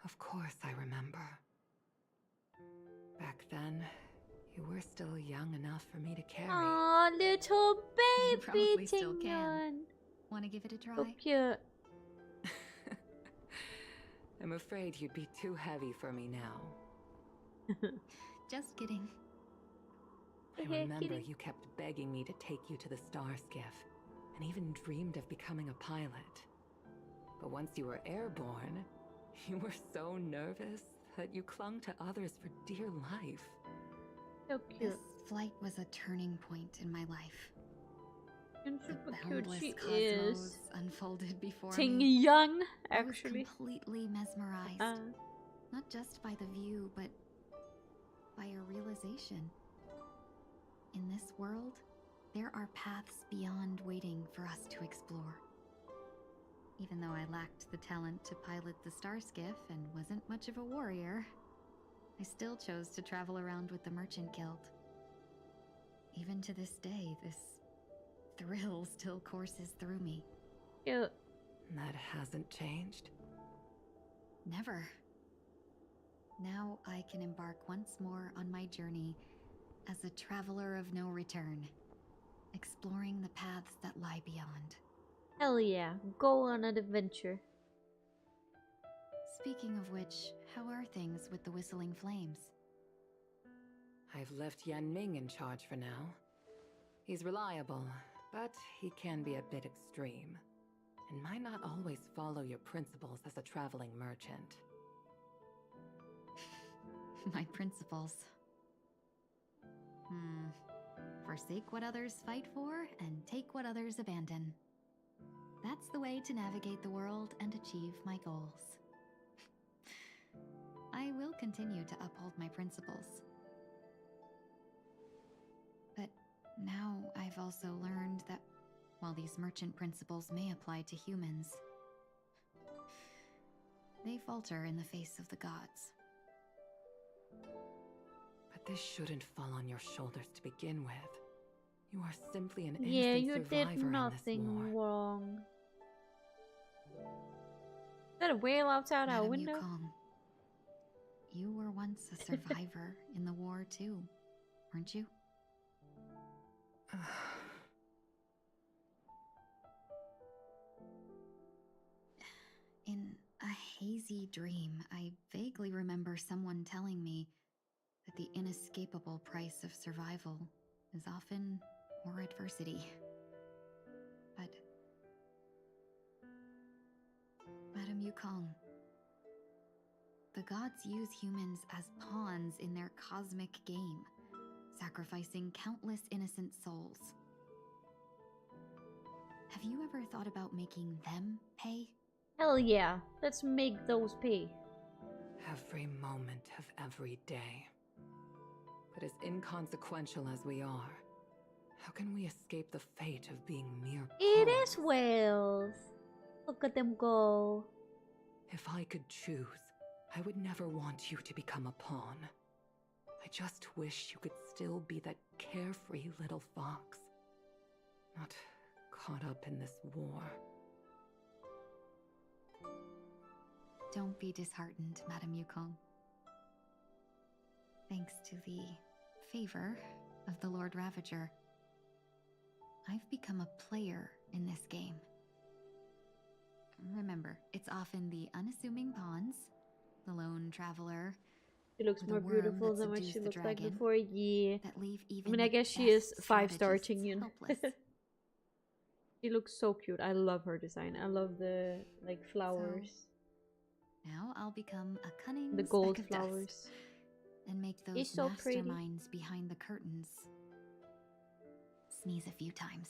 Of course I remember. Back then, you were still young enough for me to carry.
Aw, little
You
baby
probably still can.
Tingyon.
Want to give it a try?
So cute.
I'm afraid you'd be too heavy for me now.
Just kidding.
I remember you kept begging me to take you to the star skiff, and even dreamed of becoming a pilot. But once you were airborne, you were so nervous that you clung to others for dear life.
So cute.
This flight was a turning point in my life.
And
The
super cute
boundless
she
cosmos
is.
unfolded before
Ting
me.
young,
I was
actually.
completely mesmerized. Not just by the view, but by a realization. In this world, there are paths beyond waiting for us to explore. Even though I lacked the talent to pilot the star skiff and wasn't much of a warrior, I still chose to travel around with the Merchant Guild. Even to this day, this thrill still courses through me.
Cute.
That hasn't changed?
Never. Now I can embark once more on my journey as a traveler of no return, exploring the paths that lie beyond.
Hell yeah, go on an adventure.
Speaking of which, how are things with the Whistling Flames?
I've left Yan Ming in charge for now. He's reliable, but he can be a bit extreme, and might not always follow your principles as a traveling merchant.
My principles. Forsake what others fight for, and take what others abandon. That's the way to navigate the world and achieve my goals. I will continue to uphold my principles. But now I've also learned that while these merchant principles may apply to humans, they falter in the face of the gods.
But this shouldn't fall on your shoulders to begin with. You are simply an innocent
Yeah, you
survivor
did
in this war.
nothing wrong. Is that a whale outside our
Madame
window?
Yukong, you were once a survivor in the war too, weren't you? In a hazy dream, I vaguely remember someone telling me that the inescapable price of survival is often more adversity. But Madame Yukong, the gods use humans as pawns in their cosmic game, sacrificing countless innocent souls. Have you ever thought about making them pay?
Hell yeah, let's make those pay.
Every moment of every day. But as inconsequential as we are, how can we escape the fate of being mere
It
pawns?
is whales. Look at them go.
If I could choose, I would never want you to become a pawn. I just wish you could still be that carefree little fox. Not caught up in this war.
Don't be disheartened, Madame Yukong. Thanks to the favor of the Lord Ravager, I've become a player in this game. Remember, it's often the unassuming pawns, the lone traveler.
She looks
or the
more
worm
beautiful
that
than what
subdues
she
the
looked like
dragon
before. Yeah.
That leave
I
even
mean, I
the
guess she is
best
5-star
strategists
Chingyun.
helpless.
She looks so cute. I love her design. I love the like flowers.
Now I'll become a cunning
The gold
speck of
flowers.
dust and make those
She's so pretty.
masterminds behind the curtains sneeze a few times.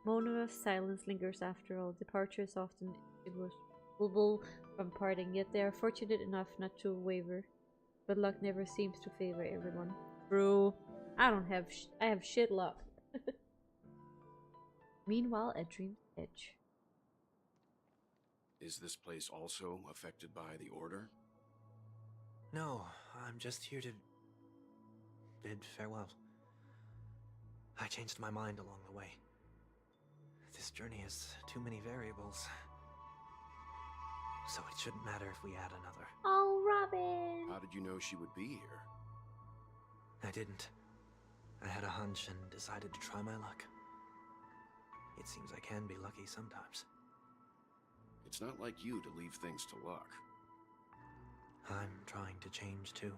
Moment of silence lingers after all. Departure is often irreversible from parting, yet they are fortunate enough not to waver. But luck never seems to favor everyone. True. I don't have I have shit luck. Meanwhile, at Dream's Edge.
Is this place also affected by the Order?
No, I'm just here to bid farewell. I changed my mind along the way. This journey has too many variables. So it shouldn't matter if we add another.
Oh, Robin!
How did you know she would be here?
I didn't. I had a hunch and decided to try my luck. It seems I can be lucky sometimes.
It's not like you to leave things to luck.
I'm trying to change too.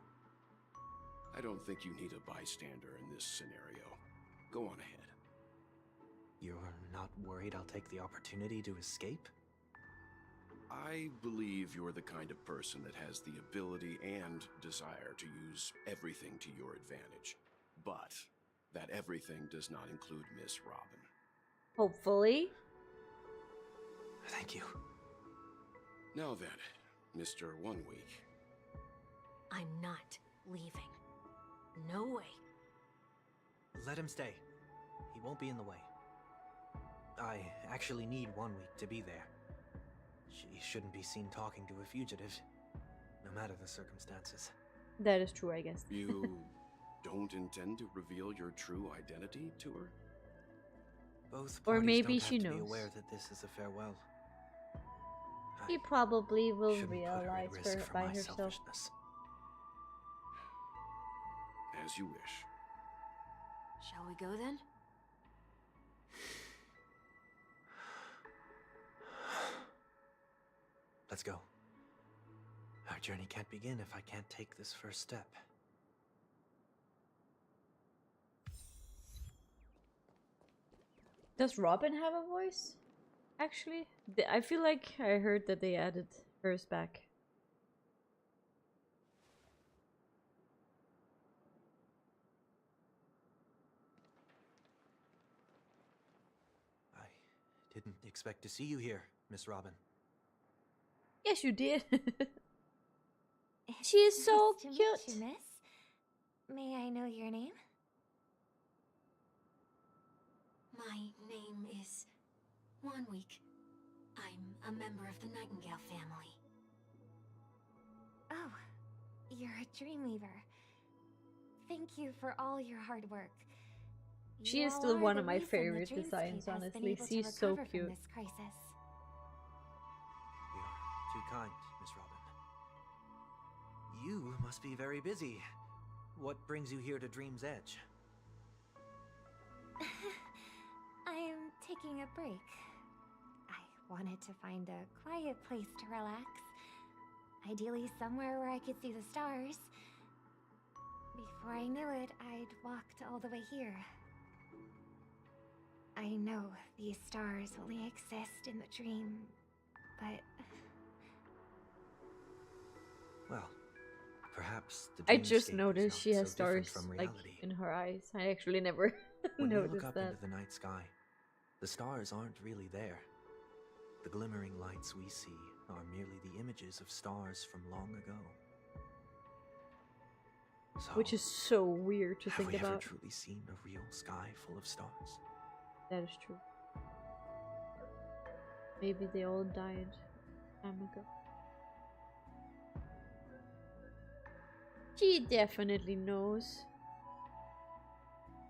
I don't think you need a bystander in this scenario. Go on ahead.
You're not worried I'll take the opportunity to escape?
I believe you're the kind of person that has the ability and desire to use everything to your advantage. But that everything does not include Miss Robin.
Hopefully.
Thank you.
Now then, Mr. 1 Week.
I'm not leaving. No way.
Let him stay. He won't be in the way. I actually need 1 week to be there. She shouldn't be seen talking to a fugitive, no matter the circumstances.
That is true, I guess.
You don't intend to reveal your true identity to her?
Both
Or
parties
maybe
don't
she
have to be
knows.
aware that this is a farewell.
She probably will
Shouldn't put her at
realize
risk for
by
my
herself.
selfishness.
As you wish.
Shall we go then?
Let's go. Our journey can't begin if I can't take this first step.
Does Robin have a voice? Actually, I feel like I heard that they added hers back.
I didn't expect to see you here, Miss Robin.
Yes, you did. She is so
Nice to
cute.
meet you, miss. May I know your name?
My name is Wanweek. I'm a member of the Nightingale family.
Oh, you're a Dreamweaver. Thank you for all your hard work.
She
You
is
all
still
are
one
the
of my
reason the
favorite
Dreamscape
designs,
has been
honestly.
able to
She's so
recover from
cute.
this crisis.
You're too kind, Miss Robin. You must be very busy. What brings you here to Dream's Edge?
I am taking a break. I wanted to find a quiet place to relax. Ideally somewhere where I could see the stars. Before I knew it, I'd walked all the way here. I know these stars only exist in the dream, but...
Well, perhaps the
I just
dreamscape
noticed
is
she
not
has
so different
stars
from
like
reality.
in her eyes. I actually never
When you look
noticed
up
that.
into the night sky, the stars aren't really there. The glimmering lights we see are merely the images of stars from long ago. So,
Which is so weird to
have
think
we ever
about.
truly seen a real sky full of stars?
That is true. Maybe they all died time ago. She definitely knows.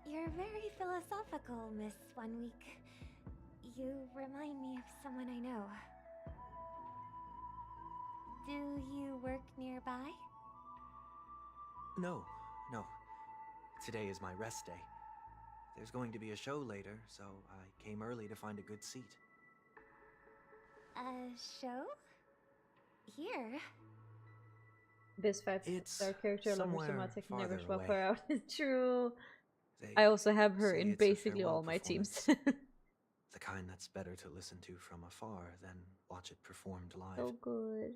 You're very philosophical, Miss One Week. You remind me of someone I know. Do you work nearby?
No. Today is my rest day. There's going to be a show later, so I came early to find a good seat.
A show? Here?
Best
It's
star character, I love her so
somewhere
much I can never
farther
swap
away.
her out. It's true.
They
I also have her
say
in
it's a
basically
farewell
all my teams.
performance. The kind that's better to listen to from afar than watch it performed live.
So good.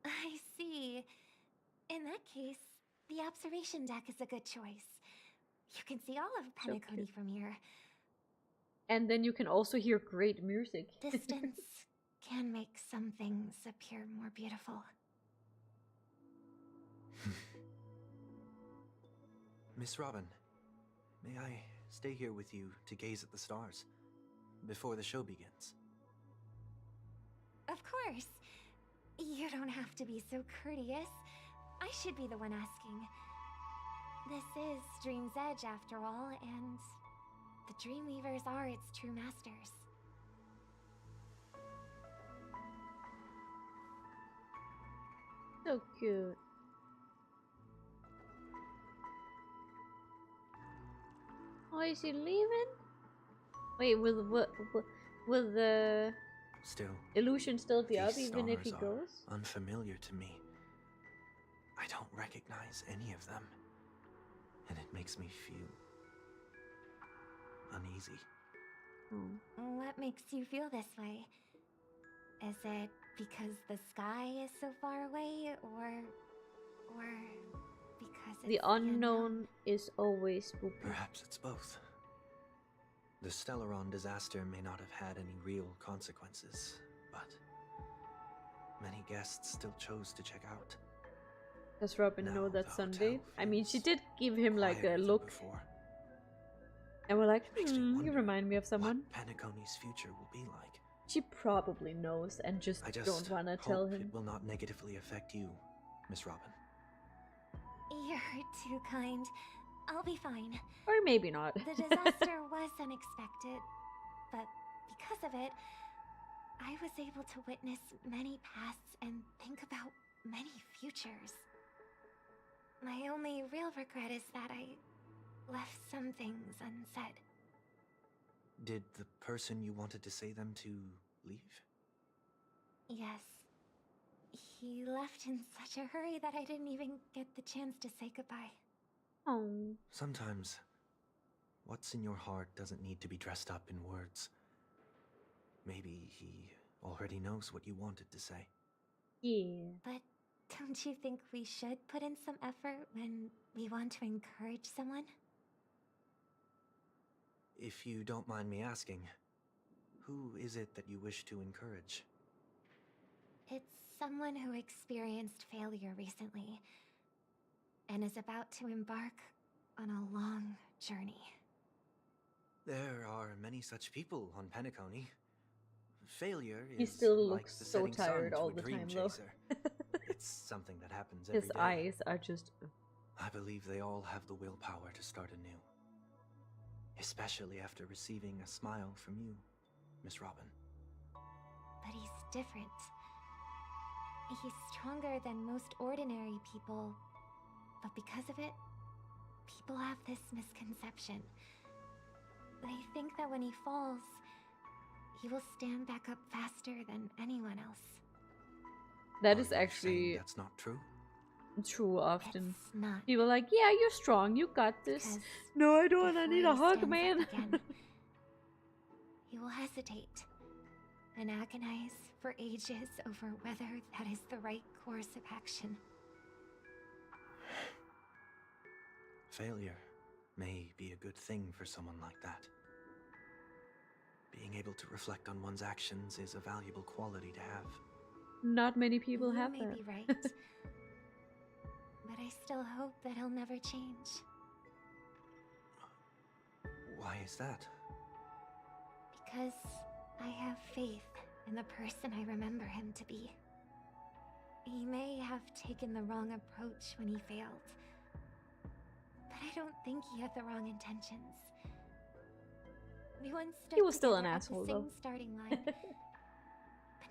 I see. In that case, the observation deck is a good choice. You can see all of
So
Penacony
cute.
from here.
And then you can also hear great music.
Distance can make some things appear more beautiful.
Miss Robin, may I stay here with you to gaze at the stars before the show begins?
Of course. You don't have to be so courteous. I should be the one asking. This is Dream's Edge, after all, and the Dreamweavers are its true masters.
So cute. Oh, is he leaving? Wait, will the
Still,
illusion still be up
these
even if he
stars are
goes?
unfamiliar to me. I don't recognize any of them, and it makes me feel uneasy.
What makes you feel this way? Is it because the sky is so far away, or because it's
The unknown is always spooky.
Perhaps it's both. The Stellaron disaster may not have had any real consequences, but many guests still chose to check out.
Does Robin know that Sunday? I mean, she did give him like a
quieter than
look,
before.
and we're like, you remind me of someone.
Penacony's future will be like.
She probably knows and just
I just
don't want to tell
hope
him.
it will not negatively affect you, Miss Robin.
You're too kind. I'll be fine.
Or maybe not.
The disaster was unexpected, but because of it, I was able to witness many pasts and think about many futures. My only real regret is that I left some things unsaid.
Did the person you wanted to say them to leave?
Yes. He left in such a hurry that I didn't even get the chance to say goodbye.
Oh.
Sometimes, what's in your heart doesn't need to be dressed up in words. Maybe he already knows what you wanted to say.
Yeah.
But don't you think we should put in some effort when we want to encourage someone?
If you don't mind me asking, who is it that you wish to encourage?
It's someone who experienced failure recently and is about to embark on a long journey.
There are many such people on Penacony. Failure
He
is
still
like
looks
the
so
setting sun
tired
to
all
a
the
dream
time, though.
chaser. It's something that happens every
His
day.
eyes are just...
I believe they all have the willpower to start anew. Especially after receiving a smile from you, Miss Robin.
But he's different. He's stronger than most ordinary people, but because of it, people have this misconception. They think that when he falls, he will stand back up faster than anyone else.
That is actually
That's not true.
true often.
It's not.
People are like, yeah, you're strong, you got this. No, I don't, I need a hug, man.
He will hesitate and agonize for ages over whether that is the right course of action.
Failure may be a good thing for someone like that. Being able to reflect on one's actions is a valuable quality to have.
Not many people
You
have
may
that.
be right, but I still hope that he'll never change.
Why is that?
Because I have faith in the person I remember him to be. He may have taken the wrong approach when he failed, but I don't think he had the wrong intentions. We once stood
He was still an
together at
asshole,
the same
though.
starting line, but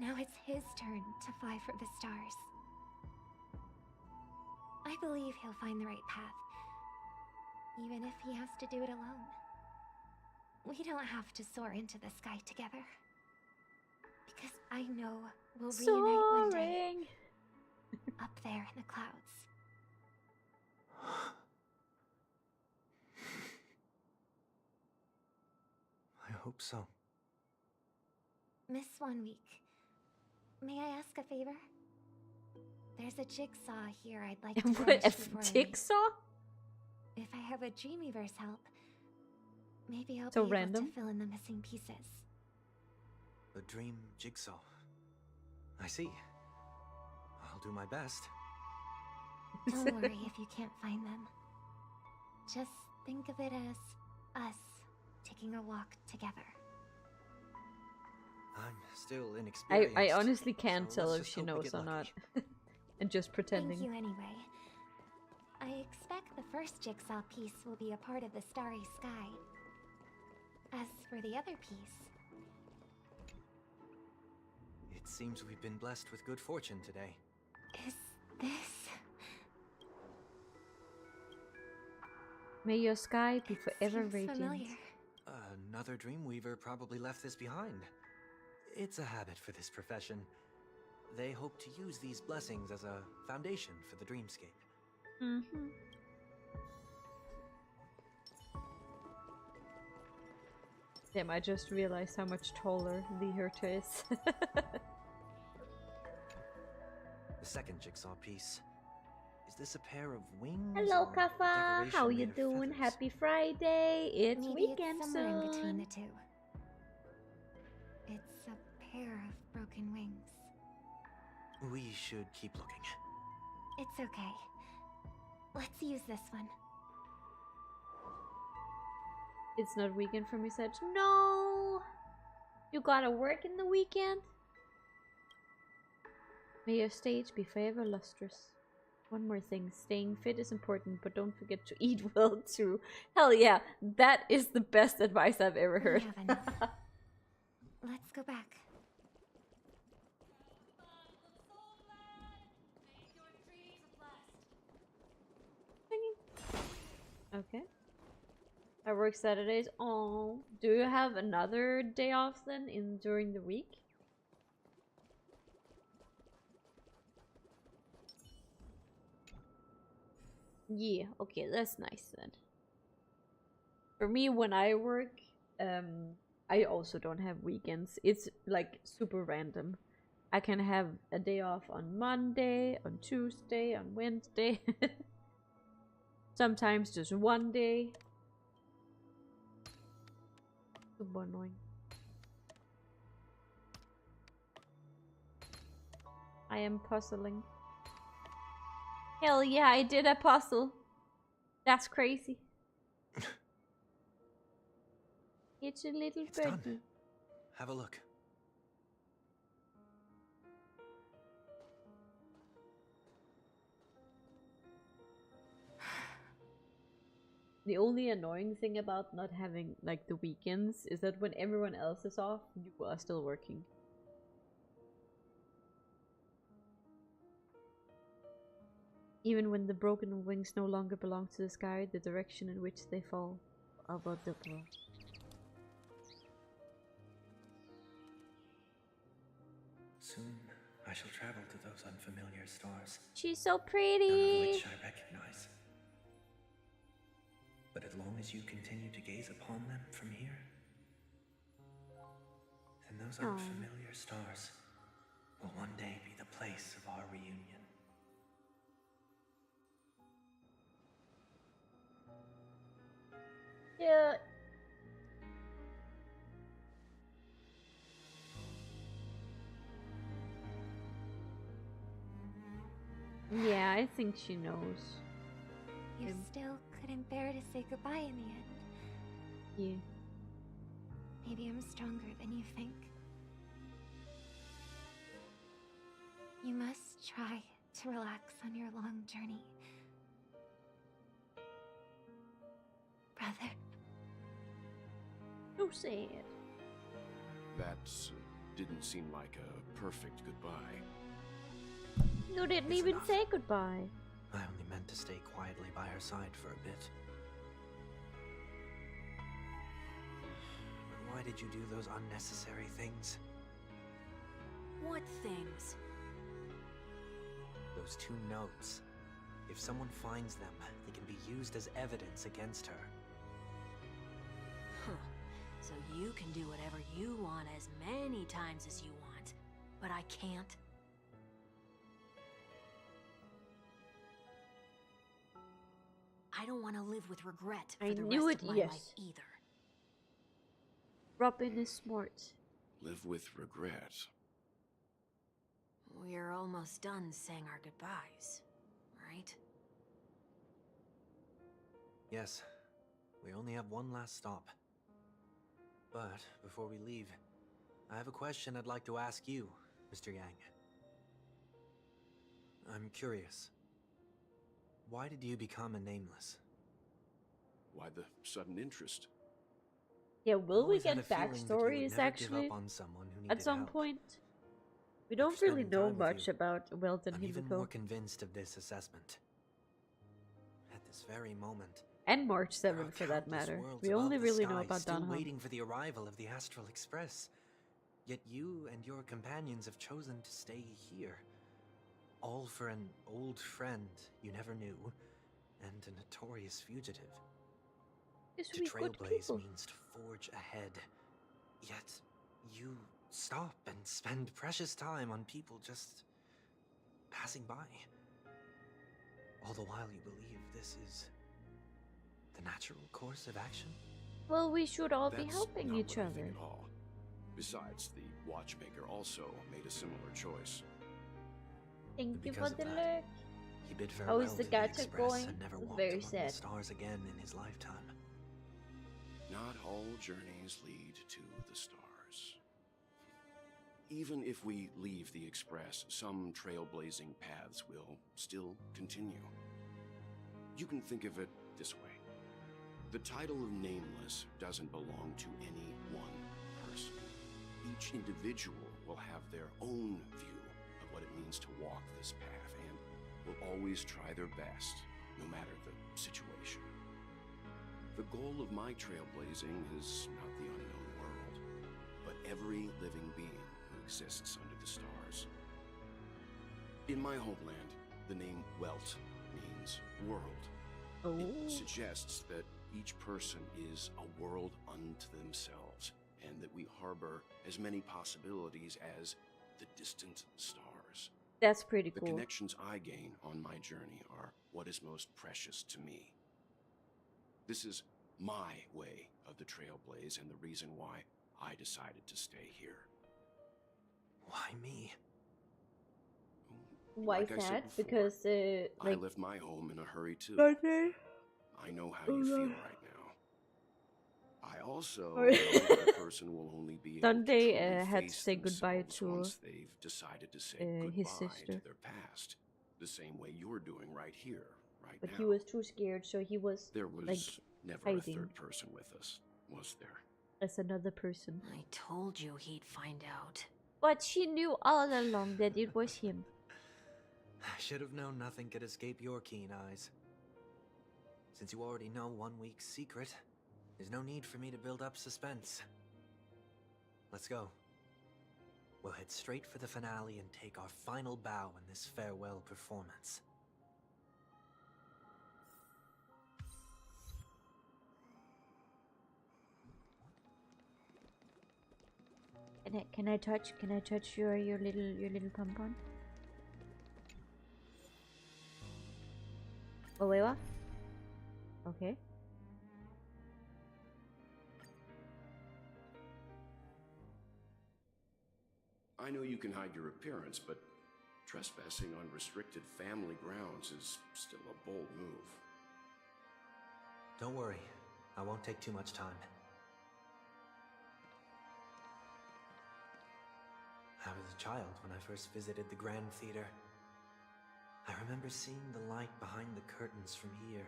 now it's his turn to fly for the stars. I believe he'll find the right path, even if he has to do it alone. We don't have to soar into the sky together, because I know we'll reunite one day, up there in the clouds.
I hope so.
Miss 1 week, may I ask a favor? There's a jigsaw here I'd like to
What,
finish
a
before I leave.
jigsaw?
If I have a Dreamweaver's help, maybe I'll
So
be
random?
able to fill in the missing pieces.
The dream jigsaw. I see. I'll do my best.
Don't worry if you can't find them. Just think of it as us taking a walk together.
I'm still inexperienced.
I honestly can't
so
tell
let's
if
just
she
hope we
knows
get
or not.
lucky.
And just pretending.
Thank you anyway. I expect the first jigsaw piece will be a part of the starry sky. As for the other piece,
It seems we've been blessed with good fortune today.
is this...
May your sky be forever
Seems
radiant.
familiar.
Another Dreamweaver probably left this behind. It's a habit for this profession. They hope to use these blessings as a foundation for the dreamscape.
Mm-hmm. Damn, I just realized how much taller the Herta is.
The second jigsaw piece. Is this a pair of wings?
Hello,
or
Kafa.
decoration
How
made
you
of
doing?
feathers?
Happy Friday. It's
Maybe
weekend
it's somewhere in between
soon.
the two. It's a pair of broken wings.
We should keep looking.
It's okay. Let's use this one.
It's not weekend for me, Sage. No! You gotta work in the weekend? May your stage be forever lustrous. One more thing, staying fit is important, but don't forget to eat well too. Hell yeah, that is the best advice I've ever heard.
let's go back.
Okay. I work Saturdays. Oh, do you have another day off then during the week? Yeah, okay, that's nice then. For me, when I work, I also don't have weekends. It's like super random. I can have a day off on Monday, on Tuesday, on Wednesday. Sometimes just one day. Super annoying. I am puzzling. Hell yeah, I did a puzzle. That's crazy. It's a little birdie.
Done. Have a look.
The only annoying thing about not having like the weekends is that when everyone else is off, you are still working. Even when the broken wings no longer belong to the sky, the direction in which they fall about the world.
Soon I shall travel to those unfamiliar stars.
She's so
None of
pretty.
which I recognize. But as long as you continue to gaze upon them from here, then those unfamiliar stars will one day be the place of our reunion.
Yeah. Yeah, I think she knows.
You still couldn't bear to say goodbye in the end.
Yeah.
Maybe I'm stronger than you think. You must try to relax on your long journey. Brother.
So sad.
That didn't seem like a perfect goodbye.
You didn't even say goodbye.
I only meant to stay quietly by her side for a bit. But why did you do those unnecessary things?
What things?
Those 2 notes. If someone finds them, they can be used as evidence against her.
Huh. So you can do whatever you want as many times as you want, but I can't? I don't want to live with regret for the rest of my life either.
Robin is smart.
Live with regret.
We're almost done saying our goodbyes, right?
Yes, we only have one last stop. But before we leave, I have a question I'd like to ask you, Mr. Yang. I'm curious. Why did you become a nameless?
Why the sudden interest?
Yeah, will we get
backstories
actually at some point? We don't really know much about Weldon
I'm even more
Himiko.
convinced of this assessment. At this very moment,
And March 7 for that matter. We only really know about
still
Dunham.
waiting for the arrival of the Astral Express. Yet you and your companions have chosen to stay here. All for an old friend you never knew, and a notorious fugitive. To trailblaze means to forge ahead. Yet you stop and spend precious time on people just passing by. All the while you believe this is the natural course of action?
Well, we should all be
That's
helping
not
each
what I
other.
think at all. Besides, the watchmaker also made a similar choice.
Thank you for
Because of
the
that,
look.
He bid
How
farewell
is the
to
gacha
Express
going?
and never
It's
walked
very
among
sad.
the stars again in his lifetime.
Not all journeys lead to the stars. Even if we leave the Express, some trailblazing paths will still continue. You can think of it this way. The title of Nameless doesn't belong to any one person. Each individual will have their own view of what it means to walk this path and will always try their best, no matter the situation. The goal of my trailblazing is not the unknown world, but every living being who exists under the stars. In my homeland, the name Welt means world.
Oh.
It suggests that each person is a world unto themselves, and that we harbor as many possibilities as the distant stars.
That's pretty cool.
The connections I gain on my journey are what is most precious to me. This is my way of the Trailblaze and the reason why I decided to stay here.
Why me?
Why
Like I said
that?
before,
Because
I left my home in a hurry too.
Okay.
I know how you feel right now. I also
Sorry.
know that a person will only be able
Sunday
to truly
had to
face
say goodbye
themselves
to
once they've decided to say
his
goodbye
sister.
to their past, the same way you're doing right here, right
But
now.
he was too scared, so he was
There was
like
never
hiding
a third person with us, was there?
as another person.
I told you he'd find out.
But she knew all along that it was him.
I should have known nothing could escape your keen eyes. Since you already know 1 week's secret, there's no need for me to build up suspense. Let's go. We'll head straight for the finale and take our final bow in this farewell performance.
Can I touch your little pom-pom? Oh wait, what? Okay.
I know you can hide your appearance, but trespassing on restricted family grounds is still a bold move.
Don't worry, I won't take too much time. I was a child when I first visited the Grand Theater. I remember seeing the light behind the curtains from here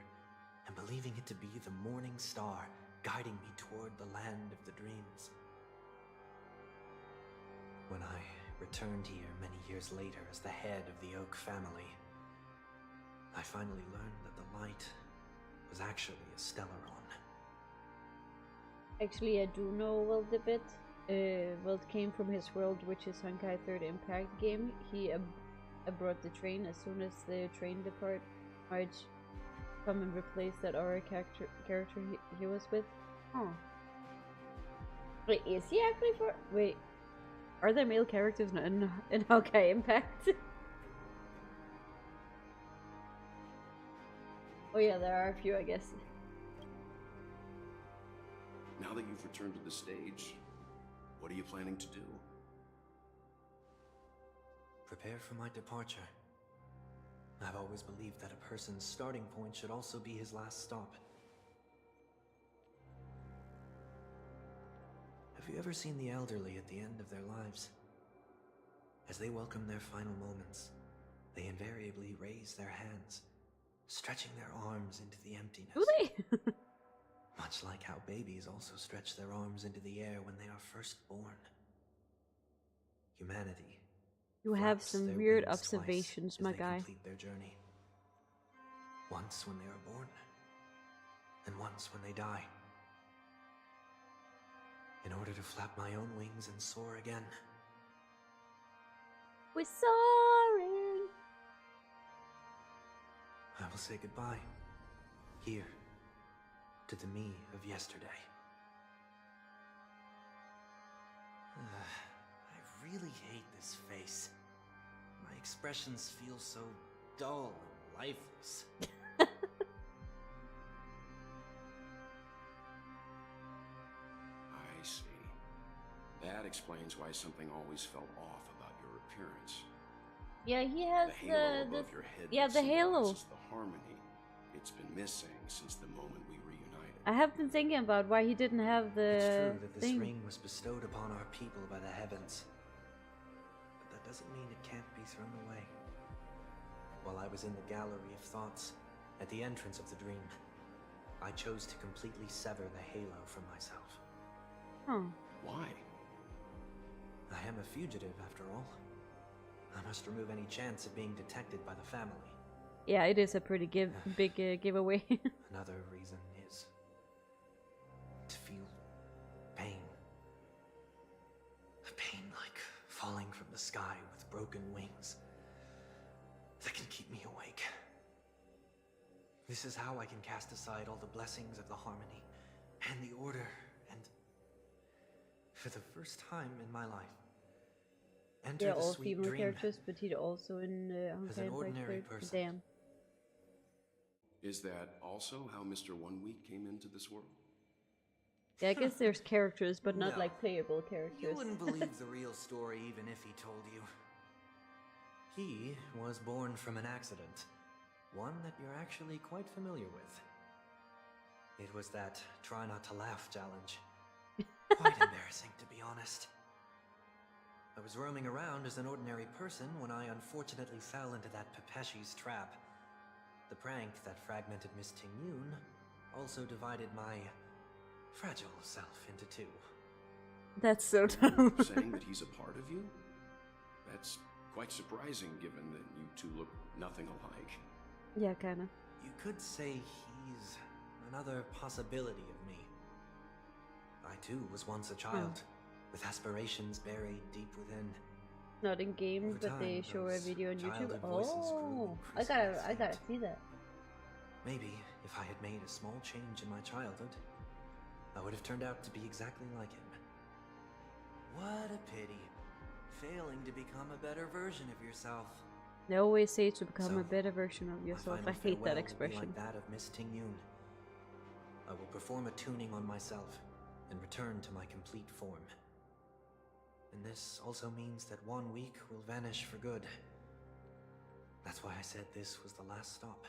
and believing it to be the morning star guiding me toward the land of the dreams. When I returned here many years later as the head of the Oak family, I finally learned that the light was actually a Stellaron.
Actually, I do know Welt a bit. Welt came from his world, which is Honkai 3rd Impact game. He brought the train as soon as the train depart. I'd come and replace that other character he was with. Oh. Wait, is he actually for? Wait, are there male characters in Honkai Impact? Oh yeah, there are a few, I guess.
Now that you've returned to the stage, what are you planning to do?
Prepare for my departure. I've always believed that a person's starting point should also be his last stop. Have you ever seen the elderly at the end of their lives? As they welcome their final moments, they invariably raise their hands, stretching their arms into the emptiness.
Do they?
Much like how babies also stretch their arms into the air when they are first born. Humanity.
You have
flaps
some
their
weird
wings
observations,
twice
my
as they
guy.
complete their journey. Once when they are born, and once when they die. In order to flap my own wings and soar again.
We're soaring.
I will say goodbye. Here. To the me of yesterday. I really hate this face. My expressions feel so dull and lifeless.
I see. That explains why something always felt off about your appearance.
Yeah, he has
The halo above your head
yeah,
that
the halo.
symbolizes the harmony. It's been missing since the moment we reunited.
I have been thinking about why he didn't have
It's
the
true that this
thing.
ring was bestowed upon our people by the heavens. But that doesn't mean it can't be thrown away. While I was in the gallery of thoughts, at the entrance of the dream, I chose to completely sever the halo from myself.
Huh.
Why?
I am a fugitive, after all. I must remove any chance of being detected by the family.
Yeah, it is a pretty big giveaway.
Another reason is to feel pain. A pain like falling from the sky with broken wings that can keep me awake. This is how I can cast aside all the blessings of the harmony and the order, and for the first time in my life, enter
They're
the
all
sweet
female
dream
characters, but he's also in
as an
Honkai
ordinary
Impact.
person.
Damn.
Is that also how Mr. One Week came into this world?
Yeah, I guess there's characters, but not
No.
like playable characters.
You wouldn't believe the real story even if he told you. He was born from an accident, one that you're actually quite familiar with. It was that try not to laugh challenge. Quite embarrassing, to be honest. I was roaming around as an ordinary person when I unfortunately fell into that Pepeshi's trap. The prank that fragmented Miss Ting-Yun also divided my fragile self into two.
That's so dumb.
Saying that he's a part of you? That's quite surprising given that you two look nothing alike.
Yeah, kinda.
You could say he's another possibility of me. I too was once a child, with aspirations buried deep within.
Not in game,
Over
but they
time,
show a
those
video on YouTube.
childhood voices grew
Oh, I gotta see that.
Maybe if I had made a small change in my childhood, I would have turned out to be exactly like him. What a pity. Failing to become a better version of yourself.
They always say to become
So,
a better version of
My
yourself.
final
I hate
farewell
that
will be
expression.
like that of Miss Ting-Yun. I will perform a tuning on myself and return to my complete form. And this also means that 1 week will vanish for good. That's why I said this was the last stop.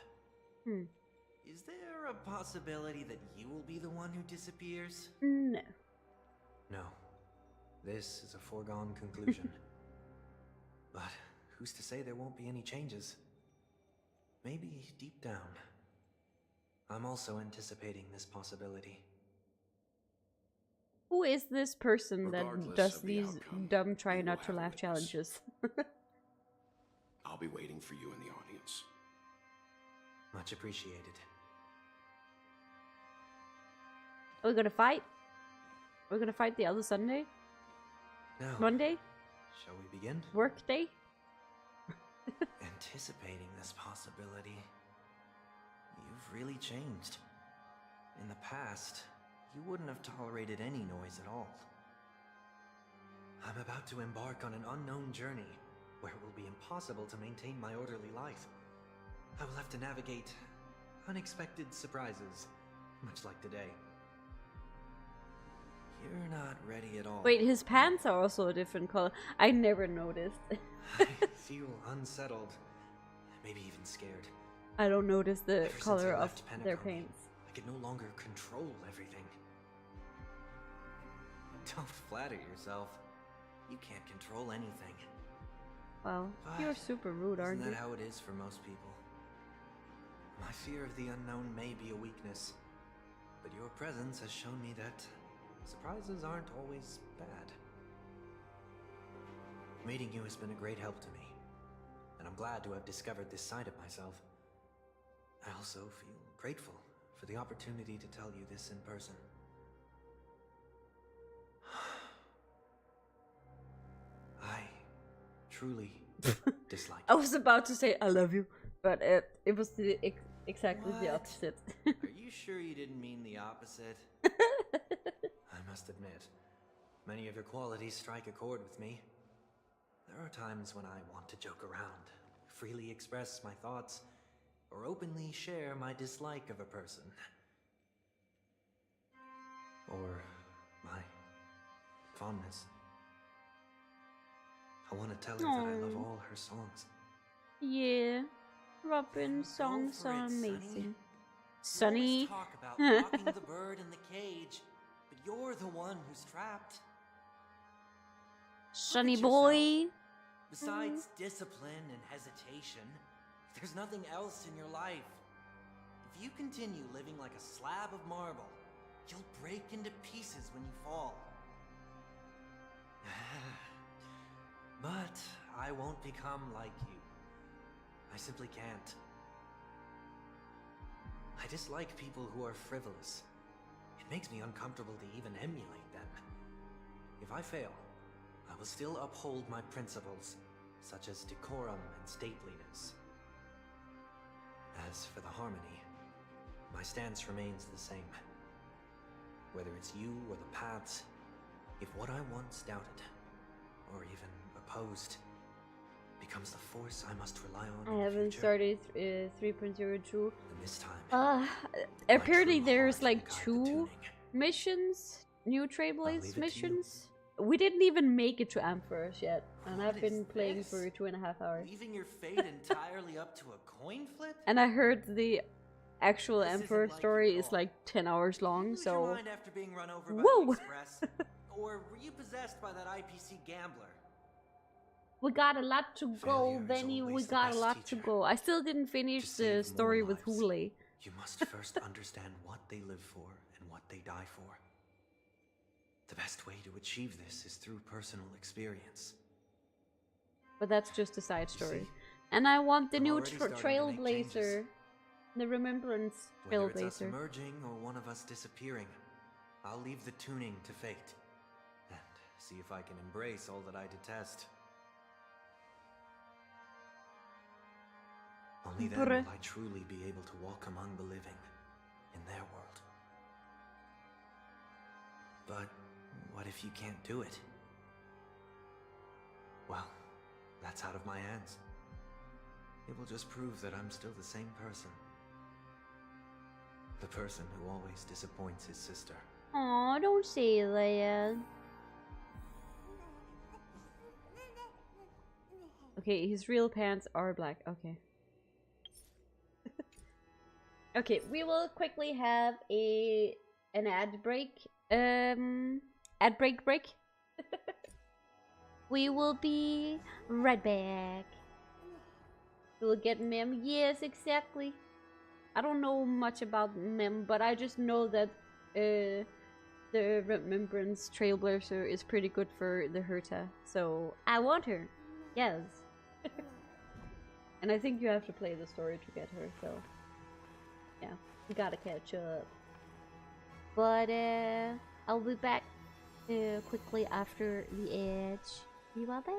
Is there a possibility that you will be the one who disappears?
No.
No. This is a foregone conclusion. But who's to say there won't be any changes? Maybe deep down, I'm also anticipating this possibility.
Who is this person that
Regardless
does
of the
these
outcome,
dumb try
you
not
will
to
have
laugh
witness.
challenges?
I'll be waiting for you in the audience.
Much appreciated.
Are we gonna fight? We're gonna fight the other Sunday?
Now,
Monday?
shall we begin?
Work day?
Anticipating this possibility. You've really changed. In the past, you wouldn't have tolerated any noise at all. I'm about to embark on an unknown journey where it will be impossible to maintain my orderly life. I will have to navigate unexpected surprises, much like today. You're not ready at all.
Wait, his pants are also a different color. I never noticed.
I feel unsettled, maybe even scared.
I don't notice the
Ever since
color
I
of
left
their
Penacony,
paints.
I could no longer control everything. Don't flatter yourself. You can't control anything.
Well,
But
you're super rude, aren't
Isn't
you?
that how it is for most people? My fear of the unknown may be a weakness, but your presence has shown me that surprises aren't always bad. Meeting you has been a great help to me, and I'm glad to have discovered this side of myself. I also feel grateful for the opportunity to tell you this in person. I truly dislike
I was about to say I love you, but it was exactly the
What?
opposite.
Are you sure you didn't mean the opposite? I must admit, many of your qualities strike a chord with me. There are times when I want to joke around, freely express my thoughts, or openly share my dislike of a person. Or my fondness. I want to tell her that I love
Aw.
all her songs.
Yeah, Robin's songs
for
are
it, Sonny.
amazing.
You
Sunny.
always talk about locking the bird in the cage, but you're the one who's trapped.
Sunny
at
boy.
Besides discipline and hesitation, there's nothing else in your life. If you continue living like a slab of marble, you'll break into pieces when you fall. I won't become like you. I simply can't. I dislike people who are frivolous. It makes me uncomfortable to even emulate them. If I fail, I will still uphold my principles, such as decorum and stateliness. As for the harmony, my stance remains the same. Whether it's you or the paths, if what I once doubted, or even opposed, becomes the force I must rely on
I haven't started 3.02.
then this time,
Apparently there's like 2 missions, new Trailblaze missions. We didn't even make it to Ampharos yet, and I've been playing for 2.5 hours.
leaving your fate entirely up to a coin flip?
And I heard the actual Emperor story is like 10 hours long,
Lose your
so...
mind after being run over by
Whoa!
the Express? Or were you possessed by that IPC gambler?
We got a lot to go, Benny. We got a lot to go. I still didn't finish the story with Hule.
You must first understand what they live for and what they die for. The best way to achieve this is through personal experience.
But that's just a side story. And I want the new
already starting to make
Trailblazer. The Remembrance
Whether it's us
Trailblazer.
emerging or one of us disappearing, I'll leave the tuning to fate. And see if I can embrace all that I detest. Only then will I truly be able to walk among the living in their world. But what if you can't do it? Well, that's out of my hands. It will just prove that I'm still the same person. The person who always disappoints his sister.
Aw, don't say that. Okay, his real pants are black. Okay. Okay, we will quickly have an ad break. Ad break. We will be right back. We'll get Mem. Yes, exactly. I don't know much about Mem, but I just know that the Remembrance Trailblazer is pretty good for the Herta. So I want her. Yes. And I think you have to play the story to get her, so yeah, we gotta catch up. But I'll be back quickly after the edge. Be right back.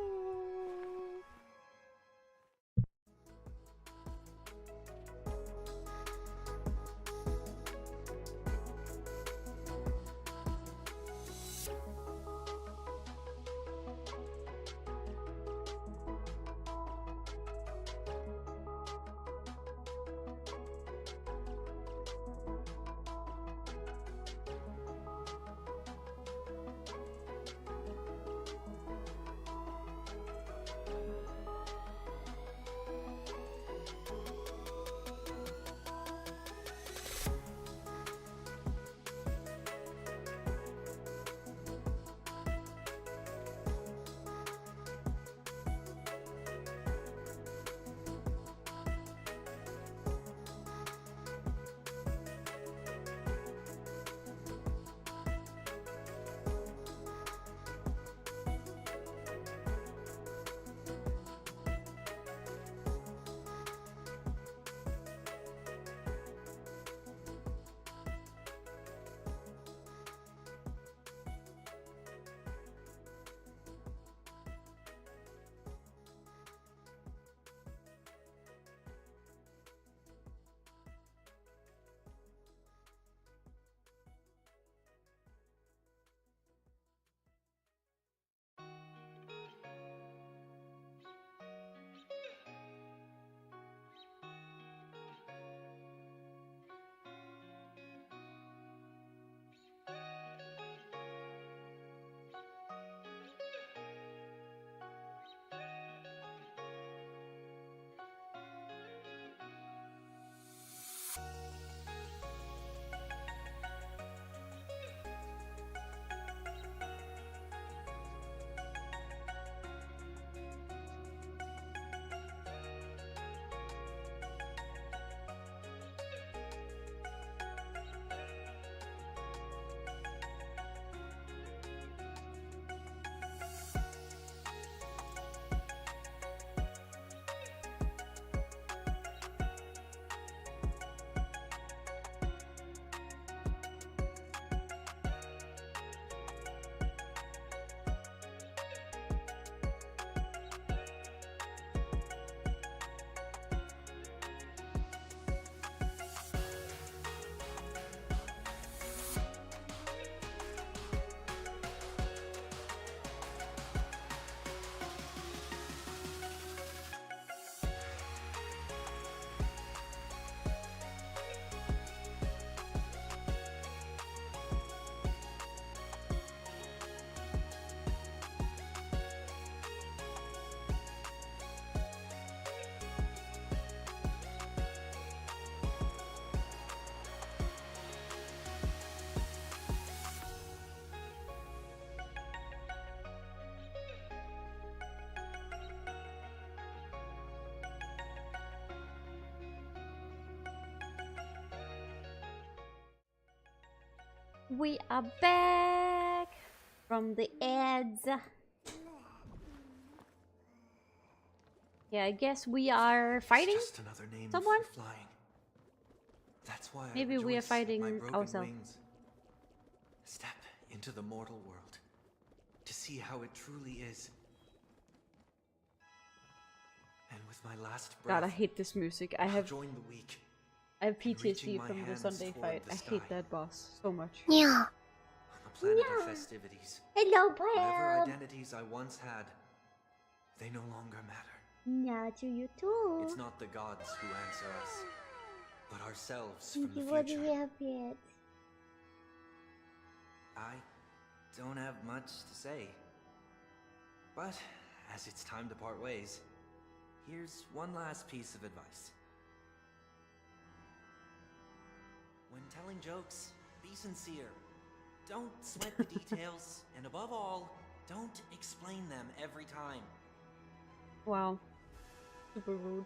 We are back from the ads. Yeah, I guess we are fighting
Just another name
someone.
for flying. That's why
Maybe we are
rejoice at my
fighting
broken
ourselves.
wings. Step into the mortal world to see how it truly is. And with my last breath,
God, I hate this music. I
I'll
have
join the weak.
PTSD
my
from the
hands
Sunday
toward
fight.
the
I hate
sky.
that boss so much.
On
Yeah.
the planet
Yeah.
of festivities.
Hello,
Whatever
Pam.
identities I once had, they no longer matter.
Now to you too.
It's not the gods who answer us, but ourselves
Thank
from
you
the
for the
future.
outfit.
I don't have much to say. But as it's time to part ways, here's one last piece of advice. When telling jokes, be sincere. Don't sweat the details, and above all, don't explain them every time.
Wow. Super rude.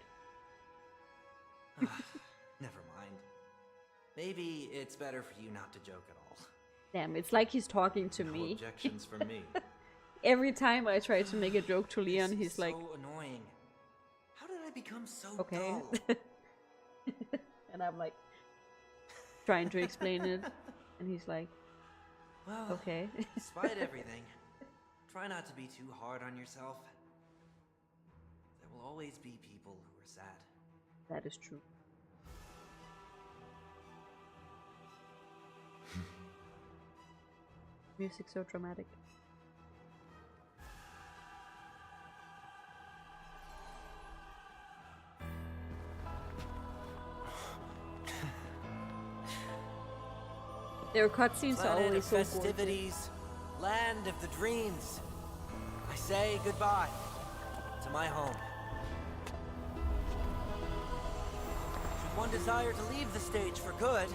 Never mind. Maybe it's better for you not to joke at all.
Damn, it's like he's talking to
No
me.
objections from me.
Every time I try to make a joke to Leon, he's like,
So annoying. How did I become so
okay.
dull?
And I'm like, trying to explain it. And he's like,
Well,
okay.
despite everything, try not to be too hard on yourself. There will always be people who are sad.
That is true. Music so dramatic. Their cutscenes are
Planet
always
of
so gorgeous.
festivities, land of the dreams. I say goodbye to my home. Should one desire to leave the stage for good,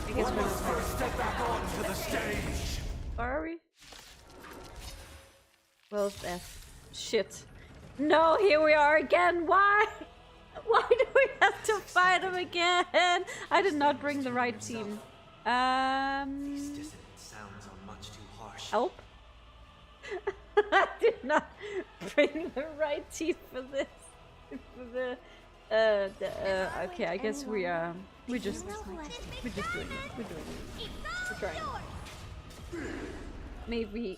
I guess we're not
First step back onto the stage.
Are we? Well, shit. No, here we are again. Why? Why do we have to fight him again? I did not bring the right team.
these dissonant sounds are much too harsh.
Help? I did not bring the right team for this. For the okay, I guess we we're just doing it. We're doing it. We're trying.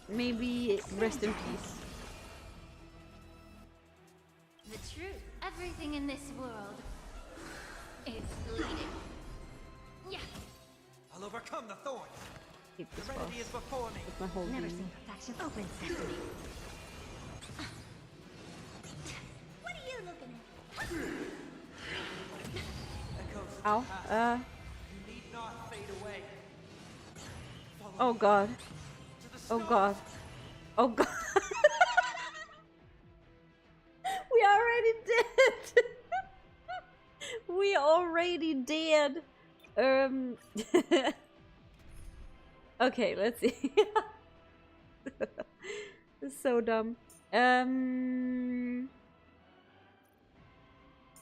Maybe rest in peace.
The truth. Everything in this world is bleeding. Yeah.
I'll overcome the thorns.
Hate this
Serenity
boss
is before me.
with my whole
Never
being.
seen perfection. Open sesame. What are you looking at?
Echoes of
Ow.
the past. You need not fade away.
Oh god. Oh god. Oh god. We already did. We already did. Okay, let's see. This is so dumb.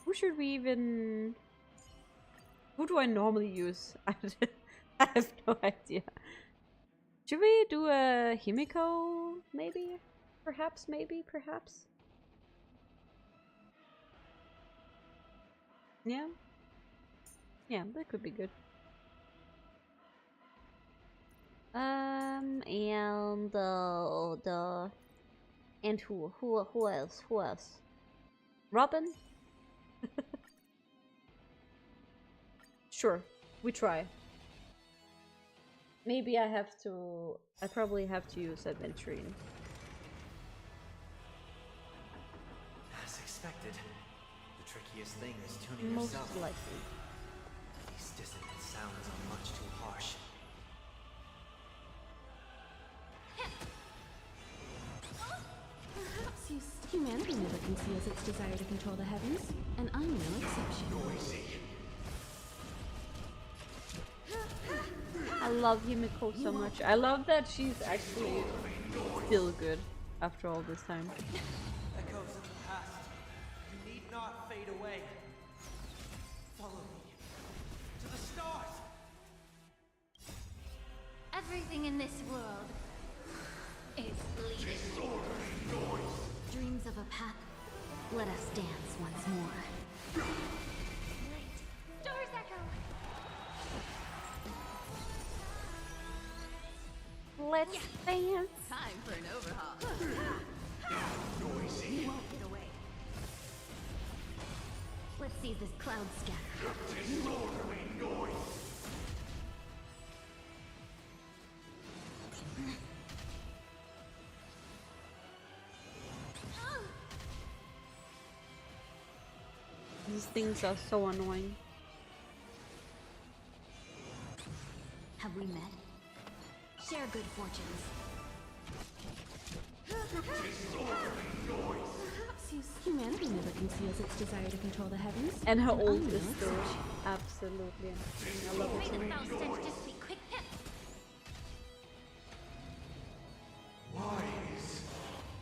Who should we even... Who do I normally use? I have no idea. Should we do a Himiko, maybe? Perhaps, maybe, perhaps? Yeah? Yeah, that could be good. And and who else? Who else? Robin? Sure, we try. Maybe I probably have to use adventuring.
As expected, the trickiest thing is tuning
Most
yourself.
likely.
These dissonant sounds are much too harsh.
Humanity never conceals its desire to control the heavens, and I'm no exception.
I love Himiko so much. I love that she's actually still good after all this time.
Echoes of the past. You need not fade away. Follow me to the stars.
Everything in this world is bleeding.
Dreams of a path. Let us dance once more.
Stars echo.
Let's dance.
Time for an overhaul.
You won't get away.
Let's see this cloud scatter.
These things are so annoying.
Have we met? Share good fortunes.
Humanity never conceals its desire to control the heavens.
And her
I'm
ult
no
is still
exception.
absolutely amazing. I love it so
Make the
much.
foul stench just be quick pip.
Why is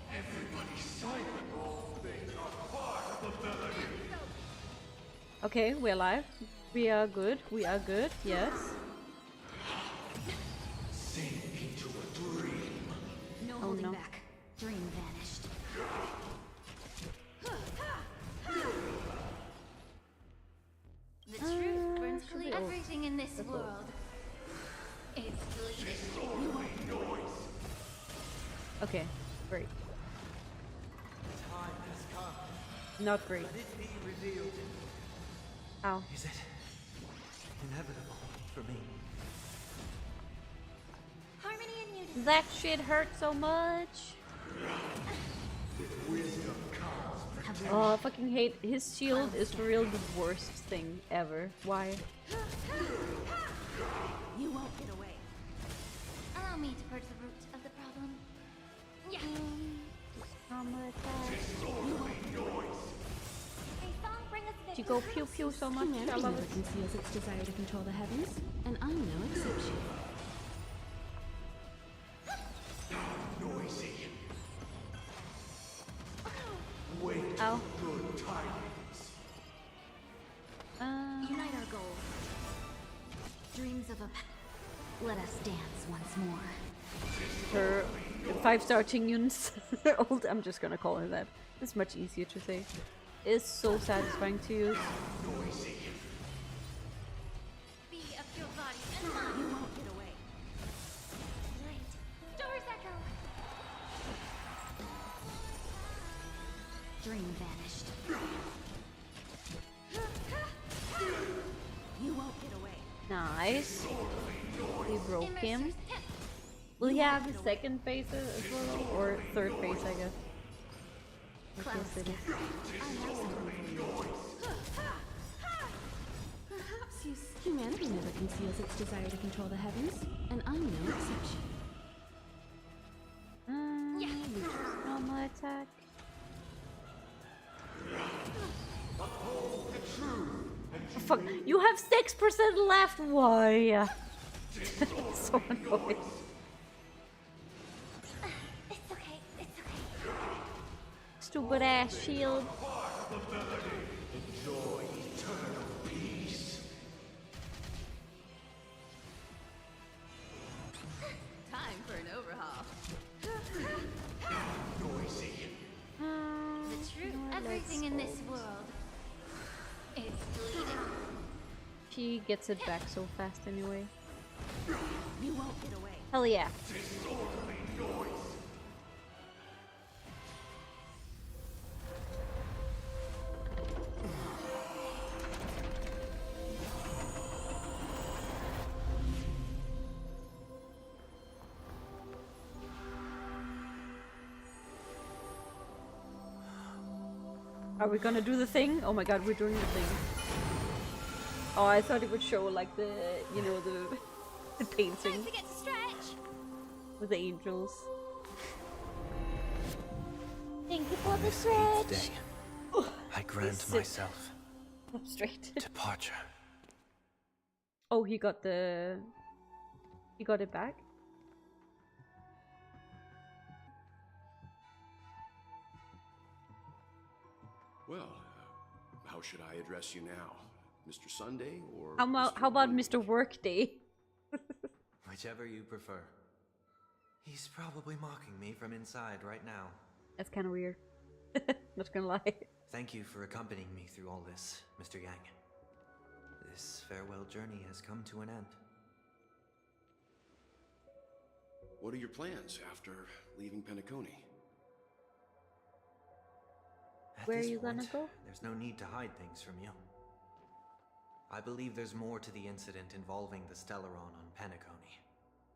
everybody silent? All things are part of the melody.
Okay, we're alive. We are good. We are good. Yes.
Sink into a dream.
No
Oh,
holding
no.
back. Dream vanished.
The truth burns
should
clear.
be ult.
Everything in this
That's ult.
world is bleeding.
Okay, great.
Time has come.
Not great.
Let it be revealed.
Ow.
Is it inevitable for me?
Harmony and unity.
That shit hurt so much.
Wisdom comes from
Oh, I fucking hate his shield. Is for real the worst thing ever. Why?
You won't get away.
Allow me to purge the root of the problem. Yeah. A song bring us
You go pew pew so much. I
Humanity
love
never
it.
conceals its desire to control the heavens, and I'm no exception.
noisy. Wait
Ow.
for good tidings.
Unite our goals. Dreams of a path. Let us dance once more.
Her 5-star Chingyun's ult, I'm just gonna call her that. It's much easier to say. It's so satisfying to use.
be of your body and mind.
You won't get away.
Light. Stars echo.
Dream vanished.
You won't get away.
Nice. We broke him. Will he have his second phase as well? Or third phase, I guess. I guess it is.
Perhaps you humanity never conceals its desire to control the heavens, and I'm no exception.
We just normal attack.
Uphold the truth and
Fuck, you have 6% left. Why? So annoying.
It's okay. It's okay.
Stupid ass shield.
enjoy eternal peace.
Time for an overhaul.
Noisy.
The truth. Everything in this world is bleeding.
She gets it back so fast anyway.
You won't get away.
Hell yeah.
Disorderly noise.
Are we gonna do the thing? Oh my god, we're doing the thing. Oh, I thought it would show like the, you know, the painting
Time to get to stretch.
with the angels.
Thank you for the stretch.
Today, I grant
sit.
myself
Up straight.
departure.
Oh, he got the... He got it back?
Well, how should I address you now? Mr. Sunday or
How about Mr. Workday?
Whichever you prefer. He's probably mocking me from inside right now.
That's kind of weird. Not gonna lie.
Thank you for accompanying me through all this, Mr. Yang. This farewell journey has come to an end.
What are your plans after leaving Penacony?
Where are you gonna go?
There's no need to hide things from you. I believe there's more to the incident involving the Stellaron on Penacony.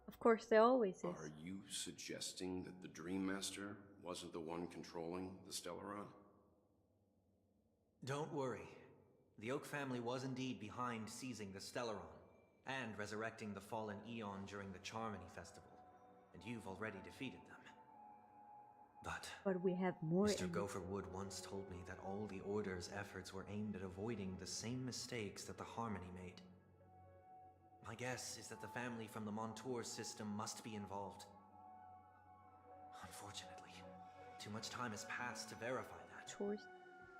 Of course, there always is.
Are you suggesting that the Dream Master wasn't the one controlling the Stellaron?
Don't worry. The Oak family was indeed behind seizing the Stellaron and resurrecting the fallen Eon during the Charmony Festival, and you've already defeated them.
But we have more.
Mr. Gopherwood once told me that all the Order's efforts were aimed at avoiding the same mistakes that the Harmony made. My guess is that the family from the Montour system must be involved. Unfortunately, too much time has passed to verify that.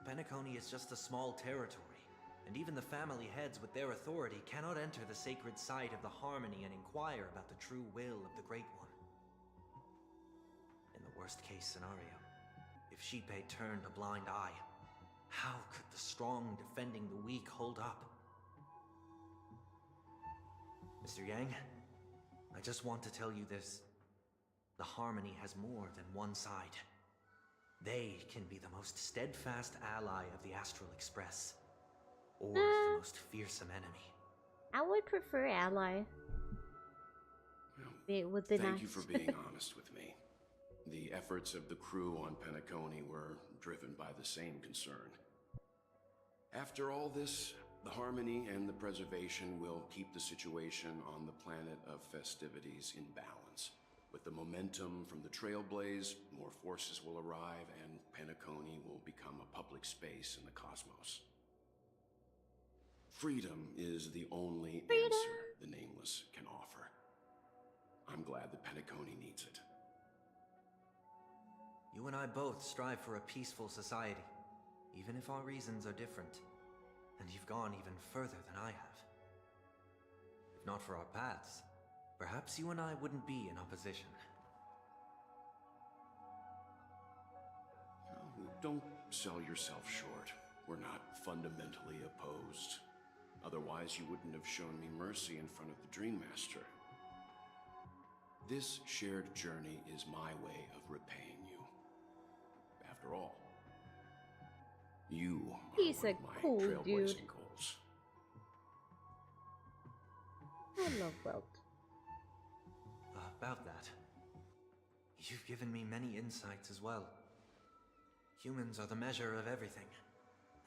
Penacony is just a small territory, and even the family heads with their authority cannot enter the sacred site of the Harmony and inquire about the true will of the Great One. In the worst-case scenario, if Sheepei turned a blind eye, how could the strong defending the weak hold up? Mr. Yang, I just want to tell you this. The Harmony has more than one side. They can be the most steadfast ally of the Astral Express, or the most fearsome enemy.
I would prefer ally. It would be
Thank
nice.
you for being honest with me. The efforts of the crew on Penacony were driven by the same concern. After all this, the Harmony and the Preservation will keep the situation on the planet of festivities in balance. With the momentum from the Trailblaze, more forces will arrive and Penacony will become a public space in the cosmos. Freedom is the only answer the Nameless can offer. I'm glad that Penacony needs it.
You and I both strive for a peaceful society, even if our reasons are different. And you've gone even further than I have. If not for our paths, perhaps you and I wouldn't be in opposition.
Don't sell yourself short. We're not fundamentally opposed. Otherwise, you wouldn't have shown me mercy in front of the Dream Master. This shared journey is my way of repaying you. After all, you
He's
are
a
one of my
cool
trailblazing
dude.
goals.
I love Welt.
About that, you've given me many insights as well. Humans are the measure of everything,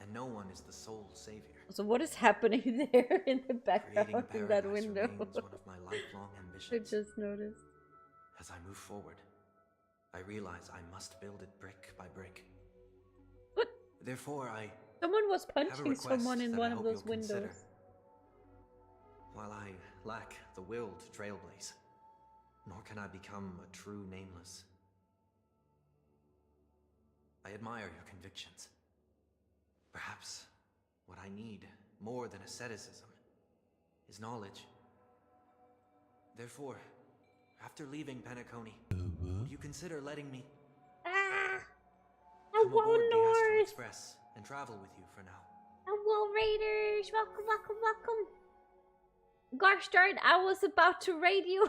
and no one is the sole savior.
So what is happening there in the background in that
paradise
window?
remains one of my lifelong
I
ambitions.
just noticed.
As I move forward, I realize I must build it brick by brick.
What?
Therefore,
Someone was
have a
punching
request
someone in
that
one
I
of
hope
those
you'll consider.
windows.
While I lack the will to trailblaze, nor can I become a true Nameless. I admire your convictions. Perhaps what I need, more than asceticism, is knowledge. Therefore, after leaving Penacony, would you consider letting me
I
come aboard
want
the Astral
North!
Express and travel with you for now?
I want Raiders! Welcome, welcome, welcome! Gosh darn, I was about to raid you!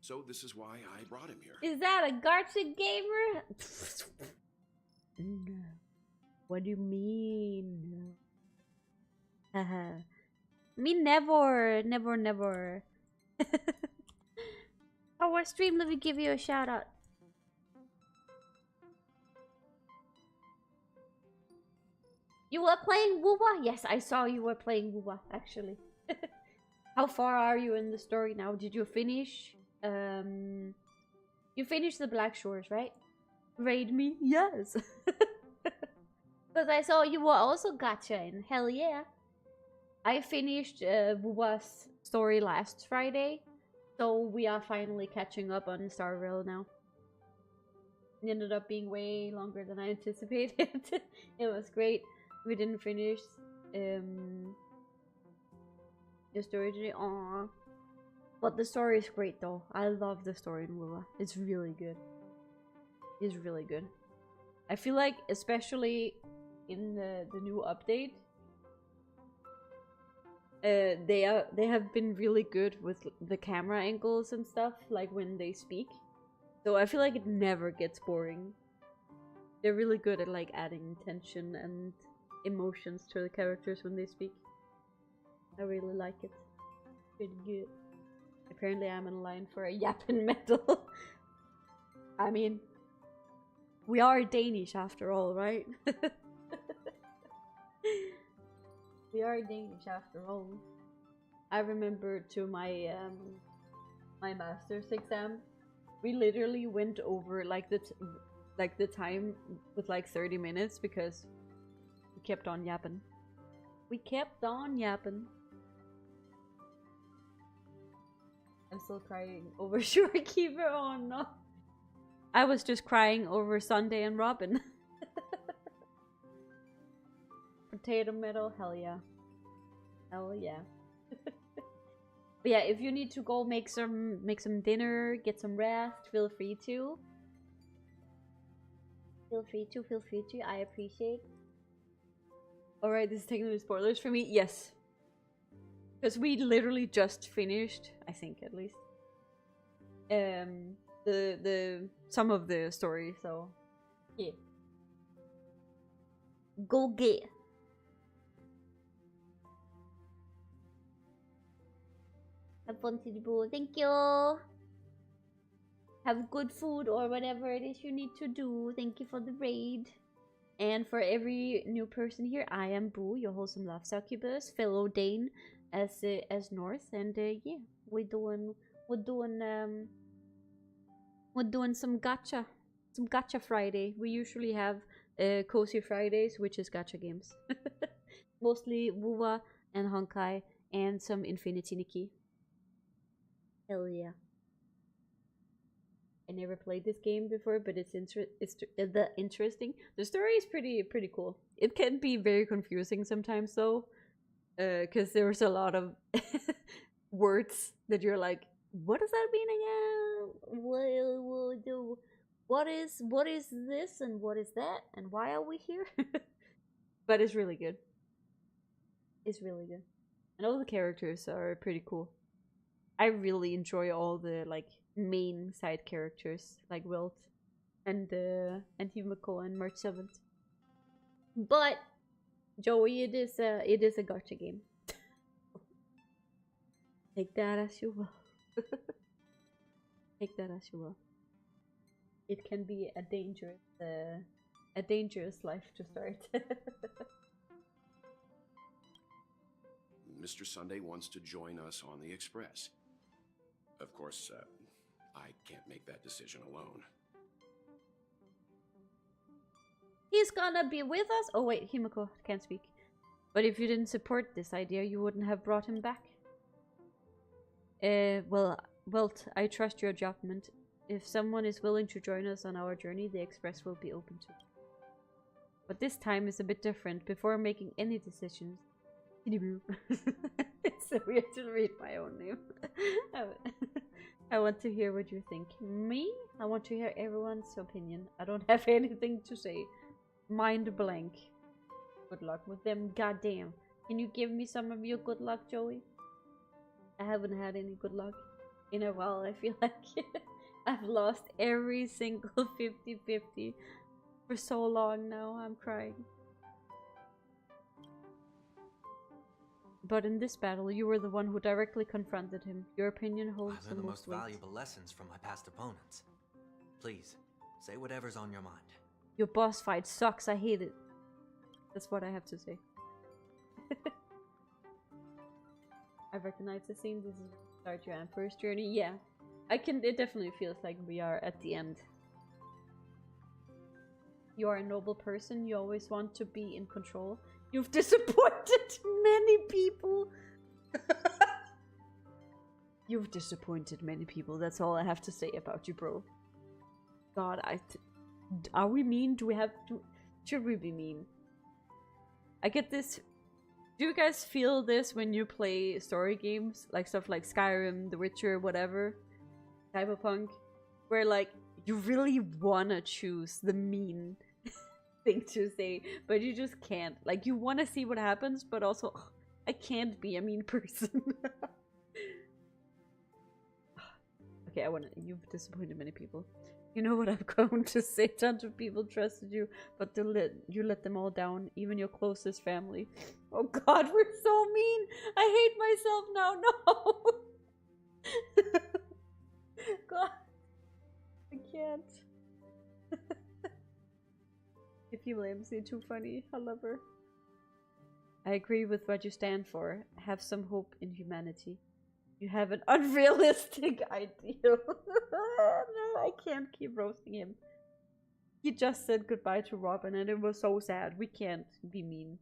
So this is why I brought him here.
Is that a Garching gamer? No. What do you mean? Haha. Me never, never, never. Our stream, let me give you a shout out. You were playing Woowa? Yes, I saw you were playing Woowa, actually. How far are you in the story now? Did you finish? You finished the Black Shores, right? Raid me? Yes. Because I saw you were also gacha in. Hell yeah. I finished Woowa's story last Friday. So we are finally catching up on Starville now. It ended up being way longer than I anticipated. It was great. We didn't finish Your story today, aww. But the story is great though. I love the story in Wua. It's really good. It's really good. I feel like, especially in the new update, they have been really good with the camera angles and stuff, like when they speak. So I feel like it never gets boring. They're really good at like adding tension and emotions to the characters when they speak. I really like it. Pretty good. Apparently I'm in line for a yapping medal. I mean, we are Danish after all, right? We are Danish after all. I remember to my my master's exam, we literally went over like the time with like 30 minutes because we kept on yapping. We kept on yapping. I'm still crying over Shorekeeper. Oh no. I was just crying over Sunday and Robin. Potato metal, hell yeah. Hell yeah. But yeah, if you need to go make some dinner, get some rest, feel free to. Feel free to, I appreciate. Alright, this is technically spoilers for me, yes. Because we literally just finished, I think at least, some of the story, so yeah. Go get. Have fun, Tidiboo. Thank you. Have good food or whatever it is you need to do. Thank you for the raid. And for every new person here, I am Boo, your wholesome love succubus, fellow Dane as North, and yeah, we're doing some gacha Friday. We usually have cozy Fridays, which is gacha games. Mostly Wuwa and Honkai and some Infinity Nikki. Hell yeah. I never played this game before, but it's interesting. The story is pretty cool. It can be very confusing sometimes though, because there's a lot of words that you're like, what does that mean again? What is this and what is that and why are we here? But it's really good. It's really good, and all the characters are pretty cool. I really enjoy all the like main side characters like Wilt and Himiko and March 7th. But Joey, it is a gacha game. Take that as you will. Take that as you will. It can be a dangerous life to start.
Mr. Sunday wants to join us on the Express. Of course, I can't make that decision alone.
He's gonna be with us? Oh wait, Himiko can't speak. But if you didn't support this idea, you wouldn't have brought him back. Well, I trust your judgment. If someone is willing to join us on our journey, the Express will be open to it. But this time is a bit different. Before making any decisions... It's so weird to read my own name. I want to hear what you think. Me? I want to hear everyone's opinion. I don't have anything to say. Mind blank. Good luck with them, goddamn. Can you give me some of your good luck, Joey? I haven't had any good luck in a while. I feel like I've lost every single 50-50 for so long now. I'm crying. But in this battle, you were the one who directly confronted him. Your opinion holds
I learned the most
weight.
valuable lessons from my past opponents. Please, say whatever's on your mind.
Your boss fight sucks. I hate it. That's what I have to say. I recognize the scene. This is start your first journey. Yeah, it definitely feels like we are at the end. You are a noble person. You always want to be in control. You've disappointed many people. You've disappointed many people. That's all I have to say about you, bro. God, are we mean? Do we have to? Should we be mean? I get this Do you guys feel this when you play story games? Like stuff like Skyrim, The Witcher, whatever? Cyberpunk? Where like, you really wanna choose the mean thing to say, but you just can't. Like, you wanna see what happens, but also, I can't be a mean person. Okay, you've disappointed many people. You know what I'm going to say? Tons of people trusted you, but you let them all down, even your closest family. Oh God, we're so mean! I hate myself now, no! God, I can't. If you blame me, too funny, I love her. I agree with what you stand for. Have some hope in humanity. You have an unrealistic ideal. No, I can't keep roasting him. He just said goodbye to Robin and it was so sad. We can't be mean.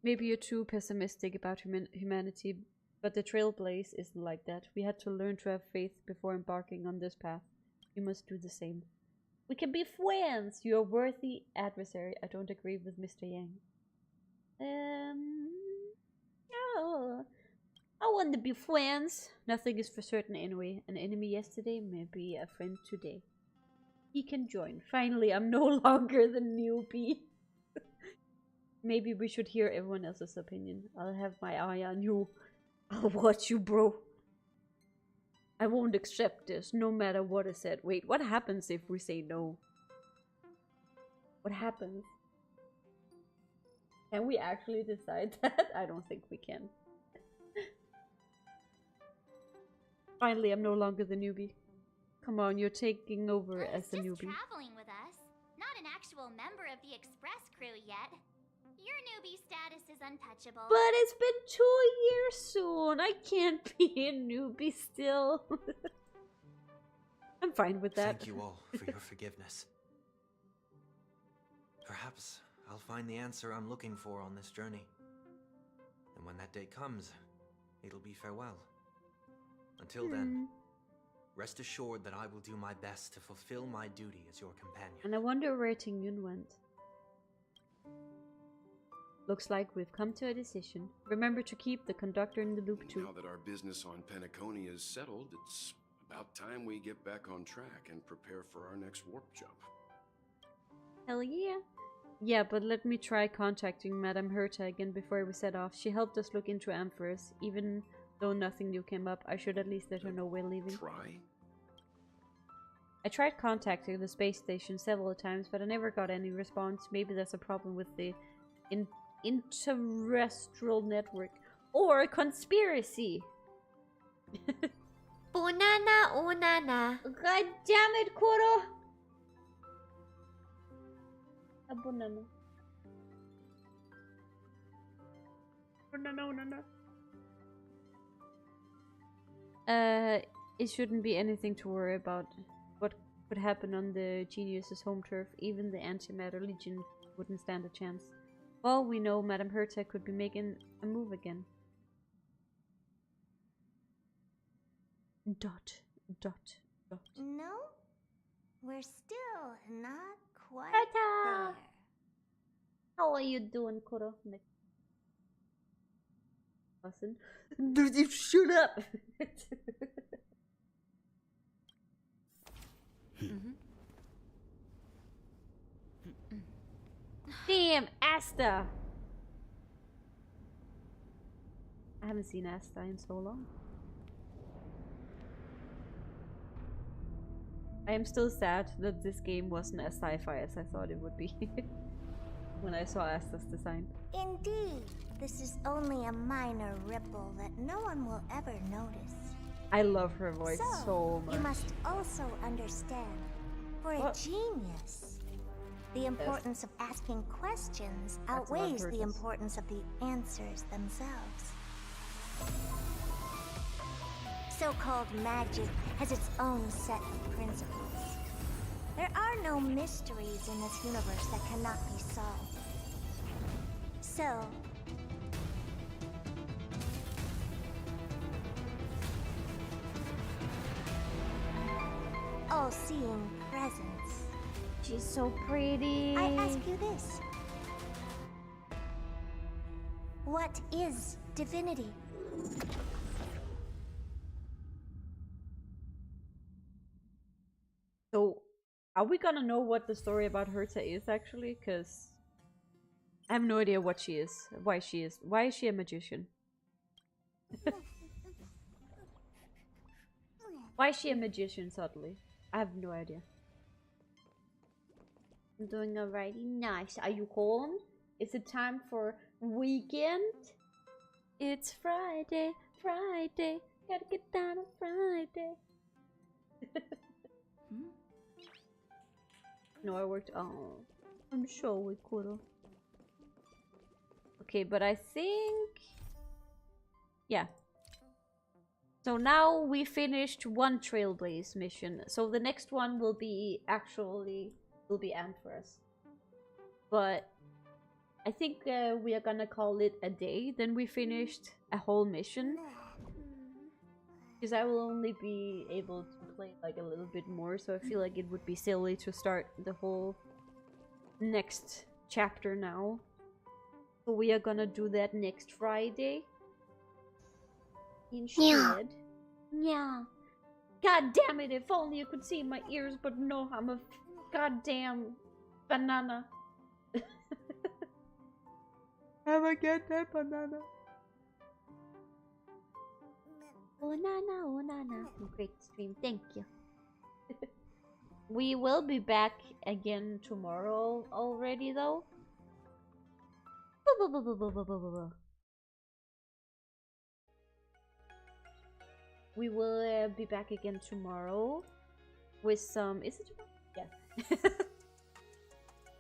Maybe you're too pessimistic about humanity, but the Trailblaze isn't like that. We had to learn to have faith before embarking on this path. You must do the same. We can be friends. You're a worthy adversary. I don't agree with Mr. Yang. Oh, I want to be friends. Nothing is for certain anyway. An enemy yesterday may be a friend today. He can join. Finally, I'm no longer the newbie. Maybe we should hear everyone else's opinion. I'll have my eye on you. I'll watch you, bro. I won't accept this, no matter what is said. Wait, what happens if we say no? What happens? Can we actually decide that? I don't think we can. Finally, I'm no longer the newbie. Come on, you're taking over as the newbie.
Traveling with us, not an actual member of the Express crew yet. Your newbie status is untouchable.
But it's been 2 years soon. I can't be a newbie still. I'm fine with that.
Thank you all for your forgiveness. Perhaps I'll find the answer I'm looking for on this journey. And when that day comes, it'll be farewell. Until then, rest assured that I will do my best to fulfill my duty as your companion.
And I wonder where Ting Yun went. Looks like we've come to a decision. Remember to keep the conductor in the loop too.
Now that our business on Pennaconia is settled, it's about time we get back on track and prepare for our next warp jump.
Hell yeah. Yeah, but let me try contacting Madame Herta again before we set off. She helped us look into Amphorus. Even though nothing new came up, I should at least let her know we're leaving.
Try?
I tried contacting the space station several times, but I never got any response. Maybe there's a problem with the interterrestrial network. Or a conspiracy.
Unana, unana.
God damn it, Koro! A banana. Banana. It shouldn't be anything to worry about. What could happen on the Genius's home turf? Even the Antimatter Legion wouldn't stand a chance. Well, we know Madame Herta could be making a move again. Dot.
No, we're still not quite
Herta!
there.
How are you doing, Koro? Listen. Dude, you shut up! Damn, Asta! I haven't seen Asta in so long. I am still sad that this game wasn't as sci-fi as I thought it would be when I saw Asta's design.
Indeed, this is only a minor ripple that no one will ever notice.
I love her voice so much.
You must also understand, for a genius, the importance of asking questions outweighs the importance of the answers themselves. So-called magic has its own set of principles. There are no mysteries in this universe that cannot be solved. So, all-seeing presence.
She's so pretty.
I ask you this. What is divinity?
So, are we gonna know what the story about Herta is actually? Because I have no idea what she is. Why she is. Why is she a magician? Why is she a magician suddenly? I have no idea. I'm doing alrighty. Nice. Are you home? Is it time for weekend? It's Friday, Friday. Gotta get down on Friday. No, I worked. Oh, I'm sure we could've. Okay, but I think. Yeah. So now we finished one Trailblaze mission. So the next one will be Ampharos. But I think we are gonna call it a day. Then we finished a whole mission. Because I will only be able to play like a little bit more. So I feel like it would be silly to start the whole next chapter now. So we are gonna do that next Friday. Instead. Yeah. God damn it, if only you could see my ears, but no, I'm a goddamn banana. Have I get that banana? Oh nana, oh nana. Great stream, thank you. We will be back again tomorrow already though. We will be back again tomorrow with some. Is it tomorrow? Yeah.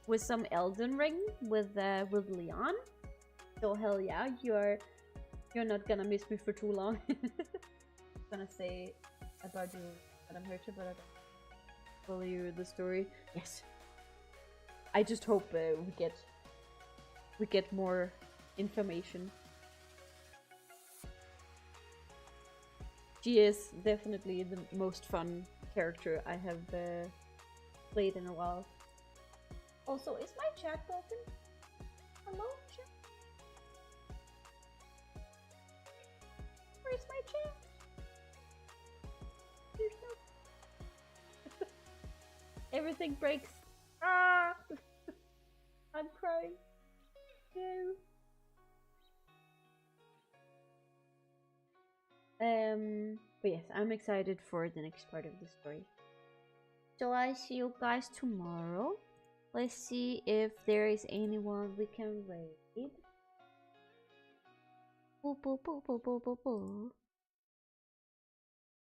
With some Elden Ring with Leon. So hell yeah, you're not gonna miss me for too long. I'm gonna say about you that I'm here to, but I don't tell you the story. Yes. I just hope we get more information. She is definitely the most fun character I have played in a while. Also, is my chat broken? Hello, chat? Where's my chat? There's no... Everything breaks. Ah! I'm crying. No. But yes, I'm excited for the next part of the story. So I see you guys tomorrow. Let's see if there is anyone we can raid.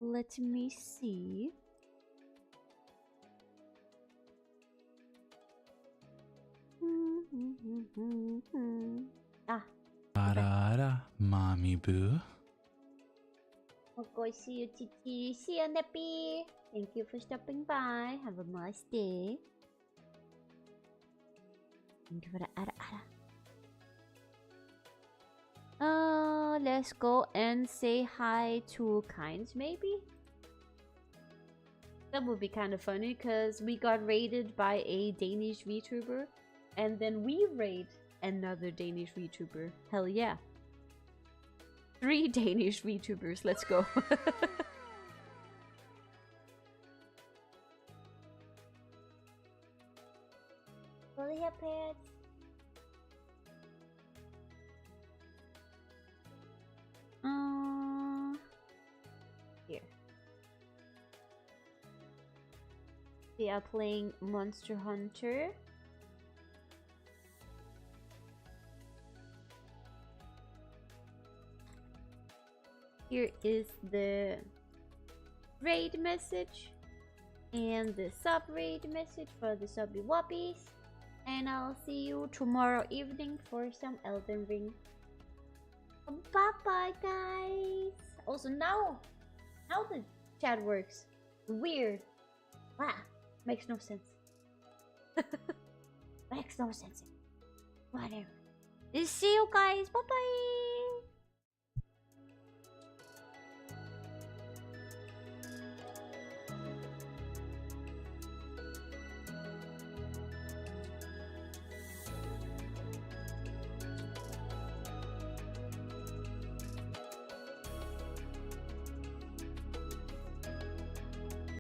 Let me see. Ah.
Arara, mommy boo.
Okay, see you, Titi. See you, Neppy. Thank you for stopping by. Have a nice day. Thank you for the ara. Let's go and say hi to Kinds, maybe? That would be kind of funny, because we got raided by a Danish VTuber, and then we raid another Danish VTuber. Hell yeah. 3 Danish VTubers, let's go. Fully your pets. Here. We are playing Monster Hunter. Here is the raid message and the sub raid message for the subby whoppies. And I'll see you tomorrow evening for some Elden Ring. Bye bye, guys. Also, now the chat works. Weird. Wow. Makes no sense. Makes no sense. Whatever. See you guys. Bye bye.